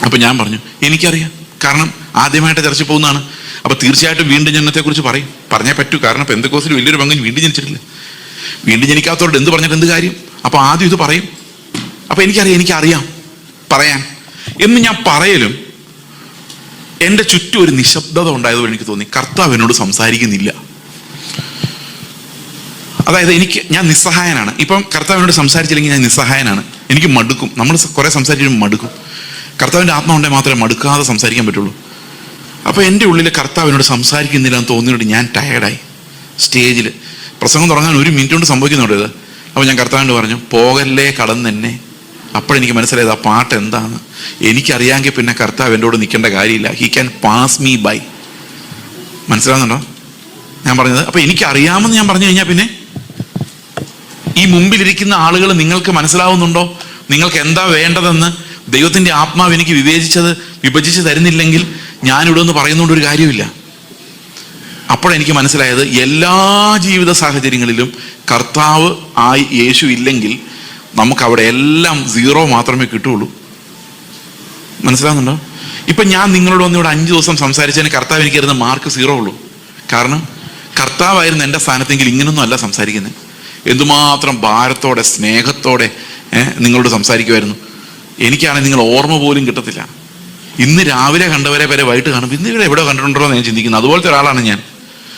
അപ്പം ഞാൻ പറഞ്ഞു, എനിക്കറിയാം, കാരണം ആദ്യമായിട്ട് ചർച്ചയിൽ പോകുന്നതാണ്. അപ്പോൾ തീർച്ചയായിട്ടും വീണ്ടും ജനനത്തെക്കുറിച്ച് പറഞ്ഞേ പറ്റൂ. കാരണം പെന്തക്കോസ്തിൽ വലിയൊരു പങ്കും വീണ്ടും ജനിച്ചിട്ടില്ല. വീണ്ടും ജനിക്കാത്തവരോട് എന്ത് പറഞ്ഞിട്ട് എന്ത് കാര്യം? അപ്പോൾ ആദ്യം ഇത് പറയും. അപ്പോൾ എനിക്കറിയാം പറയാൻ എന്ന് ഞാൻ പറയലും എൻ്റെ ചുറ്റും ഒരു നിശബ്ദത ഉണ്ടായതുകൊണ്ട് എനിക്ക് തോന്നി കർത്താവ് എന്നോട് സംസാരിക്കുന്നില്ല. അതായത് ഞാൻ നിസ്സഹായനാണ്. ഇപ്പം കർത്താവിനോട് സംസാരിച്ചില്ലെങ്കിൽ ഞാൻ നിസ്സഹായനാണ്. എനിക്ക് മടുക്കും. നമ്മൾ കുറേ സംസാരിക്കുമ്പോൾ മടുക്കും. കർത്താവിൻ്റെ ആത്മാവുണ്ടെങ്കിൽ മാത്രമേ മടുക്കാതെ സംസാരിക്കാൻ പറ്റുള്ളൂ. അപ്പോൾ എൻ്റെ ഉള്ളിൽ കർത്താവിനോട് സംസാരിക്കുന്നില്ല എന്ന് തോന്നിയിട്ട് ഞാൻ ടയേർഡായി. സ്റ്റേജിൽ പ്രസംഗം തുടങ്ങാൻ 1 മിനിറ്റ് കൊണ്ട് സംഭവിക്കുന്നുണ്ട് ഇത്. അപ്പോൾ ഞാൻ കർത്താവിനോട് പറഞ്ഞു, പോകല്ലേ കടന്നെന്നെ. അപ്പോഴെനിക്ക് മനസ്സിലായത് ആ പാട്ട് എന്താണ്. എനിക്കറിയാമെങ്കിൽ പിന്നെ കർത്താവ് എന്നോട് നിൽക്കേണ്ട കാര്യമില്ല. He can pass me by. മനസ്സിലാവുന്നുണ്ടോ ഞാൻ പറഞ്ഞത്? അപ്പോൾ എനിക്കറിയാമെന്ന് ഞാൻ പറഞ്ഞു കഴിഞ്ഞാൽ പിന്നെ ഈ മുമ്പിലിരിക്കുന്ന ആളുകൾ നിങ്ങൾക്ക് മനസ്സിലാവുന്നുണ്ടോ? നിങ്ങൾക്ക് എന്താ വേണ്ടതെന്ന് ദൈവത്തിൻ്റെ ആത്മാവ് എനിക്ക് വിഭജിച്ച് തരുന്നില്ലെങ്കിൽ ഞാനിവിടെ നിന്ന് പറയുന്നതുകൊണ്ട് ഒരു കാര്യമില്ല. അപ്പോഴെനിക്ക് മനസ്സിലായത് എല്ലാ ജീവിത സാഹചര്യങ്ങളിലും കർത്താവ് യേശു ഇല്ലെങ്കിൽ നമുക്ക് അവിടെ എല്ലാം 0 മാത്രമേ കിട്ടുള്ളൂ. മനസ്സിലാകുന്നുണ്ടോ? ഇപ്പം ഞാൻ നിങ്ങളോട് വന്ന് ഇവിടെ 5 ദിവസം സംസാരിച്ചതിന് കർത്താവ് എനിക്കറിയുന്ന മാർക്ക് 0 ഉള്ളൂ. കാരണം കർത്താവായിരുന്നു എൻ്റെ സ്ഥാനത്തെങ്കിൽ ഇങ്ങനൊന്നും അല്ല സംസാരിക്കുന്നത്. എന്തുമാത്രം ഭാരത്തോടെ സ്നേഹത്തോടെ നിങ്ങളോട് സംസാരിക്കുമായിരുന്നു. എനിക്കാണെങ്കിൽ നിങ്ങൾ ഓർമ്മ പോലും കിട്ടത്തില്ല. ഇന്ന് രാവിലെ കണ്ടവരെ വരെ വൈകിട്ട് കാണും. ഇന്ന് ഇവിടെ എവിടെ കണ്ടിട്ടുണ്ടോ എന്ന് ഞാൻ ചിന്തിക്കുന്നത്. അതുപോലത്തെ ഒരാളാണ് ഞാൻ.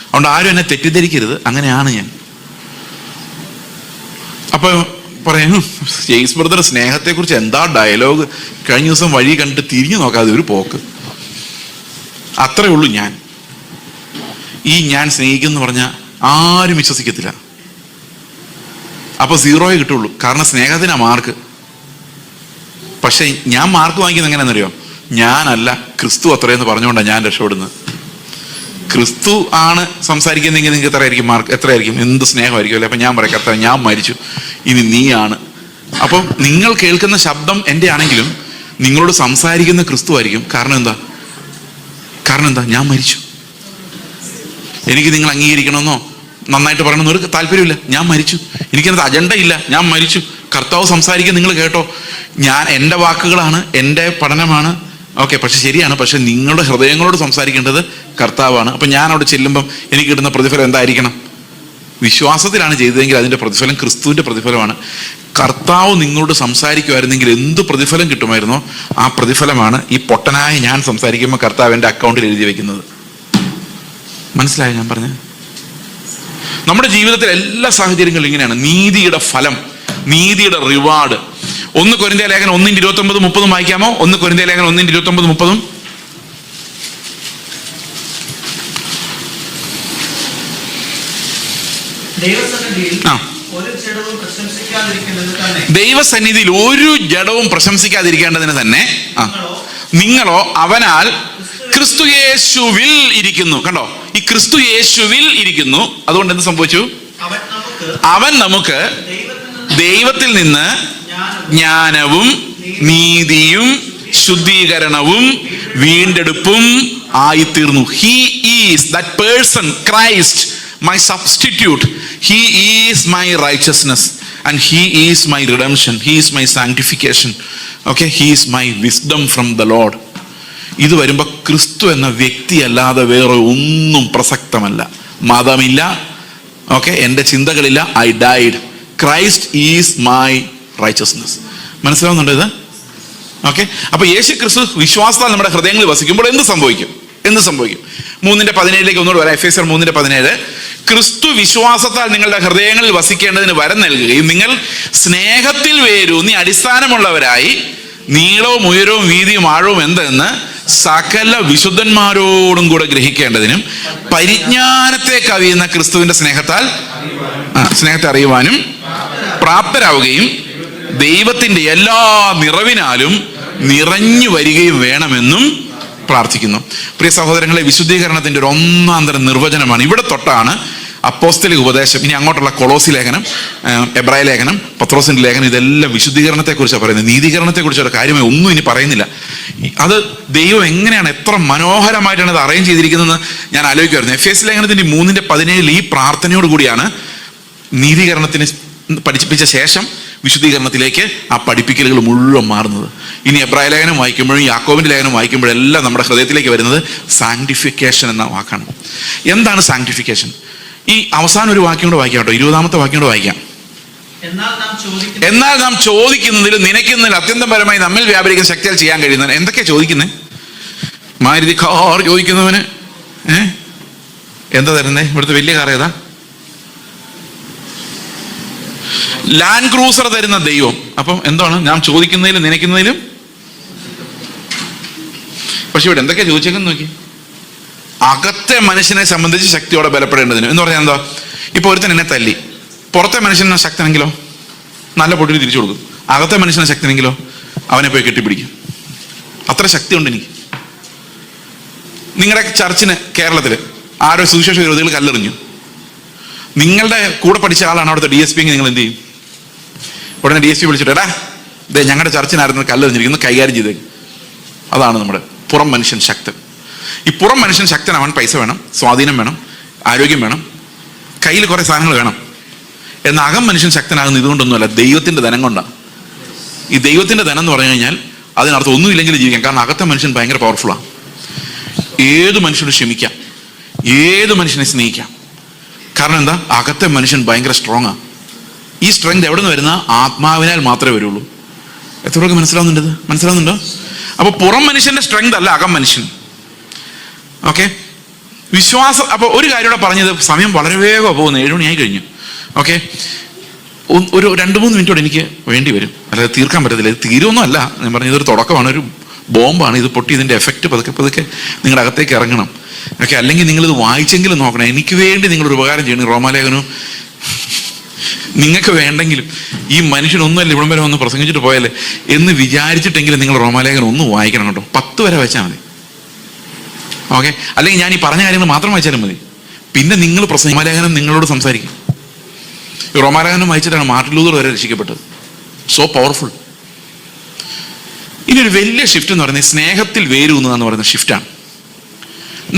അതുകൊണ്ട് ആരും എന്നെ തെറ്റിദ്ധരിക്കരുത്, അങ്ങനെയാണ് ഞാൻ. അപ്പൊ പറയുന്നു, ജെയ്സ് ബ്രദർ സ്നേഹത്തെക്കുറിച്ച് എന്താ ഡയലോഗ്, കഴിഞ്ഞ ദിവസം വഴി കണ്ടിട്ട് തിരിഞ്ഞു നോക്കാതെ ഒരു പോക്ക്. അത്രേ ഉള്ളൂ ഞാൻ. ഈ ഞാൻ സ്നേഹിക്കുന്നു പറഞ്ഞാൽ ആരും വിശ്വസിക്കത്തില്ല. അപ്പൊ 0 കിട്ടുള്ളൂ. കാരണം സ്നേഹത്തിനാ മാർക്ക്. പക്ഷെ ഞാൻ മാർക്ക് വാങ്ങിക്കുന്നത് എങ്ങനെയാണെന്നറിയോ? ഞാനല്ല, ക്രിസ്തു അത്രയെന്ന് പറഞ്ഞുകൊണ്ടാണ് ഞാൻ രക്ഷപ്പെടുന്നത്. ക്രിസ്തു ആണ് സംസാരിക്കുന്നതെങ്കിൽ നിങ്ങൾക്ക് എത്രയായിരിക്കും മാർക്ക്? എത്രയായിരിക്കും? എന്ത് സ്നേഹമായിരിക്കും അല്ലേ? അപ്പൊ ഞാൻ പറയാം, കർത്താവേ ഞാൻ മരിച്ചു, ഇനി നീയാണ്. അപ്പം നിങ്ങൾ കേൾക്കുന്ന ശബ്ദം എൻ്റെ ആണെങ്കിലും നിങ്ങളോട് സംസാരിക്കുന്ന ക്രിസ്തു ആയിരിക്കും. കാരണം എന്താ? ഞാൻ മരിച്ചു. എനിക്ക് നിങ്ങൾ അംഗീകരിക്കണമെന്നോ നന്നായിട്ട് പറയണമെന്നോ ഒരു താല്പര്യമില്ല. ഞാൻ മരിച്ചു. എനിക്കതിനകത്ത് അജണ്ട ഇല്ല. ഞാൻ മരിച്ചു. കർത്താവ് സംസാരിക്കുക, നിങ്ങൾ കേട്ടോ. എൻ്റെ വാക്കുകളാണ്, എൻ്റെ പഠനമാണ്. ഓക്കെ, പക്ഷെ ശരിയാണ്. പക്ഷെ നിങ്ങളുടെ ഹൃദയങ്ങളോട് സംസാരിക്കേണ്ടത് കർത്താവാണ്. അപ്പം ഞാൻ അവിടെ ചെല്ലുമ്പം എനിക്ക് കിട്ടുന്ന പ്രതിഫലം എന്തായിരിക്കണം? വിശ്വാസത്തിലാണ് ചെയ്തതെങ്കിൽ അതിൻ്റെ പ്രതിഫലം ക്രിസ്തുവിൻ്റെ പ്രതിഫലമാണ്. കർത്താവ് നിങ്ങളോട് സംസാരിക്കുമായിരുന്നെങ്കിൽ എന്ത് പ്രതിഫലം കിട്ടുമായിരുന്നോ ആ പ്രതിഫലമാണ് ഈ പൊട്ടനായ ഞാൻ സംസാരിക്കുമ്പോൾ കർത്താവ് എൻ്റെ അക്കൗണ്ടിൽ എഴുതി വെക്കുന്നത്. മനസ്സിലായോ ഞാൻ പറഞ്ഞത്? നമ്മുടെ ജീവിതത്തിൽ എല്ലാ സാഹചര്യങ്ങളും ഇങ്ങനെയാണ്. നീതിയുടെ ഫലം, നീതിയുടെ റിവാർഡ്. 1 കൊരിന്ത്യർ ലേഖനം 1:29-30 വായിക്കാമോ? 1 കൊരിന്ത്യർ ലേഖനം 1:29-30. ദൈവസന്നിധിയിൽ ഒരു ജഡവും പ്രശംസിക്കാതിരിക്കേണ്ടതിന് തന്നെ നിങ്ങളോ അവനാൽ ക്രിസ്തു യേശുവിൽ ഇരിക്കുന്നു. കണ്ടോ, ഈ ക്രിസ്തു യേശുവിൽ ഇരിക്കുന്നു. അതുകൊണ്ട് എന്ത് സംഭവിച്ചു? അവൻ നമുക്ക് ദൈവത്തിൽ നിന്ന് ജ്ഞാനവും നീതിയും ശുദ്ധീകരണവും വീണ്ടെടുപ്പും ആയിത്തീർന്നു. He is that person, Christ, my substitute. He is my righteousness and he is my redemption. He is my sanctification. Okay, he is my wisdom from the Lord. ഇത് വരുമ്പോൾ ക്രിസ്തു എന്ന വ്യക്തി അല്ലാതെ വേറെ ഒന്നും പ്രസക്തമല്ല. മതമില്ല, ഓക്കെ, എൻ്റെ ചിന്തകളില്ല. I died. Christ is my righteousness. മനസ്സിലാവുന്നുണ്ടോ ഇത്? ഓക്കെ, അപ്പൊ യേശു ക്രിസ്തു വിശ്വാസത്താൽ നമ്മുടെ ഹൃദയങ്ങളിൽ വസിക്കുമ്പോൾ എന്ത് സംഭവിക്കും? 3:17 ഒന്നുകൂടെ വരാം. എഫേസ്യർ 3:17. ക്രിസ്തു വിശ്വാസത്താൽ നിങ്ങളുടെ ഹൃദയങ്ങളിൽ വസിക്കേണ്ടതിന് വരം നൽകുകയും നിങ്ങൾ സ്നേഹത്തിൽ വേരൂന്നി അടിസ്ഥാനമുള്ളവരായി നീളവും ഉയരവും വീതിയും ആഴവും എന്തെന്ന് സകല വിശുദ്ധന്മാരോടും കൂടെ ഗ്രഹിക്കേണ്ടതിനും പരിജ്ഞാനത്തെ കവിയുന്ന ക്രിസ്തുവിന്റെ സ്നേഹത്തെ അറിയുവാനും പ്രാപ്തരാവുകയും ദൈവത്തിന്റെ എല്ലാ നിറവിനാലും നിറഞ്ഞു വരികയും വേണമെന്നും പ്രാർത്ഥിക്കുന്നു. പ്രിയ സഹോദരങ്ങളെ, വിശുദ്ധീകരണത്തിന്റെ ഒരു ഒന്നാം തരം നിർവചനമാണ്. ഇവിടെ തൊട്ടാണ് അപ്പോസ്തലിക ഉപദേശം, ഇനി അങ്ങോട്ടുള്ള കൊളോസി ലേഖനം, എബ്രായ ലേഖനം, പത്രോസിന്റെ ലേഖനം, ഇതെല്ലാം വിശുദ്ധീകരണത്തെക്കുറിച്ചാണ് പറയുന്നത്. നീതീകരണത്തെക്കുറിച്ചൊരു കാര്യമായി ഒന്നും ഇനി പറയുന്നില്ല. അത് ദൈവം എങ്ങനെയാണ്, എത്ര മനോഹരമായിട്ടാണ് അത് അറേഞ്ച് ചെയ്തിരിക്കുന്നതെന്ന് ഞാൻ ആലോചിക്കുമായിരുന്നു. എഫേസ്യ ലേഖനത്തിന്റെ 3:17 ഈ പ്രാർത്ഥനയോട് കൂടിയാണ് നീതീകരണത്തിന് പഠിപ്പിച്ച ശേഷം വിശുദ്ധീകരണത്തിലേക്ക് ആ പഠിപ്പിക്കലുകൾ മുഴുവൻ മാറുന്നത്. ഇനി എബ്രായ ലേഖനം വായിക്കുമ്പോഴും യാക്കോബിന്റെ ലേഖനം വായിക്കുമ്പോഴെല്ലാം നമ്മുടെ ഹൃദയത്തിലേക്ക് വരുന്നത് സാങ്ക്ടിഫിക്കേഷൻ എന്ന വാക്കാണ്. എന്താണ് സാങ്ക്ടിഫിക്കേഷൻ? ഈ അവസാനം ഒരു വാക്യം കൂടെ വായിക്കാം കേട്ടോ, 20ാമത്തെ വാക്യം കൂടെ വായിക്കാം. എന്നാൽ നാം ചോദിക്കുന്നതിലും നനയ്ക്കുന്നതിലും അത്യന്തപരമായി നമ്മിൽ വ്യാപരിക്കുന്ന ശക്തിയാൽ ചെയ്യാൻ കഴിയുന്നതിന് എന്തൊക്കെയാ ചോദിക്കുന്നത്? മാരുതി കാർ ചോദിക്കുന്നവന് എന്താ തരുന്നേ? ഇവിടുത്തെ വലിയ കാർ ഏതാ? ലാൻഡ് ക്രൂസർ തരുന്ന ദൈവം. അപ്പം എന്താണ് നാം ചോദിക്കുന്നതിലും നനയ്ക്കുന്നതിലും? പക്ഷെ ഇവിടെ എന്തൊക്കെയാ ചോദിച്ചേക്കെന്ന് നോക്കി. അകത്തെ മനുഷ്യനെ സംബന്ധിച്ച് ശക്തിയോടെ ബലപ്പെടേണ്ടതിന് എന്ന് പറഞ്ഞാൽ എന്താ? ഇപ്പൊ ഒരുത്തൻ എന്നെ തല്ലി, പുറത്തെ മനുഷ്യനെ ശക്തനെങ്കിലോ നല്ല പൊട്ടിന് തിരിച്ചു കൊടുക്കും. അകത്തെ മനുഷ്യനെ ശക്തനെങ്കിലോ അവനെ പോയി കെട്ടിപ്പിടിക്കും. അത്ര ശക്തിയുണ്ട് എനിക്ക്. നിങ്ങളുടെ ചർച്ചിന് കേരളത്തിൽ ആരോ സുവിശേഷ വിരോധികൾ കല്ലെറിഞ്ഞു, നിങ്ങളുടെ കൂടെ പഠിച്ച ആളാണ് അവിടുത്തെ DSP എങ്കിൽ നിങ്ങൾ എന്ത് ചെയ്യും? ഉടനെ DSP വിളിച്ചിട്ട്, എടാ ദേ ഞങ്ങളുടെ ചർച്ചിനായിരുന്നു കല്ലെറിഞ്ഞിരിക്കുന്നു, കൈകാര്യം ചെയ്തേക്കും. അതാണ് നമ്മുടെ പുറം മനുഷ്യൻ ശക്തൻ. ഈ പുറം മനുഷ്യൻ ശക്തനാവാൻ പൈസ വേണം, സ്വാധീനം വേണം, ആരോഗ്യം വേണം, കയ്യിൽ കുറെ സാധനങ്ങൾ വേണം. എന്നാൽ അകം മനുഷ്യൻ ശക്തനാകുന്നത് ഇതുകൊണ്ടൊന്നുമല്ല, ദൈവത്തിൻ്റെ ധനം കൊണ്ടാണ്. ഈ ദൈവത്തിൻ്റെ ധനം എന്ന് പറഞ്ഞു കഴിഞ്ഞാൽ അതിനർത്ഥം ഒന്നുമില്ലെങ്കിൽ ജീവിക്കാം. കാരണം അകത്തെ മനുഷ്യൻ ഭയങ്കര പവർഫുള്ളാണ്. ഏത് മനുഷ്യനോട് ക്ഷമിക്കാം, ഏത് മനുഷ്യനെ സ്നേഹിക്കാം. കാരണം എന്താ? അകത്തെ മനുഷ്യൻ ഭയങ്കര സ്ട്രോങ്ങാണ്. ഈ സ്ട്രെങ്ത് എവിടെ നിന്ന് വരുന്ന? ആത്മാവിനാൽ മാത്രമേ വരുള്ളൂ. എത്ര പേർക്ക് മനസ്സിലാവുന്നുണ്ടോ? അപ്പോൾ പുറം മനുഷ്യന്റെ സ്ട്രെങ്ത് അല്ല അകം മനുഷ്യൻ. ഓക്കെ, വിശ്വാസം. അപ്പോൾ ഒരു കാര്യം കൂടെ പറഞ്ഞത്, സമയം വളരെ വേഗം പോകുന്നത്, 7 മണിയായി കഴിഞ്ഞു. ഓക്കെ, ഒരു 2-3 മിനിറ്റോടെ എനിക്ക് വേണ്ടി വരും, അല്ലാതെ തീർക്കാൻ പറ്റത്തില്ല. ഇത് തീരുമൊന്നും അല്ല, ഞാൻ പറഞ്ഞത് ഇതൊരു തുടക്കമാണ്, ഒരു ബോംബാണ്. ഇത് പൊട്ടി ഇതിൻ്റെ എഫക്റ്റ് പതുക്കെ നിങ്ങളുടെ അകത്തേക്ക് ഇറങ്ങണം. ഓക്കെ, അല്ലെങ്കിൽ നിങ്ങളിത് വായിച്ചെങ്കിലും നോക്കണം. എനിക്ക് വേണ്ടി നിങ്ങളൊരു ഉപകാരം ചെയ്യണം. റോമാലേഖനം നിങ്ങൾക്ക് വേണ്ടെങ്കിലും, ഈ മനുഷ്യനൊന്നുമല്ല ഇവിടം വരെ ഒന്ന് പ്രസംഗിച്ചിട്ട് പോയാലേ എന്ന് വിചാരിച്ചിട്ടെങ്കിലും നിങ്ങൾ റോമാലേഖനം ഒന്ന് വായിക്കണം കേട്ടോ. 10 വരെ വായിച്ചാൽ മതി. ഓക്കെ, അല്ലെങ്കിൽ ഞാൻ ഈ പറഞ്ഞ കാര്യങ്ങൾ മാത്രം വായിച്ചാലും മതി. പിന്നെ നിങ്ങൾ റോമാലേഖനം നിങ്ങളോട് സംസാരിക്കും. ഈ റോമാലേഖനം വായിച്ചിട്ടാണ് മാർട്ടിൻ ലൂതർ വരെ രക്ഷിക്കപ്പെട്ടത്. So powerful. ഇനി ഒരു വലിയ ഷിഫ്റ്റ് എന്ന് പറയുന്നത് സ്നേഹത്തിൽ വേരൂന്നുക എന്ന് പറയുന്ന ഷിഫ്റ്റാണ്.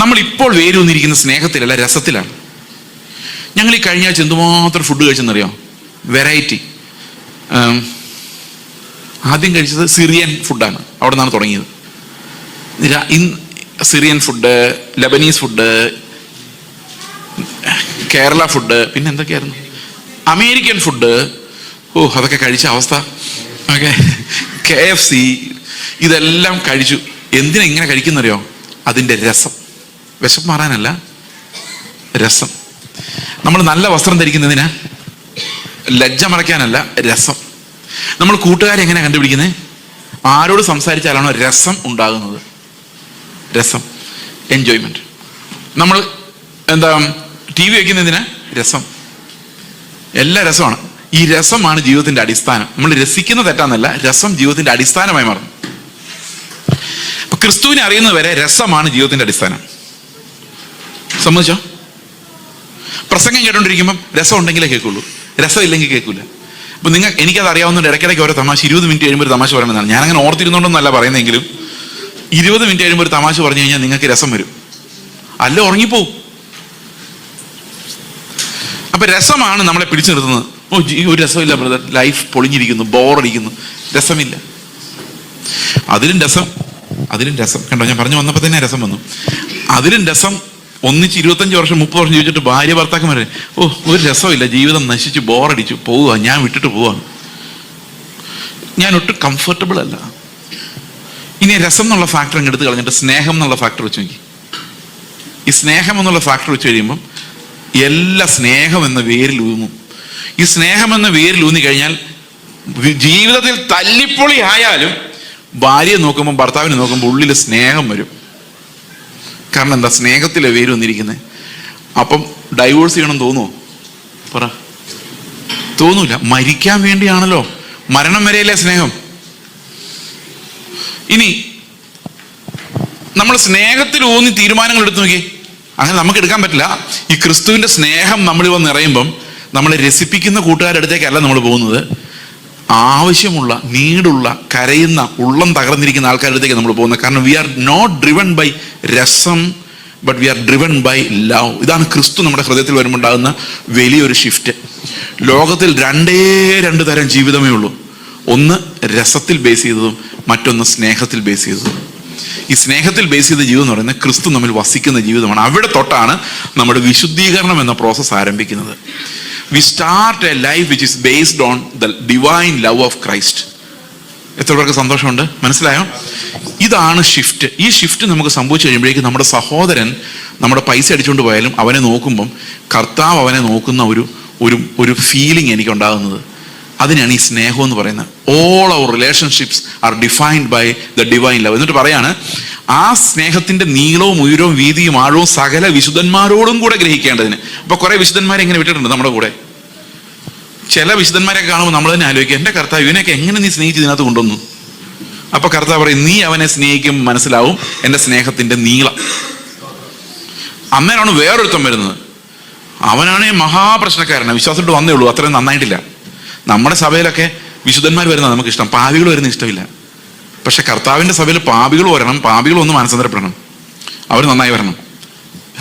നമ്മളിപ്പോൾ വേരൂന്നിരിക്കുന്ന സ്നേഹത്തിലല്ല, രസത്തിലാണ്. ഞങ്ങൾ ഈ കഴിഞ്ഞ ആഴ്ച എന്തുമാത്രം ഫുഡ് കഴിച്ചെന്നറിയോ? വെറൈറ്റി. ആദ്യം കഴിച്ചത് സിറിയൻ ഫുഡാണ്, അവിടെ നിന്നാണ് തുടങ്ങിയത്. Syrian food, Lebanese food, Kerala food, പിന്നെ എന്തൊക്കെയായിരുന്നു, അമേരിക്കൻ ഫുഡ്. അതൊക്കെ കഴിച്ച അവസ്ഥ. ഓക്കെ, KFC, ഇതെല്ലാം കഴിച്ചു. എന്തിനാ ഇങ്ങനെ കഴിക്കുന്നറിയോ? അതിൻ്റെ രസം. വിശപ്പ് മാറാനല്ല, രസം. നമ്മൾ നല്ല വസ്ത്രം ധരിക്കുന്നതിന് ലജ്ജ മറയ്ക്കാനല്ല, രസം. നമ്മൾ കൂട്ടുകാരെ എങ്ങനെയാണ് കണ്ടുപിടിക്കുന്നത്? ആരോട് സംസാരിച്ചാലാണോ രസം ഉണ്ടാകുന്നത്? രസം, എൻജോയ്മെന്റ്. നമ്മൾ എന്താ TV വയ്ക്കുന്നതിന് രസം. എല്ലാ രസമാണ്. ഈ രസമാണ് ജീവിതത്തിന്റെ അടിസ്ഥാനം. നമ്മൾ രസിക്കുന്ന തെറ്റാന്നല്ല, രസം ജീവിതത്തിന്റെ അടിസ്ഥാനമായി മാറുന്നു. അപ്പൊ ക്രിസ്തുവിനെ അറിയുന്നത് വരെ രസമാണ് ജീവിതത്തിന്റെ അടിസ്ഥാനം. സമ്മതിച്ചോ? പ്രസംഗം കേട്ടോണ്ടിരിക്കുമ്പം രസം ഉണ്ടെങ്കിലേ കേൾക്കുള്ളൂ, രസം ഇല്ലെങ്കിൽ കേൾക്കില്ല. അപ്പൊ എനിക്കത് അറിയാവുന്നതുകൊണ്ട് ഇടയ്ക്കിടയ്ക്ക് ഓരോ തമാശ 20 മിനിറ്റ് കഴിയുമ്പോൾ ഒരു തമാശ പറയണമെന്നാണ്. ഞാനങ്ങനെ ഓർത്തിരുന്നോണ്ടൊന്നല്ല പറയുന്നെങ്കിലും 20 മിനിറ്റ് കഴിയുമ്പോൾ ഒരു തമാശ പറഞ്ഞു കഴിഞ്ഞാൽ നിങ്ങൾക്ക് രസം വരും, അല്ല ഉറങ്ങിപ്പോവും. അപ്പൊ രസമാണ് നമ്മളെ പിടിച്ചു നിർത്തുന്നത്. ഒരു രസമില്ല ബ്രദർ, ലൈഫ് പൊളിഞ്ഞിരിക്കുന്നു, ബോറടിക്കുന്നു, രസമില്ല. അതിലും രസം കണ്ടോ, ഞാൻ പറഞ്ഞു വന്നപ്പോൾ തന്നെ രസം വന്നു. അതിലും രസം ഒന്നിച്ച് 25 വർഷം 30 വർഷം ജീവിച്ചിട്ട് ഭാര്യ ഭർത്താക്കന്മാരെ ഒരു രസമില്ല, ജീവിതം നശിച്ചു, ബോറടിച്ചു, പോവുക, ഞാൻ വിട്ടിട്ട് പോവാണ്, ഞാൻ ഒട്ടും കംഫർട്ടബിൾ അല്ല. ഇനി രസം എന്നുള്ള ഫാക്ടർ അങ്ങ് എടുത്ത് കളഞ്ഞിട്ട് സ്നേഹം എന്നുള്ള ഫാക്ടർ വെച്ച് നോക്കി. ഈ സ്നേഹം എന്നുള്ള ഫാക്ടർ വെച്ച് കഴിയുമ്പം എല്ലാ സ്നേഹം എന്ന വേരിൽ ഊന്നും. ഈ സ്നേഹം എന്ന വേരിൽ ഊന്നി കഴിഞ്ഞാൽ ജീവിതത്തിൽ തല്ലിപ്പൊളി ആയാലും ഭാര്യയെ നോക്കുമ്പോൾ ഭർത്താവിനെ നോക്കുമ്പോൾ ഉള്ളിൽ സ്നേഹം വരും. കാരണം എന്താ? സ്നേഹത്തിലെ വേര് വന്നിരിക്കുന്നത്. അപ്പം ഡൈവോഴ്സ് ചെയ്യണം തോന്നുമോ? പറ, തോന്നൂല. മരിക്കാൻ വേണ്ടിയാണല്ലോ, മരണം വരെയല്ലേ സ്നേഹം. ഇനി നമ്മൾ സ്നേഹത്തിൽ ഊന്നി തീരുമാനങ്ങൾ എടുത്തു നോക്കി, അങ്ങനെ നമുക്ക് എടുക്കാൻ പറ്റില്ല. ഈ ക്രിസ്തുവിന്റെ സ്നേഹം നമ്മളിൽ വന്ന് നിറയുമ്പം നമ്മളെ രസിപ്പിക്കുന്ന കൂട്ടുകാരുടെ അടുത്തേക്കല്ല നമ്മൾ പോകുന്നത്, ആവശ്യമുള്ള, നീടുള്ള, കരയുന്ന, ഉള്ളം തകർന്നിരിക്കുന്ന ആൾക്കാരുടെ അടുത്തേക്ക് നമ്മൾ പോകുന്നത്. കാരണം we are not driven by രസം, but we are driven by love. ഇതാണ് ക്രിസ്തു നമ്മുടെ ഹൃദയത്തിൽ വരുമ്പോൾ ഉണ്ടാകുന്ന വലിയൊരു ഷിഫ്റ്റ്. ലോകത്തിൽ 2 തരം ജീവിതമേ ഉള്ളൂ. ഒന്ന് രസത്തിൽ ബേസ് ചെയ്തതും മറ്റൊന്ന് സ്നേഹത്തിൽ ബേസ് ചെയ്തതും. ഈ സ്നേഹത്തിൽ ബേസ് ചെയ്ത ജീവിതം എന്ന് പറയുന്നത് ക്രിസ്തു നമ്മിൽ വസിക്കുന്ന ജീവിതമാണ്. അവിടെ തൊട്ടാണ് നമ്മുടെ വിശുദ്ധീകരണം എന്ന പ്രോസസ്സ് ആരംഭിക്കുന്നത്. We start a life which is based on the divine love of Christ. എത്ര പേർക്ക് സന്തോഷമുണ്ട്? മനസ്സിലായോ? ഇതാണ് ഷിഫ്റ്റ്. ഈ ഷിഫ്റ്റ് നമുക്ക് സംഭവിച്ചു കഴിയുമ്പോഴേക്കും നമ്മുടെ സഹോദരൻ നമ്മുടെ പൈസ അടിച്ചുകൊണ്ട് പോയാലും അവനെ നോക്കുമ്പം കർത്താവ് അവനെ നോക്കുന്ന ഒരു ഫീലിംഗ് എനിക്കുണ്ടാകുന്നത്. അതിനാണ് ഈ സ്നേഹം എന്ന് പറയുന്നത്. All our relationships are defined by the divine love. എന്നിട്ട് പറയാണ്, ആ സ്നേഹത്തിന്റെ നീളവും ഉയരവും വീതിയും ആഴവും സകല വിശുദ്ധന്മാരോടും കൂടെ ഗ്രഹിക്കേണ്ടതിന്. അപ്പൊ കുറെ വിശുദ്ധന്മാരെ എങ്ങനെ വിട്ടിട്ടുണ്ട് നമ്മുടെ കൂടെ. ചില വിശുദ്ധന്മാരെയൊക്കെ കാണുമ്പോൾ നമ്മൾ തന്നെ ആലോചിക്കുക, എൻ്റെ കർത്താവ് ഇവനെയൊക്കെ എങ്ങനെ നീ സ്നേഹിച്ച് ഇതിനകത്ത് കൊണ്ടുവന്നു. അപ്പൊ കർത്താവ് പറയും, നീ അവനെ സ്നേഹിക്കും, മനസ്സിലാവും എൻ്റെ സ്നേഹത്തിന്റെ നീളം. അന്നേരമാണ് വേറൊരുത്തം വരുന്നത്. അവനാണ് മഹാപ്രശ്നക്കാരനാണ്, വിശ്വാസത്തോട് വന്നേ ഉള്ളൂ, അത്രയും നന്നായിട്ടില്ല. നമ്മുടെ സഭയിലൊക്കെ വിശുദ്ധന്മാർ വരുന്നത് നമുക്കിഷ്ടം, പാപികൾ വരുന്ന ഇഷ്ടമില്ല. പക്ഷെ കർത്താവിൻ്റെ സഭയിൽ പാപികൾ വരണം, പാപികൾ ഒന്ന് മാനസാന്തരപ്പെടണം, അവർ നന്നായി വരണം.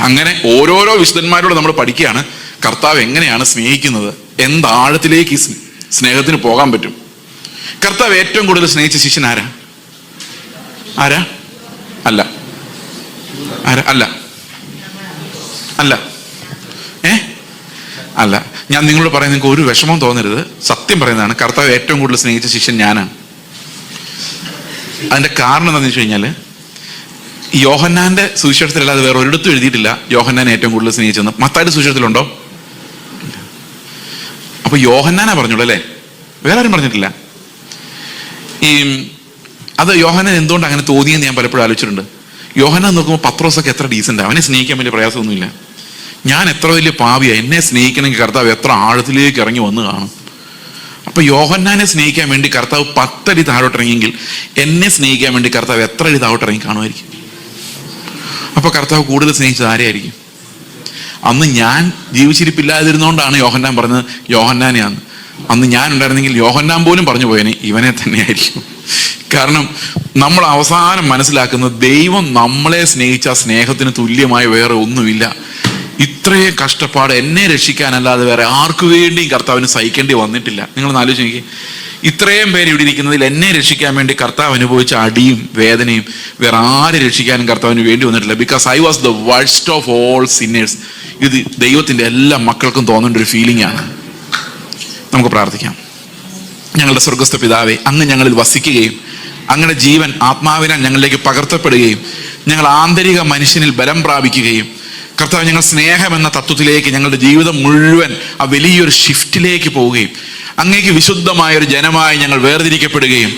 അങ്ങനെ ഓരോരോ വിശുദ്ധന്മാരോട് നമ്മൾ പഠിക്കുകയാണ് കർത്താവ് എങ്ങനെയാണ് സ്നേഹിക്കുന്നത്, എന്താഴത്തിലേക്ക് ഈ സ്നേഹത്തിന് പോകാൻ പറ്റും. കർത്താവ് ഏറ്റവും കൂടുതൽ സ്നേഹിച്ച ശിഷ്യൻ ആരാ? ആരാ? അല്ല. ആരാ? അല്ല. അല്ല. അല്ല. ഞാൻ നിങ്ങളോട് പറയാൻ നിങ്ങൾക്ക് ഒരു വിഷമം തോന്നരുത്. സത്യം പറയുന്നതാണ്, കർത്താവ് ഏറ്റവും കൂടുതൽ സ്നേഹിച്ച ശിഷ്യൻ ഞാനാണ്. അതിന്റെ കാരണം എന്താണെന്ന് വെച്ച് കഴിഞ്ഞാൽ, യോഹന്നാന്റെ സുവിശേഷത്തിലല്ലാതെ വേറെ ഒരിടത്തും എഴുതിയിട്ടില്ല യോഹന്നാനെ ഏറ്റവും കൂടുതൽ സ്നേഹിച്ചെന്ന്. മത്തായിയുടെ സുവിശേഷത്തിലുണ്ടോ? അപ്പൊ യോഹന്നാനാ പറഞ്ഞോളൂ അല്ലേ, വേറെ ആരും പറഞ്ഞിട്ടില്ല. അത് യോഹന്നാൻ എന്തുകൊണ്ട് അങ്ങനെ തോന്നിയെന്ന് ഞാൻ പലപ്പോഴും ആലോചിച്ചിട്ടുണ്ട്. യോഹന്നാൻ നോക്കുമ്പോൾ പത്രോസൊക്കെ എത്ര ഡീസൻ്റ്, അവനെ സ്നേഹിക്കാൻ വലിയ പ്രയാസമൊന്നുമില്ല. ഞാൻ എത്ര വലിയ പാപിയാണ്, എന്നെ സ്നേഹിക്കണമെങ്കിൽ കർത്താവ് എത്ര ആഴത്തിലേക്ക് ഇറങ്ങി വന്ന് കാണും. അപ്പൊ യോഹന്നാനെ സ്നേഹിക്കാൻ വേണ്ടി കർത്താവ് 10 അടി താഴോട്ടിറങ്ങിയെങ്കിൽ എന്നെ സ്നേഹിക്കാൻ വേണ്ടി കർത്താവ് എത്ര അടി താഴോട്ടിറങ്ങി കാണുമായിരിക്കും? അപ്പൊ കർത്താവ് കൂടുതൽ സ്നേഹിച്ചത് ആരെയായിരിക്കും? അന്ന് ഞാൻ ജീവിച്ചിരിപ്പില്ലാതിരുന്നോണ്ടാണ് യോഹന്നാൻ പറഞ്ഞത് യോഹന്നാനെയാണ്. അന്ന് ഞാൻ ഉണ്ടായിരുന്നെങ്കിൽ യോഹന്നാൻ പോലും പറഞ്ഞു പോയനെ ഇവനെ തന്നെയായിരിക്കും. കാരണം നമ്മൾ അവസാനം മനസ്സിലാക്കുന്നത്, ദൈവം നമ്മളെ സ്നേഹിച്ച സ്നേഹത്തിന് തുല്യമായി വേറെ ഒന്നുമില്ല. ഇത്രയും കഷ്ടപ്പാട് എന്നെ രക്ഷിക്കാനല്ലാതെ വേറെ ആർക്കു വേണ്ടിയും കർത്താവിന് സഹിക്കേണ്ടി വന്നിട്ടില്ല. നിങ്ങളൊന്ന് ആലോചിച്ച് നോക്കി, ഇത്രയും പേര് ഇവിടെ ഇരിക്കുന്നതിൽ എന്നെ രക്ഷിക്കാൻ വേണ്ടി കർത്താവ് അനുഭവിച്ച അടിയും വേദനയും വേറെ ആരെ രക്ഷിക്കാനും കർത്താവിന് വേണ്ടി വന്നിട്ടില്ല. Because I was the worst of all sinners. ഇത് ദൈവത്തിന്റെ എല്ലാ മക്കൾക്കും തോന്നേണ്ട ഒരു ഫീലിംഗ് ആണ്. നമുക്ക് പ്രാർത്ഥിക്കാം. ഞങ്ങളുടെ സ്വർഗസ്ഥ പിതാവേ, അങ്ങ് ഞങ്ങളിൽ വസിക്കുകയും അങ്ങയുടെ ജീവൻ ആത്മാവിനാൽ ഞങ്ങളിലേക്ക് പകർത്തപ്പെടുകയും ഞങ്ങൾ ആന്തരിക മനുഷ്യനിൽ ബലം പ്രാപിക്കുകയും കർത്താവ്, ഞങ്ങൾ സ്നേഹം എന്ന തത്വത്തിലേക്ക് ഞങ്ങളുടെ ജീവിതം മുഴുവൻ ആ വലിയൊരു ഷിഫ്റ്റിലേക്ക് പോവുകയും അങ്ങേക്ക് വിശുദ്ധമായ ഒരു ജനമായി ഞങ്ങൾ വേർതിരിക്കപ്പെടുകയും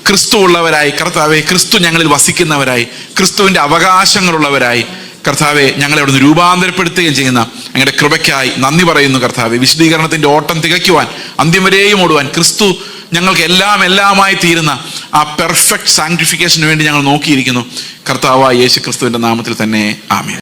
ക്രിസ്തു ഉള്ളവരായി, കർത്താവെ ക്രിസ്തു ഞങ്ങളിൽ വസിക്കുന്നവരായി, ക്രിസ്തുവിന്റെ അവകാശങ്ങളുള്ളവരായി കർത്താവെ ഞങ്ങളെ അവിടുന്ന് രൂപാന്തരപ്പെടുത്തുകയും ചെയ്യുന്ന അങ്ങയുടെ കൃപയ്ക്കായി നന്ദി പറയുന്നു കർത്താവെ. വിശുദ്ധീകരണത്തിന്റെ ഓട്ടം തികയ്ക്കുവാൻ, അന്ത്യം വരെയും ഓടുവാൻ, ക്രിസ്തു ഞങ്ങൾക്ക് എല്ലാമായി തീരുന്ന ആ പെർഫെക്റ്റ് സാങ്ക്ടിഫിക്കേഷന് വേണ്ടി ഞങ്ങൾ നോക്കിയിരിക്കുന്നു. കർത്താവായ യേശു ക്രിസ്തുവിന്റെ നാമത്തിൽ തന്നെ ആമേൻ.